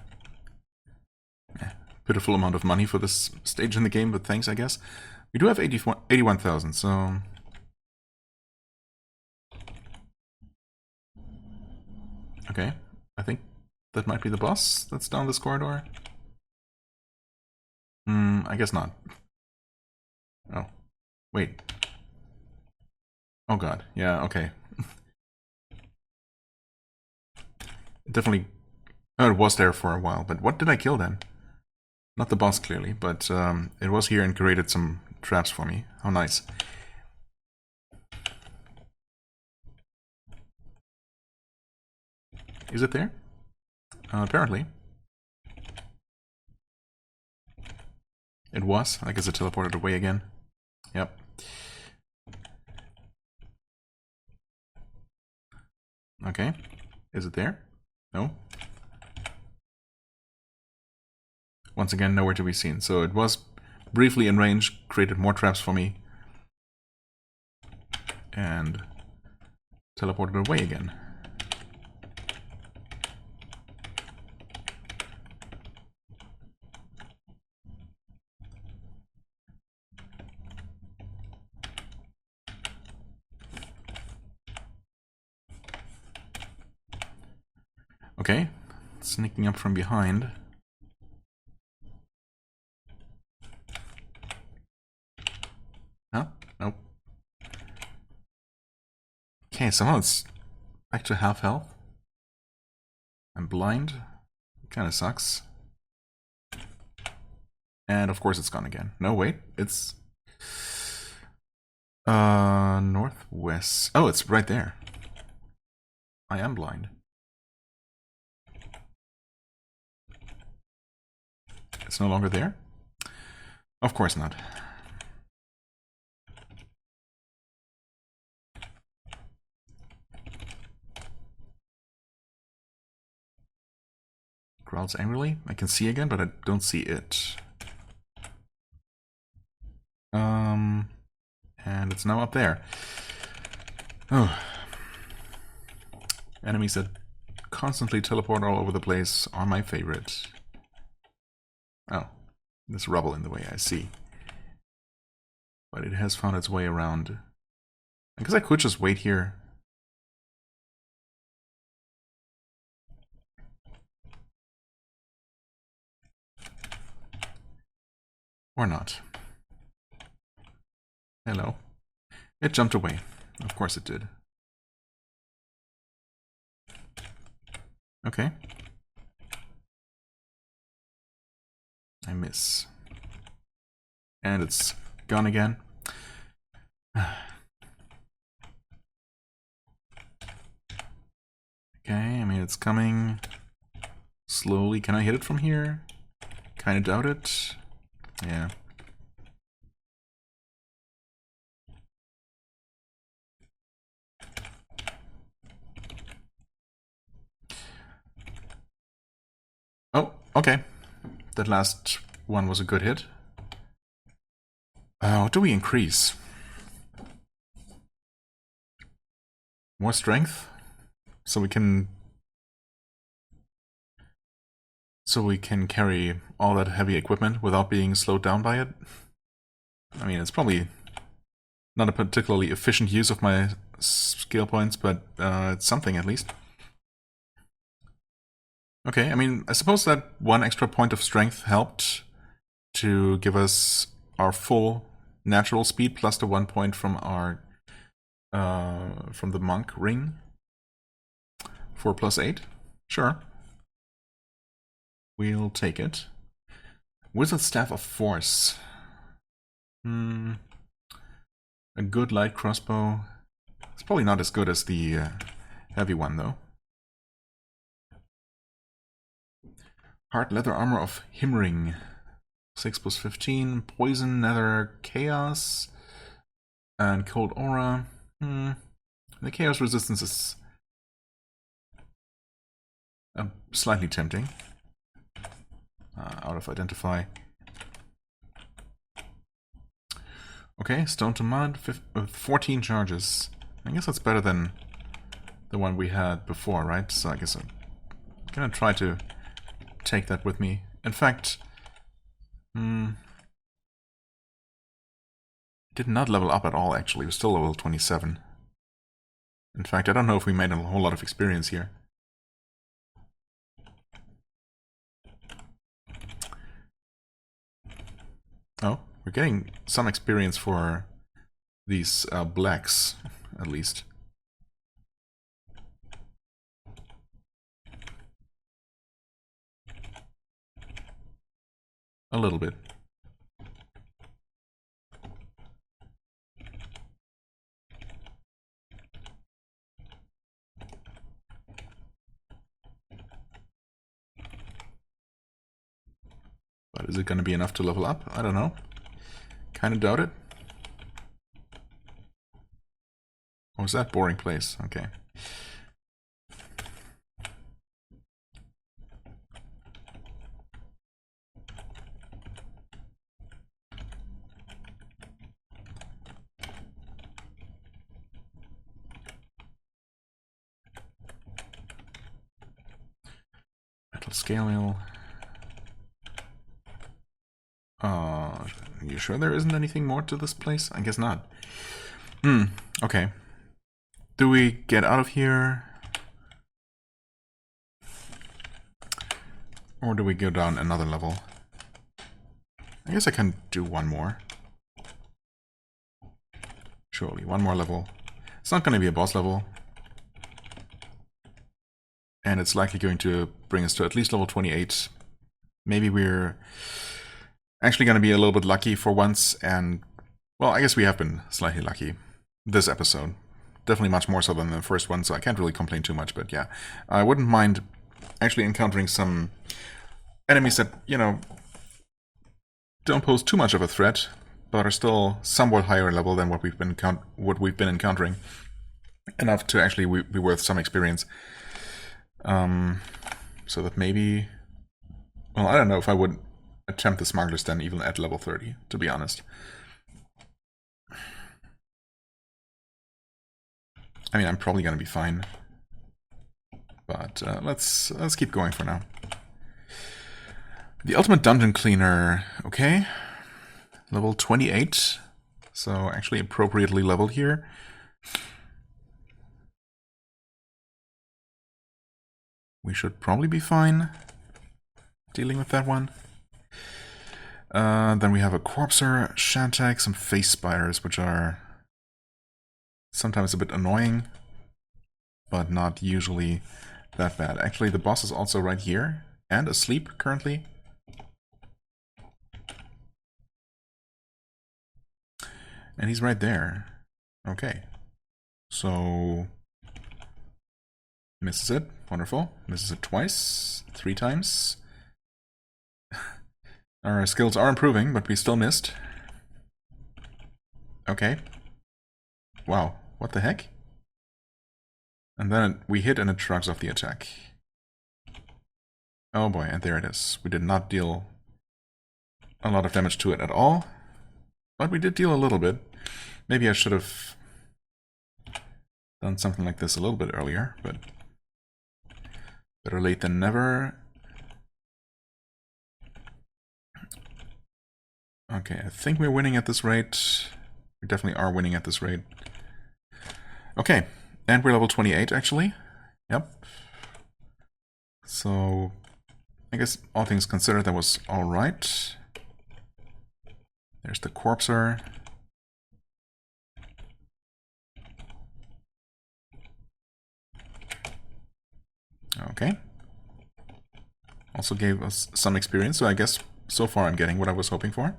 Speaker 1: Pitiful amount of money for this stage in the game, but thanks, I guess. We do have 81,000, so... Okay, I think that might be the boss that's down this corridor. I guess not. Oh, wait. Oh god, yeah, okay. Definitely... Oh, it was there for a while, but what did I kill then? Not the boss, clearly, but it was here and created some traps for me. How nice. Is it there? Apparently. It was. I guess it teleported away again. Yep. Okay. Is it there? No. Once again, nowhere to be seen. So it was briefly in range, created more traps for me, and teleported away again. Okay, sneaking up from behind. Huh? Nope. Okay, somehow it's back to half health. I'm blind. Kinda sucks. And of course it's gone again. No, wait, it's... northwest. Oh, it's right there. I am blind. It's no longer there? Of course not. Growls angrily. I can see again, but I don't see it. And it's now up there. Oh. Enemies that constantly teleport all over the place are my favorite. Oh, there's rubble in the way, I see. But it has found its way around. I guess I could just wait here. Or not. Hello. It jumped away. Of course it did. Okay. I miss. And it's gone again. Okay, I mean, it's coming slowly. Can I hit it from here? Kinda doubt it. Yeah. Oh, okay. That last one was a good hit. What do we increase? More strength? So we can carry all that heavy equipment without being slowed down by it? I mean, it's probably not a particularly efficient use of my skill points, but it's something at least. Okay, I mean, I suppose that one extra point of strength helped to give us our full natural speed plus the 1 point from our from the monk ring. 4 plus 8? Sure. We'll take it. Wizard Staff of Force. A good light crossbow. It's probably not as good as the heavy one, though. Hard leather armor of Himring. 6 plus 15. Poison, nether, chaos, and cold aura. The chaos resistance is slightly tempting. Out of identify. Okay, stone to mud, 14 charges. I guess that's better than the one we had before, right? So I guess I'm gonna try to take that with me. In fact, did not level up at all, actually. We're still level 27. In fact, I don't know if we made a whole lot of experience here. Oh, we're getting some experience for these blacks, at least. A little bit. But is it going to be enough to level up? I don't know. Kind of doubt it. What was that boring place? Okay. Metal scale. You sure there isn't anything more to this place? I guess not. Okay. Do we get out of here? Or do we go down another level? I guess I can do one more. Surely, one more level. It's not going to be a boss level. And it's likely going to bring us to at least level 28. Maybe we're actually going to be a little bit lucky for once, and, well, I guess we have been slightly lucky this episode. Definitely much more so than the first one, so I can't really complain too much, but yeah. I wouldn't mind actually encountering some enemies that, you know, don't pose too much of a threat, but are still somewhat higher level than what we've been encountering. Enough to actually be worth some experience. So that maybe... Well, I don't know if I would attempt the Smuggler's Den even at level 30, to be honest. I mean, I'm probably gonna be fine. But let's keep going for now. The Ultimate Dungeon Cleaner, okay. Level 28, so actually appropriately leveled here. We should probably be fine dealing with that one. Then we have a Corpser, Shantak, some Face Spiders, which are sometimes a bit annoying, but not usually that bad. Actually, the boss is also right here, and asleep currently. And he's right there. Okay. So... misses it. Wonderful. Misses it twice. 3 times. Our skills are improving, but we still missed. Okay. Wow. What the heck? And then we hit and it shrugs off the attack. Oh boy, and there it is. We did not deal a lot of damage to it at all. But we did deal a little bit. Maybe I should have done something like this a little bit earlier, but better late than never. Okay, I think we're winning at this rate. We definitely are winning at this rate. Okay, and we're level 28 actually. Yep. So, I guess all things considered, that was alright. There's the Corpser. Okay. Also gave us some experience, so I guess so far I'm getting what I was hoping for.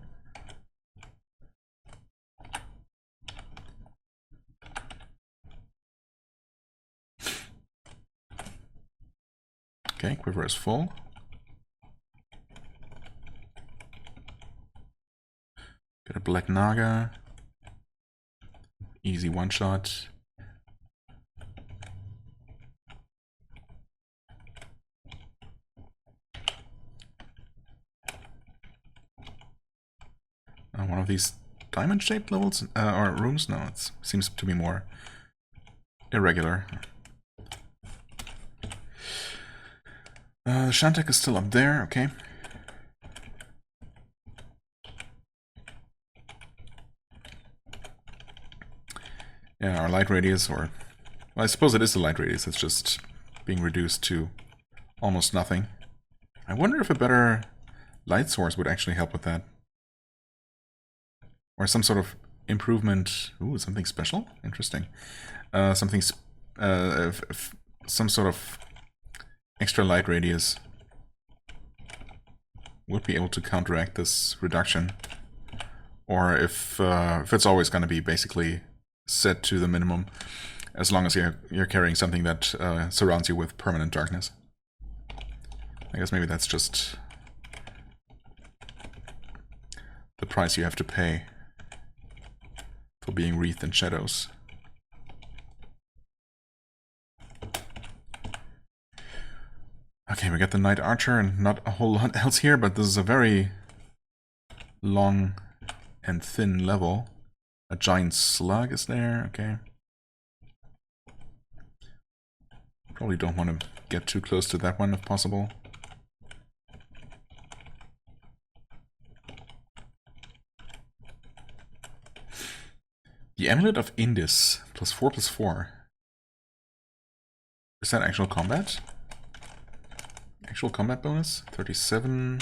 Speaker 1: Okay, quiver is full. Get a Black Naga. Easy one-shot. One of these diamond-shaped levels or rooms? No, it seems to be more irregular. Shantek is still up there, okay. Yeah, our light radius, or... well, I suppose it is the light radius, it's just being reduced to almost nothing. I wonder if a better light source would actually help with that. Or some sort of improvement... ooh, something special? Interesting. Some sort of extra light radius would be able to counteract this reduction. Or if it's always going to be basically set to the minimum, as long as you're carrying something that surrounds you with permanent darkness. I guess maybe that's just the price you have to pay for being wreathed in shadows. Okay, we got the Knight Archer and not a whole lot else here, but this is a very long and thin level. A giant slug is there, okay. Probably don't want to get too close to that one if possible. The Amulet of Indis, +4/+4. Is that actual combat? Actual combat bonus? 37.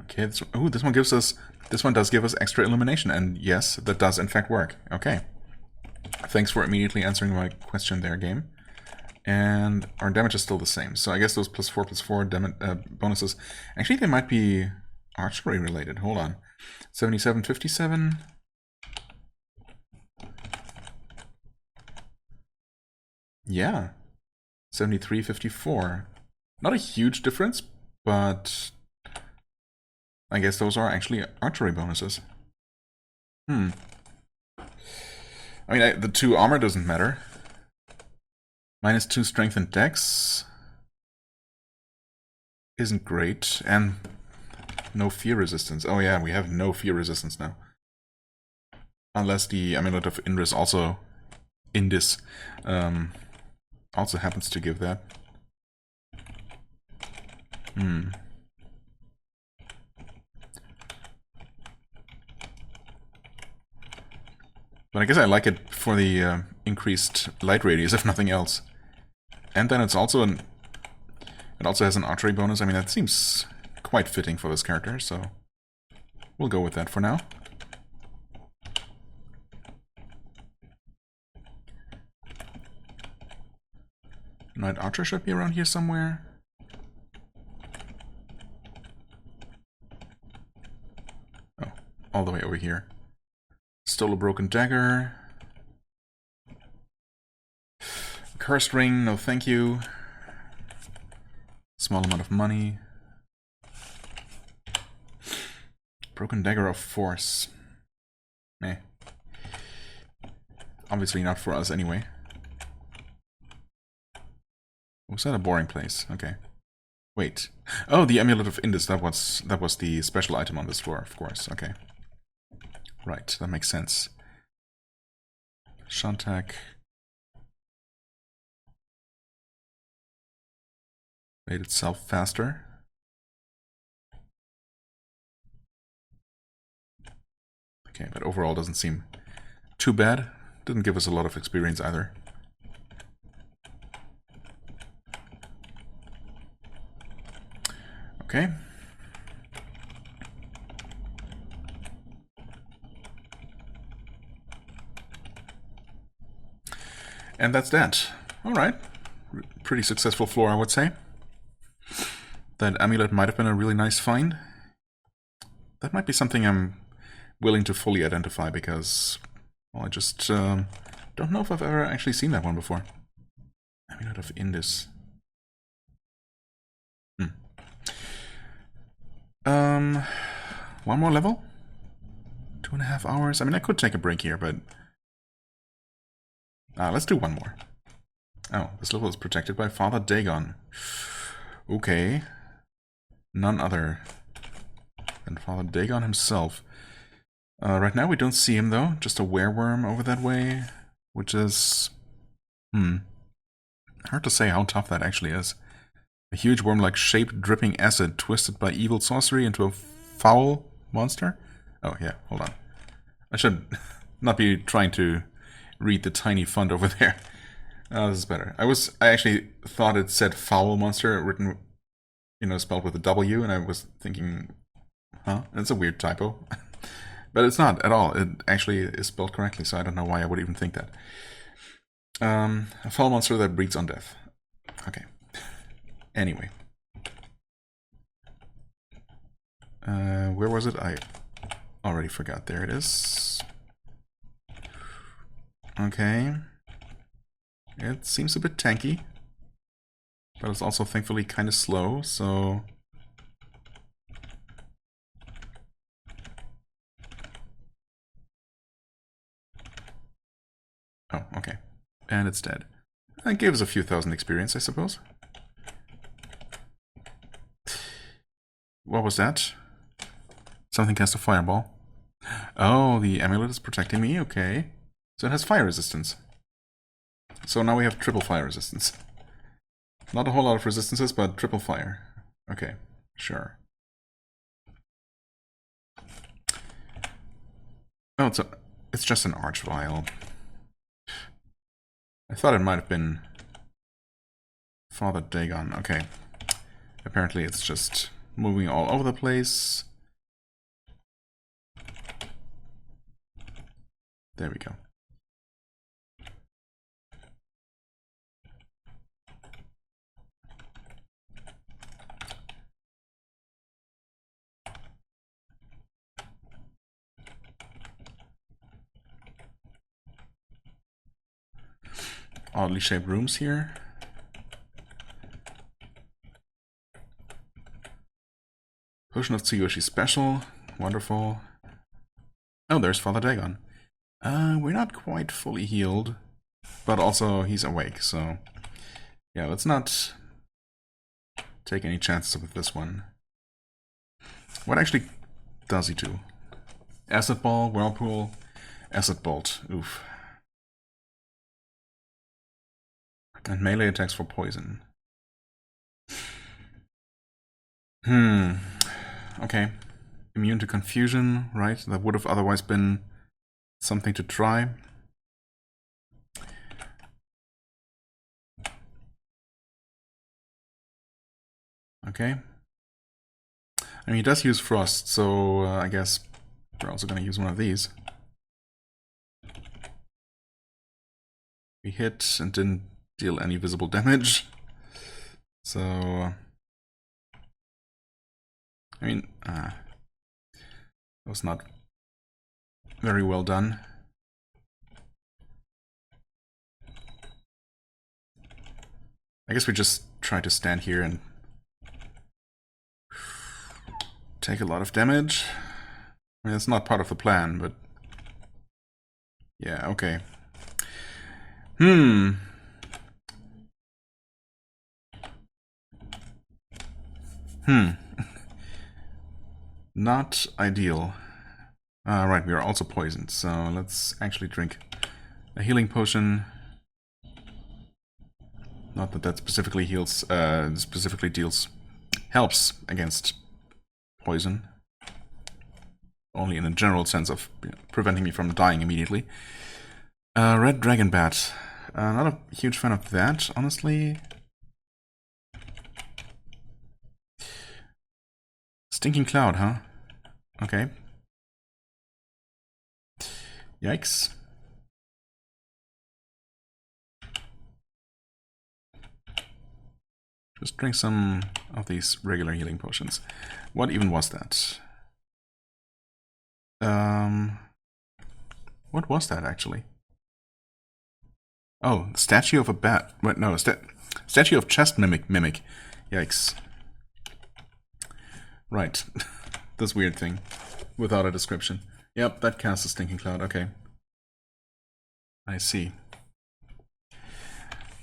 Speaker 1: Okay, this one gives us... this one does give us extra illumination, and yes, that does in fact work. Okay. Thanks for immediately answering my question there, game. And our damage is still the same, so I guess those +4/+4 bonuses... actually, they might be archery related. Hold on. 77, 57. Yeah. 73, 54. Not a huge difference, but I guess those are actually archery bonuses. I mean, the 2 armor doesn't matter. -2 strength and dex isn't great, and no fear resistance. Oh yeah, we have no fear resistance now. Unless the Amulet of Indis also happens to give that. But I guess I like it for the increased light radius, if nothing else. And then it also has an archery bonus. I mean, that seems quite fitting for this character, so we'll go with that for now. Knight Archer should be around here somewhere. Oh, all the way over here. Stole a broken dagger. Cursed ring, no thank you. Small amount of money. Broken dagger of force. Meh. Obviously not for us anyway. Was that a boring place? Okay. Wait. Oh, the Amulet of Indus. That was the special item on this floor, of course. Okay. Right, that makes sense. Shantak. Made itself faster. Okay, but overall doesn't seem too bad. Didn't give us a lot of experience either. Okay. And that's that. Alright. Pretty successful floor, I would say. That amulet might have been a really nice find. That might be something I'm willing to fully identify because, well, I just don't know if I've ever actually seen that one before. Amulet of Indus. One more level? 2.5 hours? I mean, I could take a break here, but... let's do one more. Oh, this level is protected by Father Dagon. Okay. None other than Father Dagon himself. Right now we don't see him, though. Just a wereworm over that way, which is... hard to say how tough that actually is. A huge worm-like shape dripping acid twisted by evil sorcery into a foul monster? Oh, yeah, hold on. I should not be trying to read the tiny font over there. Oh, this is better. I actually thought it said foul monster written, you know, spelled with a W, and I was thinking, huh? That's a weird typo. But it's not at all. It actually is spelled correctly, so I don't know why I would even think that. A foul monster that breeds on death. Okay. Anyway. Where was it? I already forgot. There it is. Okay. It seems a bit tanky. But it's also thankfully kind of slow, so... Oh, okay. And it's dead. That gave us a few thousand experience, I suppose. What was that? Something cast a fireball. Oh, the amulet is protecting me, okay. So it has fire resistance. So now we have triple fire resistance. Not a whole lot of resistances, but triple fire. Okay, sure. Oh, it's just an arch vial. I thought it might have been Father Dagon. Okay. Apparently it's just moving all over the place. There we go. Oddly shaped rooms here. Potion of Tsuyoshi special. Wonderful. Oh, there's Father Dagon. We're not quite fully healed, but also he's awake, so... Yeah, let's not take any chances with this one. What actually does he do? Acid Ball, Whirlpool, Acid Bolt. Oof. And melee attacks for poison. Okay. Immune to confusion, right? That would have otherwise been something to try. Okay. I mean, he does use Frost, so I guess we're also going to use one of these. We hit and didn't deal any visible damage. So, I mean, that was not very well done. I guess we just try to stand here and take a lot of damage. I mean, it's not part of the plan, but yeah, okay. Not ideal. Right, we are also poisoned, so let's actually drink a healing potion. Not that that specifically heals, helps against poison. Only in a general sense of preventing me from dying immediately. Red Dragon Bat. Not a huge fan of that, honestly. Stinking Cloud, huh? Okay. Yikes. Just drink some of these regular healing potions. What even was that? What was that actually? Oh, statue of a bat. Wait, no, statue of chest mimic. Yikes. Right. This weird thing. Without a description. Yep, that casts a Stinking Cloud. Okay. I see.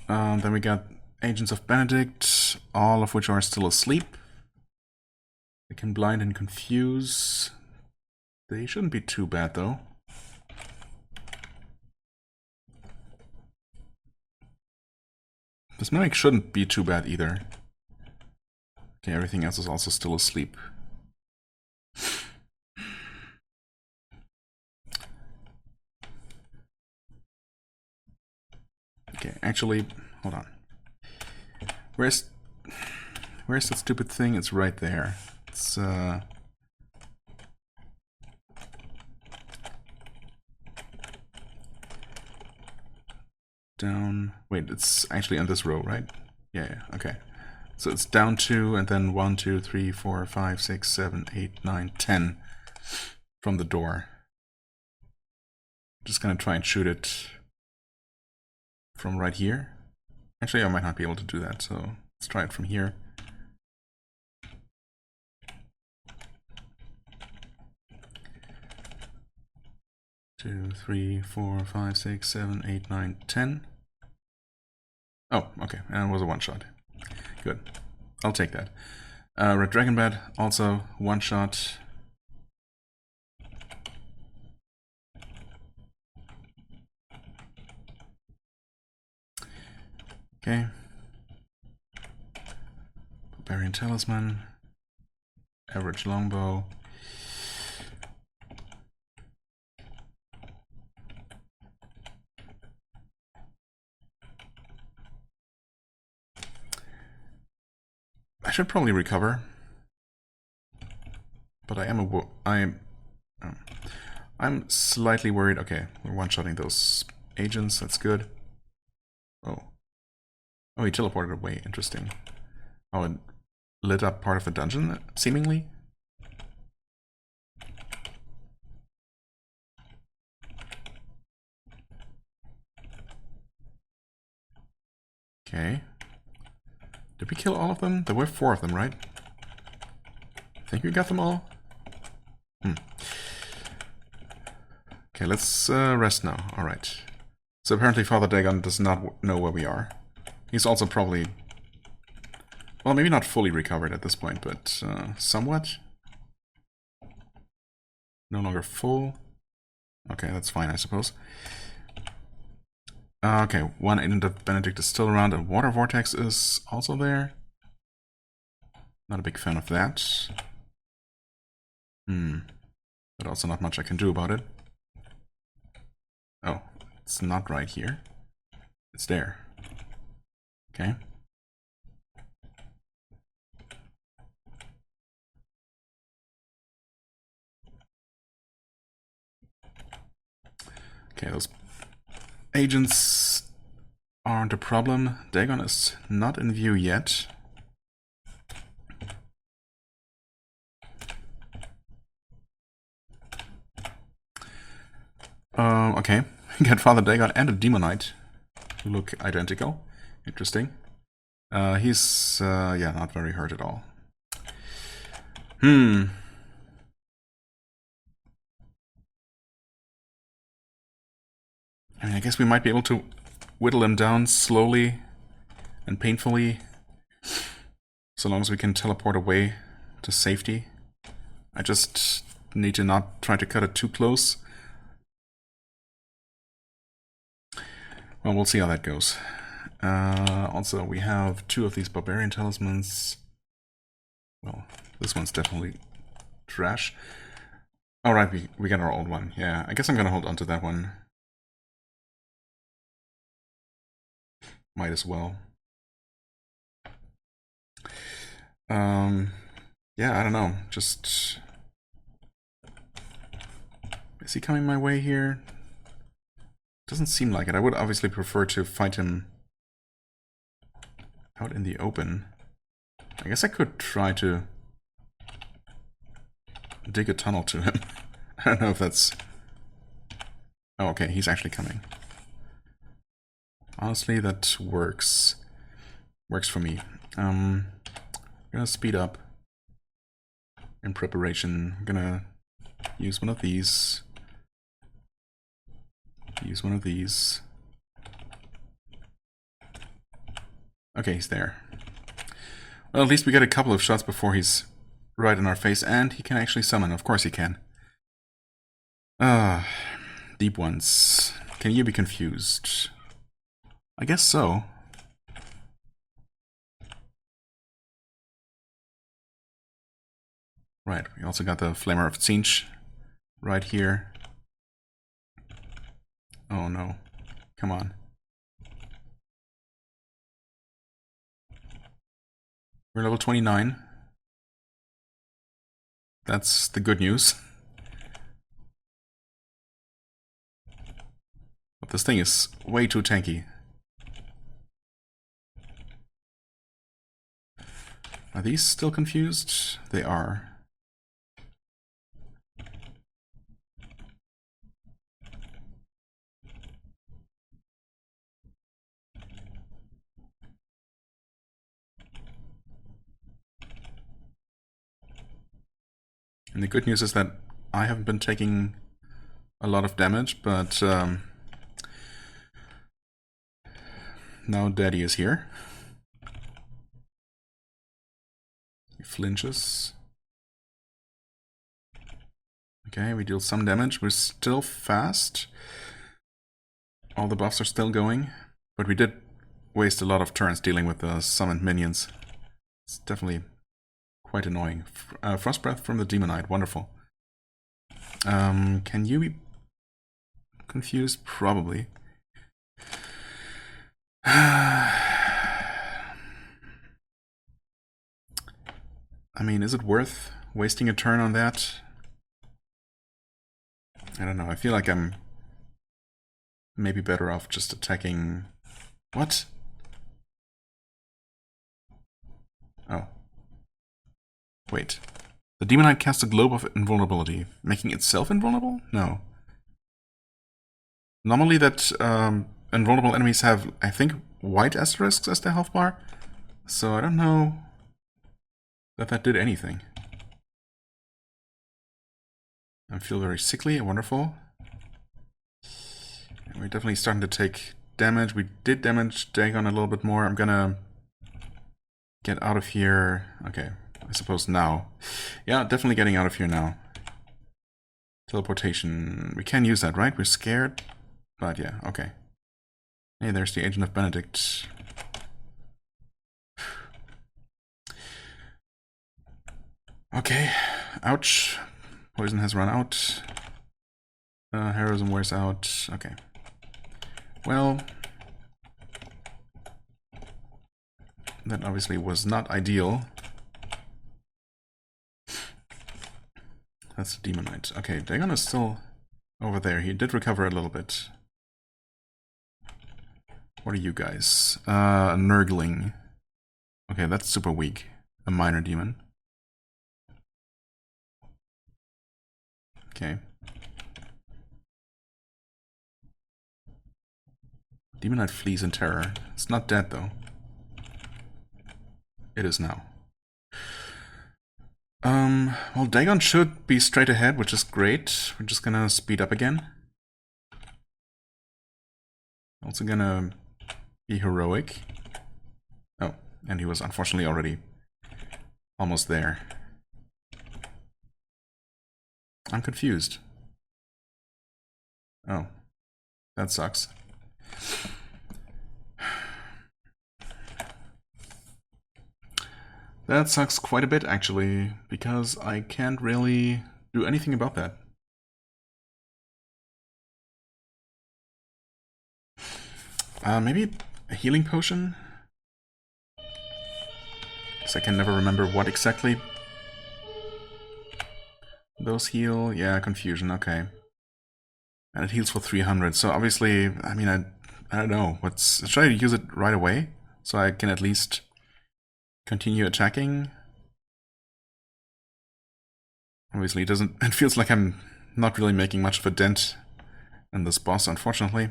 Speaker 1: Then we got Agents of Benedict, all of which are still asleep. They can blind and confuse. They shouldn't be too bad, though. This mimic shouldn't be too bad either. Okay, everything else is also still asleep. Okay, actually, hold on. Where's that stupid thing? It's right there. It's down. Wait, it's actually on this row, right? Yeah, okay. So it's down 2, and then 1, 2, 3, 4, 5, 6, 7, 8, 9, 10 from the door. Just gonna try and shoot it from right here. Actually, I might not be able to do that, so let's try it from here. Two, 3, 4, 5, 6, 7, 8, 9, 10. Oh, okay, and it was a one-shot. Good. I'll take that. Red Dragon Bat, also one-shot. Okay. Barbarian Talisman. Average Longbow. I should probably recover, but I'm slightly worried. Okay, we're one-shotting those agents. That's good. Oh, he teleported away. Interesting. Oh, it lit up part of the dungeon, seemingly. Okay. Did we kill all of them? There were 4 of them, right? I think we got them all. Okay, let's rest now. Alright. So apparently Father Dagon does not know where we are. He's also probably... well, maybe not fully recovered at this point, but somewhat. No longer full. Okay, that's fine, I suppose. Okay, one agent of Benedict is still around, and Water Vortex is also there. Not a big fan of that. But also not much I can do about it. Oh, it's not right here. It's there. Okay. Okay, those agents aren't a problem. Dagon is not in view yet. Okay. Get Father Dagon and a Demonite who look identical. Interesting. He's, yeah, not very hurt at all. I mean, I guess we might be able to whittle him down slowly and painfully, so long as we can teleport away to safety. I just need to not try to cut it too close. Well, we'll see how that goes. Also, we have 2 of these Barbarian Talismans. Well, this one's definitely trash. Alright, we got our old one. Yeah, I guess I'm gonna hold on to that one. Might as well. Yeah, I don't know. Just... Is he coming my way here? Doesn't seem like it. I would obviously prefer to fight him out in the open. I guess I could try to dig a tunnel to him. I don't know if that's... Oh, okay, he's actually coming. Honestly, that works. Works for me. I'm gonna speed up in preparation. I'm gonna use one of these. Use one of these. Okay, he's there. Well, at least we get a couple of shots before he's right in our face, and he can actually summon. Of course he can. Deep ones. Can you be confused? I guess so. Right, we also got the Flamer of Tzeentch right here. Oh no. Come on. We're level 29. That's the good news. But this thing is way too tanky. Are these still confused? They are. And the good news is that I haven't been taking a lot of damage, but now Daddy is here. He flinches. Okay, we deal some damage. We're still fast. All the buffs are still going, but we did waste a lot of turns dealing with the summoned minions. It's definitely quite annoying. Frost Breath from the Demonite, wonderful. Can you be confused? Probably. I mean, is it worth wasting a turn on that? I don't know, I feel like I'm maybe better off just attacking... What? Oh. Wait. The Demonite casts a globe of invulnerability, making itself invulnerable? No. Normally that invulnerable enemies have, I think, white asterisks as their health bar, so I don't know that did anything. I feel very sickly, wonderful. And we're definitely starting to take damage. We did damage Dagon a little bit more. I'm gonna get out of here. Okay, I suppose now. Yeah, definitely getting out of here now. Teleportation. We can use that, right? We're scared. But yeah, okay. Hey, there's the Agent of Benedict. Okay, ouch. Poison has run out. Heroism wears out. Okay. Well, that obviously was not ideal. That's the Demonite. Okay, Dagon is still over there. He did recover a little bit. What are you guys? A Nurgling. Okay, that's super weak. A minor demon. Okay. Demonite flees in terror. It's not dead though. It is now. Well, Dagon should be straight ahead, which is great. We're just gonna speed up again. Also gonna be heroic. Oh, and he was unfortunately already almost there. I'm confused. Oh, that sucks. That sucks quite a bit, actually, because I can't really do anything about that. Maybe a healing potion? Because I can never remember what exactly. Those heal? Yeah, confusion, okay. And it heals for 300, so obviously, I mean, I don't know. Let's try to use it right away, so I can at least continue attacking. Obviously, it feels like I'm not really making much of a dent in this boss, unfortunately.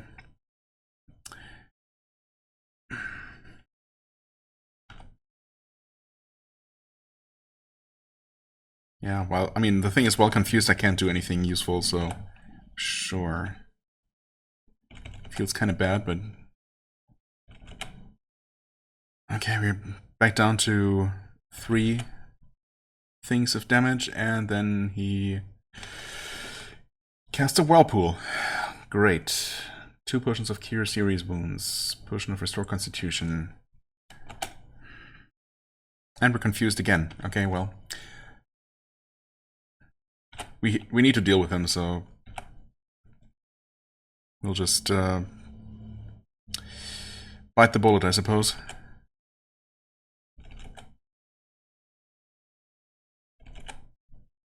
Speaker 1: Yeah, well, I mean, the thing is, well confused, I can't do anything useful, so sure. Feels kind of bad, but... Okay, we're back down to 3 things of damage, and then he cast a Whirlpool. Great. 2 potions of Cure Series Wounds, potion of Restore Constitution. And we're confused again. Okay, well... We need to deal with him, so... We'll just, bite the bullet, I suppose.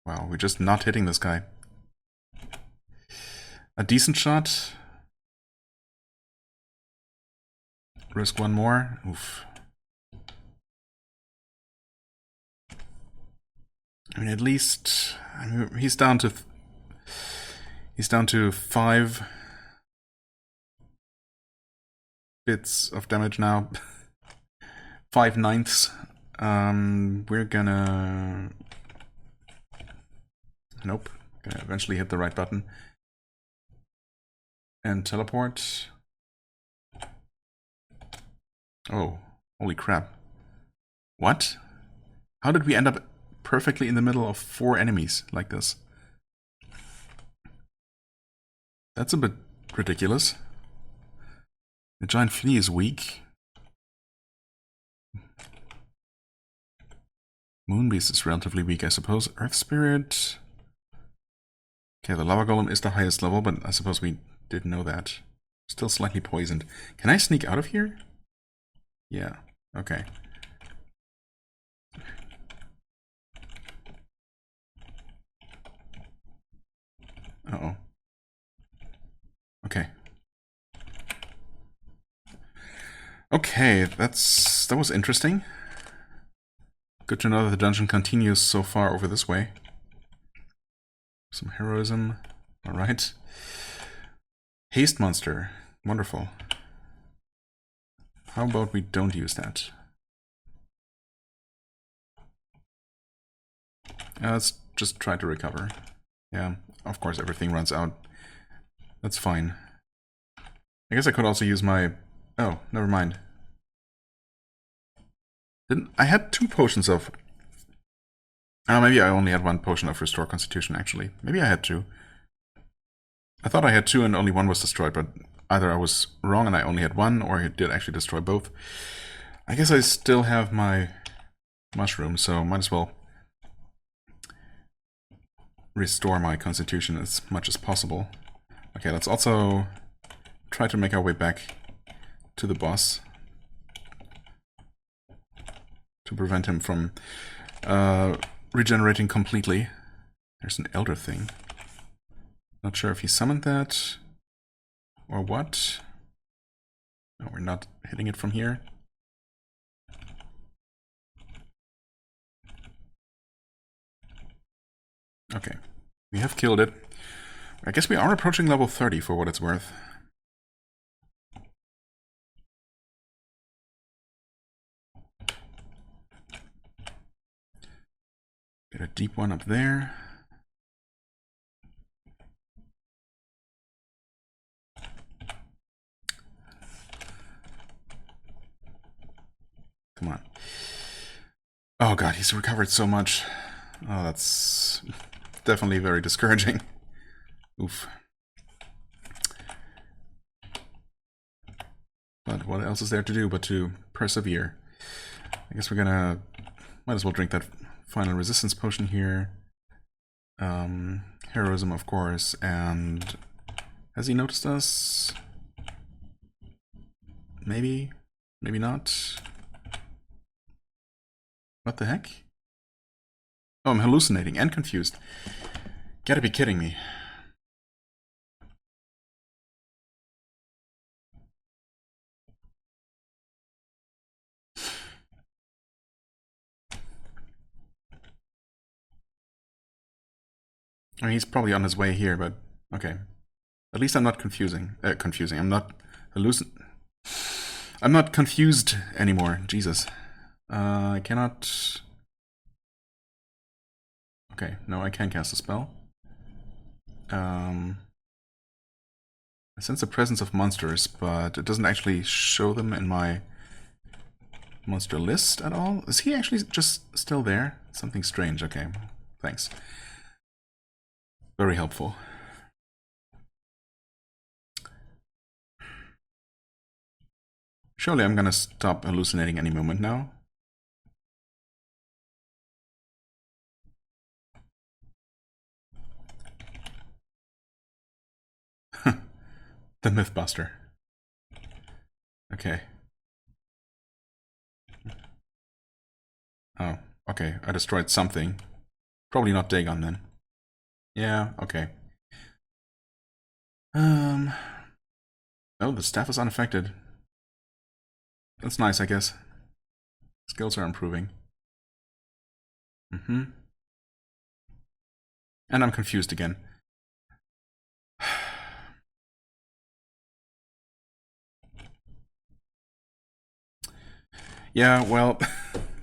Speaker 1: Wow, we're just not hitting this guy. A decent shot. Risk 1 more. Oof. I mean, at least... I mean, he's down to 5 bits of damage now. 5/9. We're gonna... Nope. Gonna eventually hit the right button. And teleport. Oh, holy crap. What? How did we end up perfectly in the middle of 4 enemies like this? That's a bit ridiculous. The giant flea is weak. Moonbeast is relatively weak, I suppose. Earth Spirit... Okay, the Lava Golem is the highest level, but I suppose we didn't know that. Still slightly poisoned. Can I sneak out of here? Yeah, okay. Uh-oh. Okay. Okay, that was interesting. Good to know that the dungeon continues so far over this way. Some heroism. Alright. Haste monster. Wonderful. How about we don't use that? Let's just try to recover. Yeah, of course everything runs out. That's fine. I guess I could also use my... Oh, never mind. I had 2 potions of... maybe I only had 1 potion of Restore Constitution, actually. Maybe I had 2. I thought I had 2 and only 1 was destroyed, but either I was wrong and I only had 1, or it did actually destroy both. I guess I still have my mushroom, so might as well restore my constitution as much as possible. Okay, let's also try to make our way back to the boss to prevent him from regenerating completely. There's an elder thing. Not sure if he summoned that or what. No, we're not hitting it from here. Okay, we have killed it. I guess we are approaching level 30 for what it's worth. Get a deep one up there. Come on. Oh god, he's recovered so much. Oh, that's definitely very discouraging. Oof. But what else is there to do but to persevere? I guess we're gonna... might as well drink that final resistance potion here. Heroism, of course, and... has he noticed us? Maybe? Maybe not? What the heck? Oh, I'm hallucinating and confused. Gotta be kidding me. I mean, he's probably on his way here, but okay. At least I'm not confusing. I'm not I'm not confused anymore. Jesus. I cannot... okay, no, I can cast a spell. I sense the presence of monsters, but it doesn't actually show them in my monster list at all. Is he actually just still there? Something strange. Okay, thanks. Very helpful. Surely I'm gonna stop hallucinating any moment now. The Mythbuster. Okay. Oh, okay. I destroyed something. Probably not Dagon then. Yeah, okay. Oh, the staff is unaffected. That's nice, I guess. Skills are improving. And I'm confused again. Yeah, well,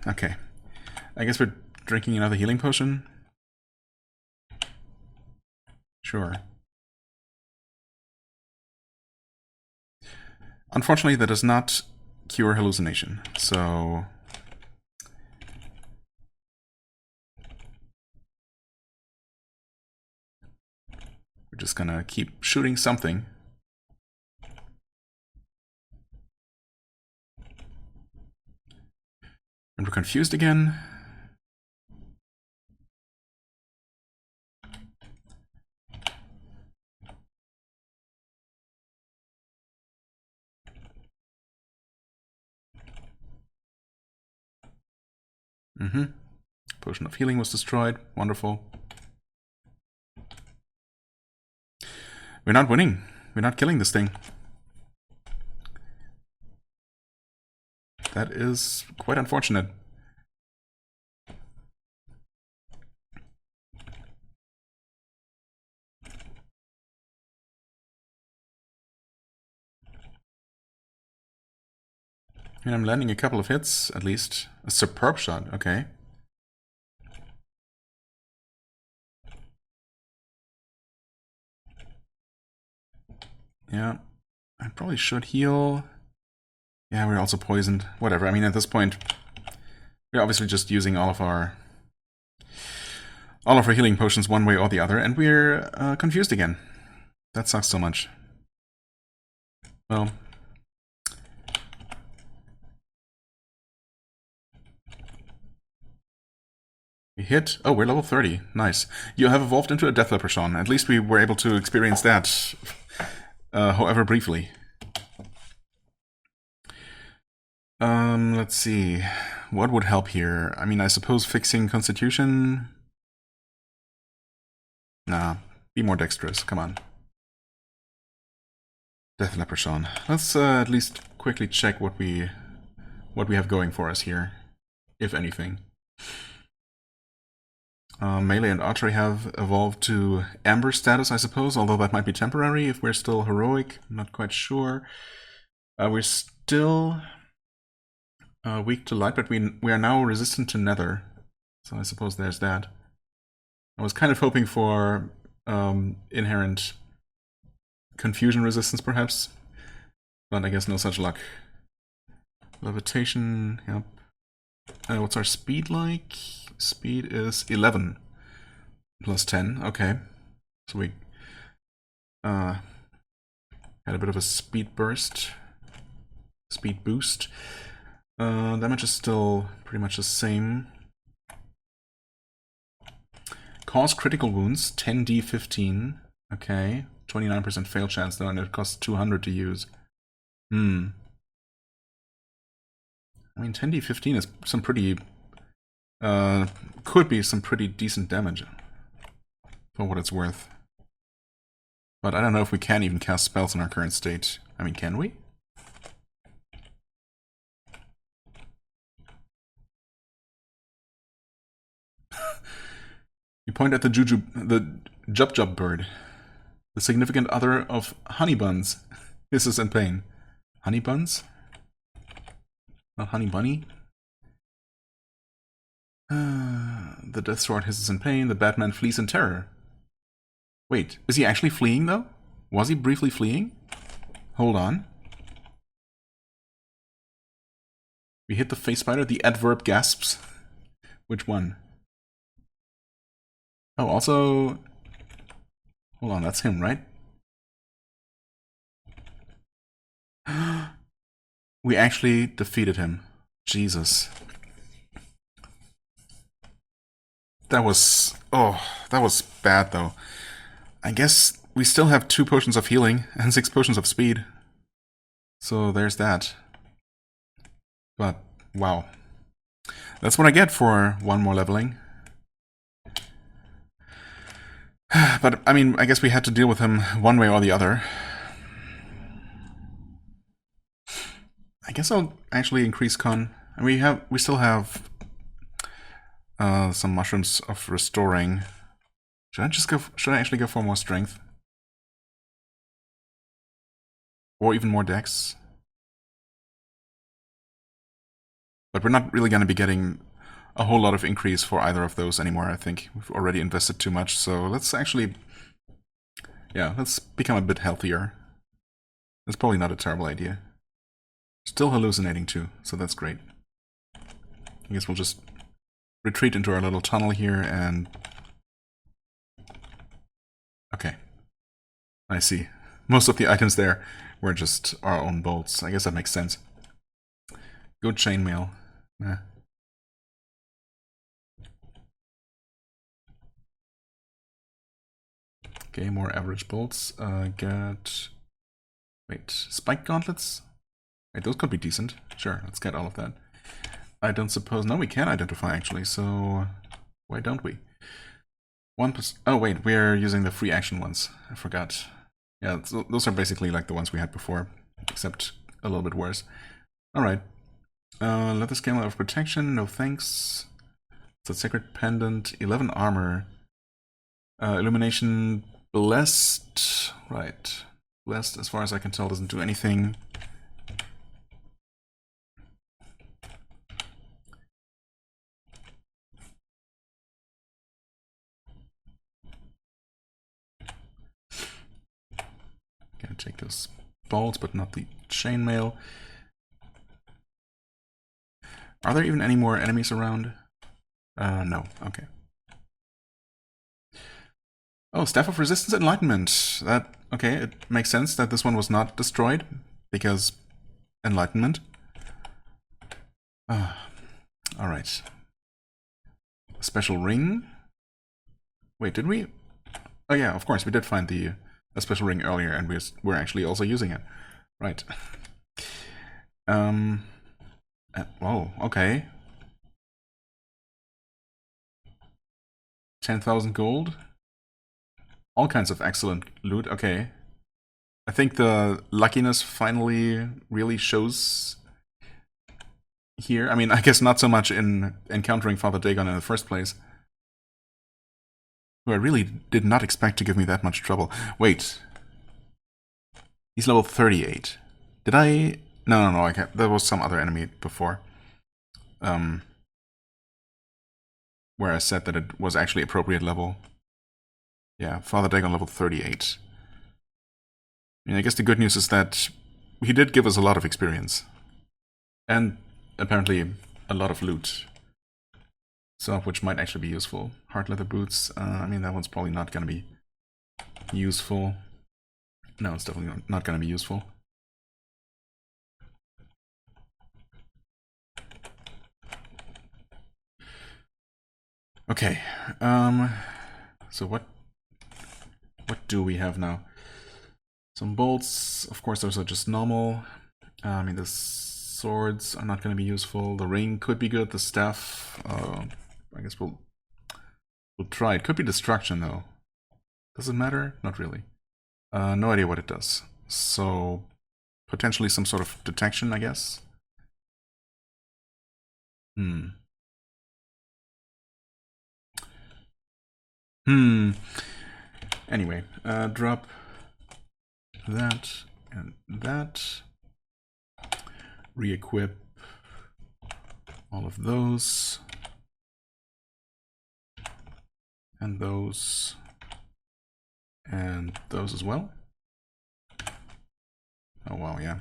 Speaker 1: okay. I guess we're drinking another healing potion. Sure. Unfortunately, that does not cure hallucination, so... we're just gonna keep shooting something. And we're confused again. Potion of healing was destroyed. Wonderful. We're not winning. We're not killing this thing. That is quite unfortunate. And I'm landing a couple of hits, at least. A superb shot, okay. Yeah, I probably should heal. Yeah, we're also poisoned. Whatever, I mean, at this point, we're obviously just using all of our healing potions one way or the other, and we're confused again. That sucks so much. Well... we hit... oh, we're level 30. Nice. You have evolved into a Death Leprechaun. At least we were able to experience that, however briefly. Let's see. What would help here? I mean, I suppose fixing Constitution... nah, be more dexterous. Come on. Death Leprechaun. Let's at least quickly check what we have going for us here, if anything. Melee and archery have evolved to amber status, I suppose, although that might be temporary if we're still heroic. I'm not quite sure. We're still weak to light, but we are now resistant to nether. So I suppose there's that. I was kind of hoping for inherent confusion resistance, perhaps. But I guess no such luck. Levitation, yep. What's our speed like? Speed is 11 plus 10. Okay, so we had a bit of a speed burst, speed boost. Damage is still pretty much the same. Cause critical wounds, 10d15. Okay, 29% fail chance though, and it costs 200 to use. I mean, 10d15 is some pretty could be some pretty decent damage, for what it's worth. But I don't know if we can even cast spells in our current state. I mean, can we? You point at the Jub bird, the significant other of honey buns. This is in pain. Honey buns? Not honey bunny? The death sword hisses in pain, the Batman flees in terror. Wait, is he actually fleeing though? Was he briefly fleeing? Hold on. We hit the face spider, the adverb gasps. Which one? Oh, also... Hold on, that's him, right? We actually defeated him. Jesus. That was... Oh, that was bad, though. I guess we still have 2 potions of healing and 6 potions of speed. So there's that. But, wow. That's what I get for 1 more leveling. But, I mean, I guess we had to deal with him one way or the other. I guess I'll actually increase con. And we still have some mushrooms of restoring. Should I actually go for more strength? Or even more dex? But we're not really going to be getting a whole lot of increase for either of those anymore, I think. We've already invested too much, so let's actually... Yeah, let's become a bit healthier. That's probably not a terrible idea. Still hallucinating too, so that's great. I guess we'll just retreat into our little tunnel here and... Okay. I see. Most of the items there were just our own bolts. I guess that makes sense. Good chainmail. Eh. Okay, more average bolts. Get... Wait, spike gauntlets? Wait, those could be decent. Sure, let's get all of that. I don't suppose... No, we can identify, actually, so... Why don't we? 1+... Oh, wait, we're using the free action ones. I forgot. Yeah, those are basically like the ones we had before, except a little bit worse. Alright. Leather scale of protection, no thanks. It's a sacred pendant, 11 armor. Illumination... Blessed, right. Blessed, as far as I can tell, doesn't do anything. Gonna take those bolts, but not the chainmail. Are there even any more enemies around? No, okay. Oh, Staff of Resistance Enlightenment. That, okay, it makes sense that this one was not destroyed, because Enlightenment. Alright. Special ring? Wait, did we? Oh yeah, of course, we did find a special ring earlier, and we're actually also using it. Right. Whoa, okay. 10,000 gold. All kinds of excellent loot, okay. I think the luckiness finally really shows here. I mean, I guess not so much in encountering Father Dagon in the first place, who I really did not expect to give me that much trouble. Wait. He's level 38. Did I... No, I can't. There was some other enemy before. Where I said that it was actually appropriate level. Yeah, Father Dagon level 38. I mean, I guess the good news is that he did give us a lot of experience. And apparently a lot of loot. Some of which might actually be useful. Hard leather boots, I mean, that one's probably not going to be useful. No, it's definitely not going to be useful. Okay, so what do we have now? Some bolts, of course those are just normal. I mean, the swords are not going to be useful. The ring could be good, the staff, I guess we'll try. It could be destruction though. Does it matter? Not really. No idea what it does. So, potentially some sort of detection, I guess. Anyway, drop that and that. Re-equip all of those. And those. And those as well. Oh wow, yeah.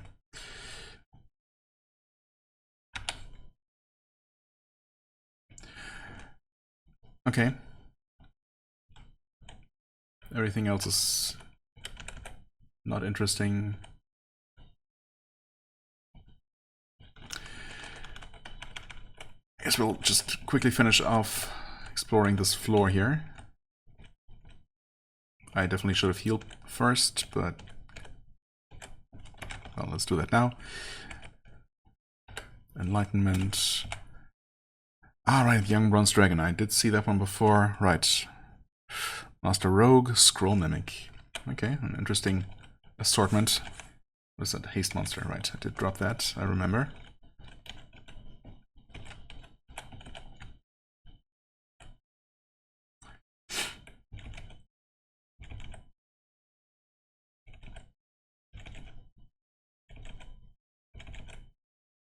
Speaker 1: Okay. Everything else is not interesting. I guess we'll just quickly finish off exploring this floor here. I definitely should have healed first, but well, let's do that now. Enlightenment. Right, Young Bronze Dragon. I did see that one before. Right. Master Rogue, Scroll Mimic. Okay, an interesting assortment. What is that? Haste Monster. Right, I did drop that, I remember.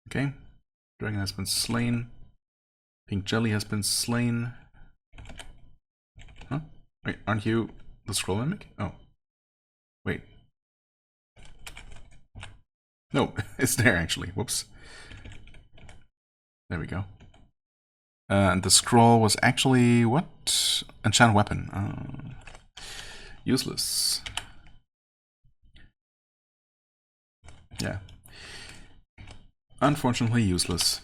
Speaker 1: Okay, dragon has been slain. Pink jelly has been slain. Huh? Wait, aren't you the scroll mimic? Oh. Wait. No, it's there actually. Whoops. There we go. And the scroll was actually what? Enchant weapon. Useless. Yeah. Unfortunately useless.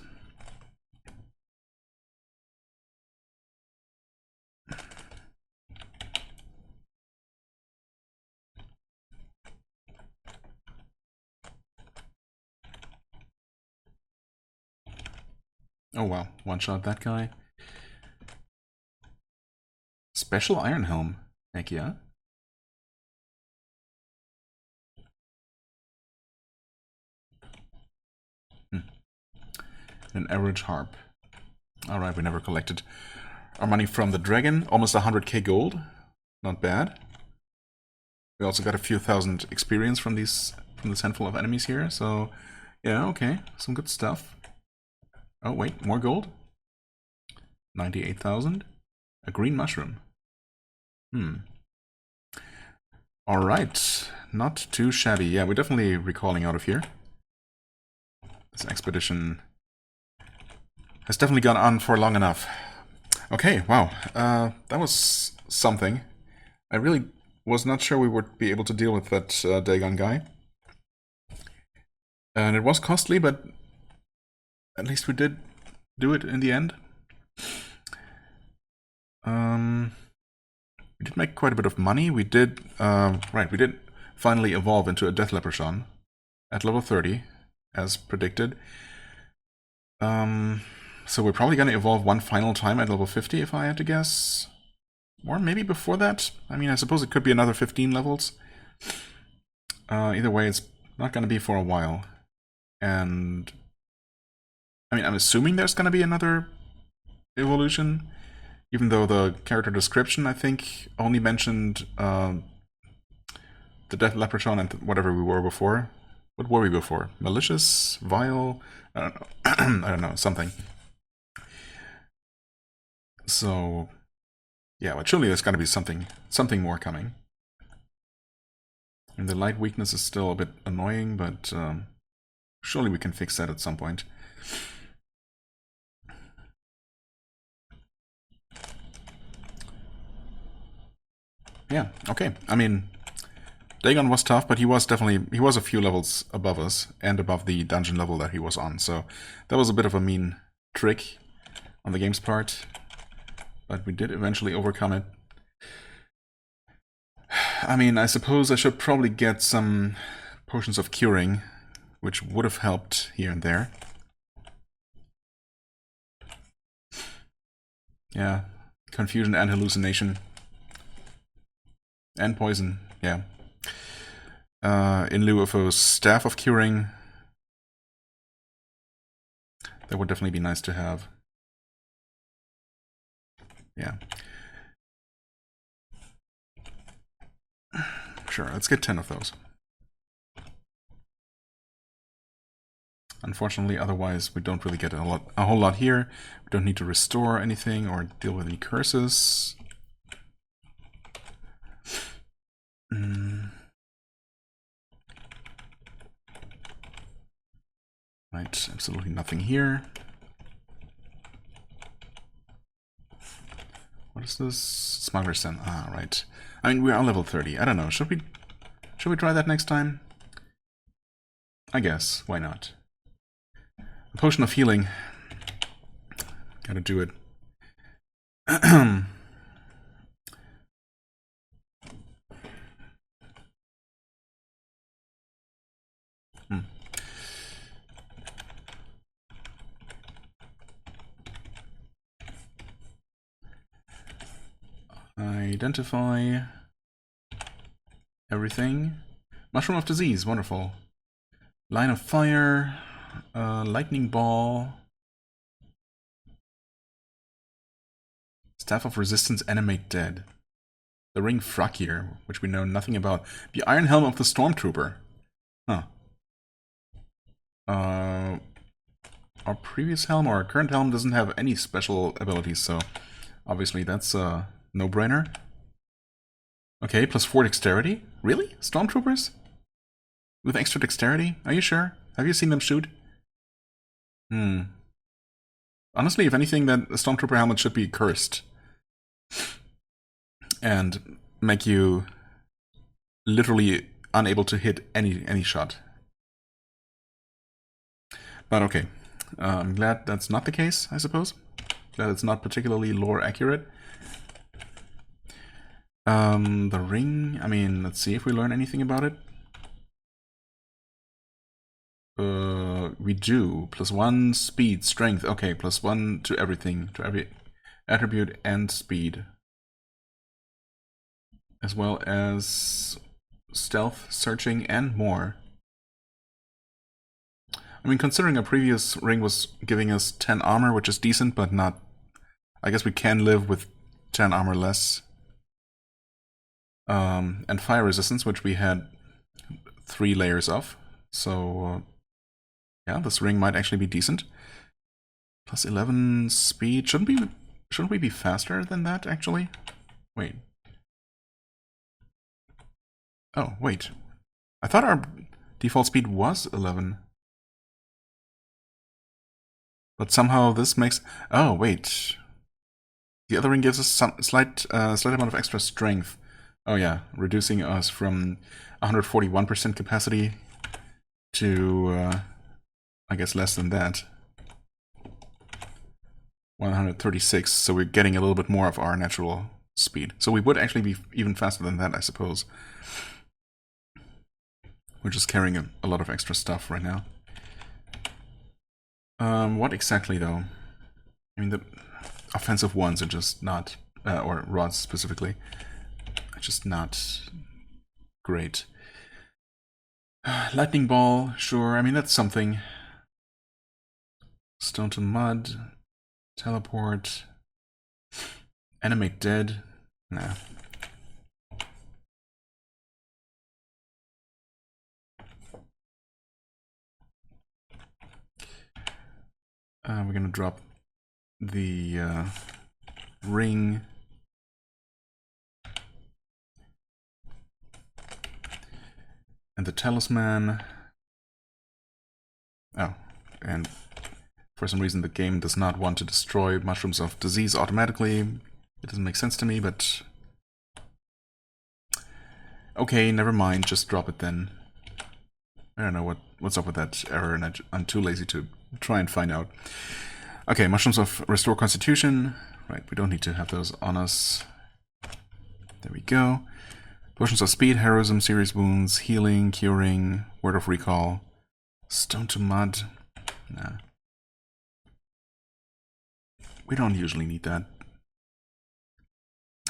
Speaker 1: Oh wow, one shot that guy. Special Iron Helm. Heck yeah. An average harp. Alright, we never collected our money from the dragon. Almost 100k gold. Not bad. We also got a few thousand experience from this handful of enemies here, so yeah, okay. Some good stuff. Oh wait, more gold? 98,000? A green mushroom. Alright, not too shabby. Yeah, we're definitely recalling out of here. This expedition has definitely gone on for long enough. Okay, wow. That was something. I really was not sure we would be able to deal with that Dagon guy. And it was costly, but at least we did do it in the end. We did make quite a bit of money. We did, we did finally evolve into a Death Leprechaun at level 30, as predicted. So we're probably going to evolve one final time at level 50, if I had to guess. Or maybe before that. I mean, I suppose it could be another 15 levels. Either way, it's not going to be for a while. And I mean, I'm assuming there's going to be another evolution, even though the character description, I think, only mentioned the Death Leprechaun and whatever we were before. What were we before? Malicious? Vile? I don't know. I don't know, something. So, yeah, but surely there's got to be something more coming. And the light weakness is still a bit annoying, but surely we can fix that at some point. Yeah, okay. I mean, Dagon was tough, but he was a few levels above us and above the dungeon level that he was on. So that was a bit of a mean trick on the game's part, but we did eventually overcome it. I mean, I suppose I should probably get some potions of curing, which would have helped here and there. Yeah, confusion and hallucination. And poison, yeah. In lieu of a staff of curing, that would definitely be nice to have. Yeah. Sure, let's get 10 of those. Unfortunately, otherwise we don't really get a whole lot here. We don't need to restore anything or deal with any curses. Right, absolutely nothing here. What is this? Smuggler's Den. Ah, right. I mean, we are level 30. I don't know. Should we try that next time? I guess. Why not? A potion of healing. Gotta do it. Identify everything. Mushroom of disease, wonderful. Line of fire, lightning ball, staff of resistance, animate dead. The ring Frakir, which we know nothing about. The iron helm of the stormtrooper. Huh. Our previous helm or our current helm doesn't have any special abilities, so obviously that's a no-brainer. Okay, +4 dexterity? Really? Stormtroopers? With extra dexterity? Are you sure? Have you seen them shoot? Honestly, if anything, that a Stormtrooper helmet should be cursed. And make you literally unable to hit any shot. But okay. I'm glad that's not the case, I suppose. Glad it's not particularly lore accurate. The ring, I mean, let's see if we learn anything about it. We do. +1 speed, strength. Okay, +1 to everything, to every attribute and speed. As well as stealth, searching, and more. I mean, considering a previous ring was giving us 10 armor, which is decent, but not... I guess we can live with 10 armor less. And fire resistance, which we had 3 layers of. So, yeah, this ring might actually be decent. +11 speed. Shouldn't we be faster than that, actually? Wait. Oh, wait. I thought our default speed was 11. But somehow this makes... Oh, wait. The other ring gives us some slight amount of extra strength. Oh yeah, reducing us from 141% capacity to, I guess, less than that. 136, so we're getting a little bit more of our natural speed. So we would actually be even faster than that, I suppose. We're just carrying a lot of extra stuff right now. What exactly, though? I mean, the offensive ones are just not, or rods specifically, are just not great. Lightning ball, sure. I mean, that's something. Stone to mud. Teleport. Animate dead. Nah. We're gonna drop the ring. And the talisman. Oh, and for some reason the game does not want to destroy mushrooms of disease automatically. It doesn't make sense to me, but... Okay, never mind, just drop it then. I don't know what's up with that error, and I'm too lazy to try and find out. Okay, mushrooms of restore constitution. Right, we don't need to have those on us. There we go. Potions of speed, heroism, serious wounds, healing, curing, word of recall. Stone to mud. Nah. We don't usually need that.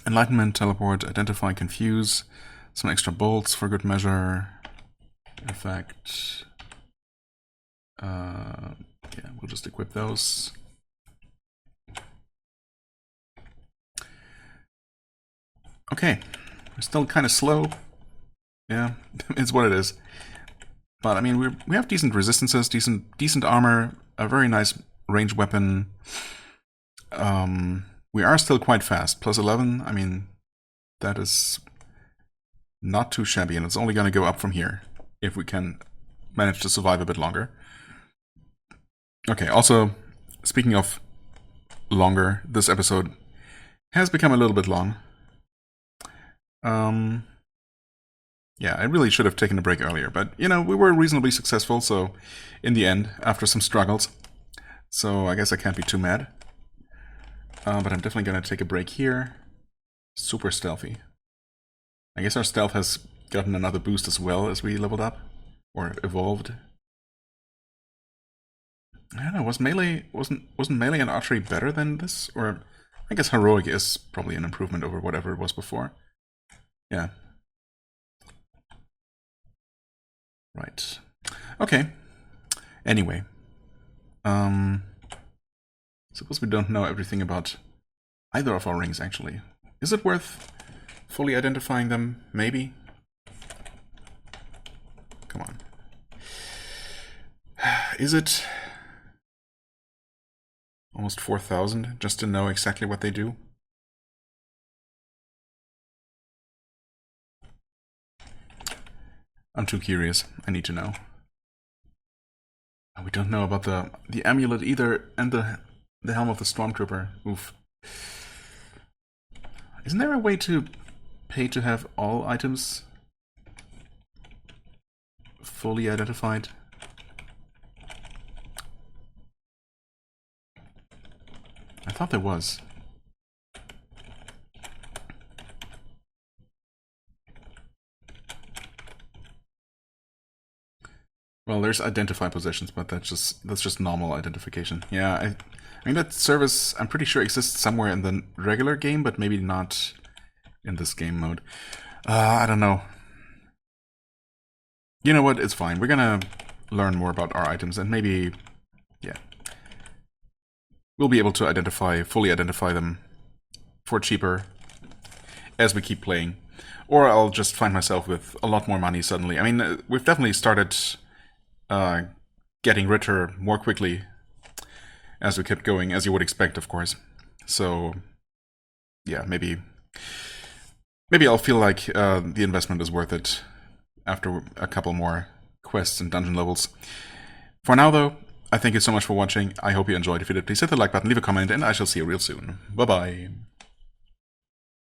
Speaker 1: Enlightenment, teleport, identify, confuse. Some extra bolts for good measure. Effect. Yeah, we'll just equip those. Okay. We're still kind of slow. Yeah, it's what it is. But I mean, we have decent resistances, decent armor, a very nice ranged weapon. We are still quite fast. Plus 11, I mean, that is not too shabby, and it's only going to go up from here if we can manage to survive a bit longer. Okay, also, speaking of longer, this episode has become a little bit long. Yeah, I really should have taken a break earlier, but, you know, we were reasonably successful, so, in the end, after some struggles. So, I guess I can't be too mad. But I'm definitely gonna take a break here. Super stealthy. I guess our stealth has gotten another boost as well as we leveled up. Or evolved. I don't know, wasn't melee and archery better than this? Or, I guess heroic is probably an improvement over whatever it was before. Yeah. Right. Okay. Anyway. Suppose we don't know everything about either of our rings, actually. Is it worth fully identifying them? Maybe? Come on. Is it almost 4,000 just to know exactly what they do? I'm too curious. I need to know. We don't know about the amulet either, and the helm of the stormtrooper. Oof. Isn't there a way to pay to have all items fully identified? I thought there was. Well, there's identify positions, but that's just normal identification. Yeah, I mean that service I'm pretty sure exists somewhere in the regular game, but maybe not in this game mode. I don't know. You know what? It's fine. We're gonna learn more about our items, and maybe, yeah, we'll be able to fully identify them for cheaper as we keep playing. Or I'll just find myself with a lot more money suddenly. I mean, we've definitely started getting richer more quickly as we kept going, as you would expect, of course. So, yeah, maybe I'll feel like the investment is worth it after a couple more quests and dungeon levels. For now, though, I thank you so much for watching. I hope you enjoyed. If you did, please hit the like button, leave a comment, and I shall see you real soon. Bye-bye.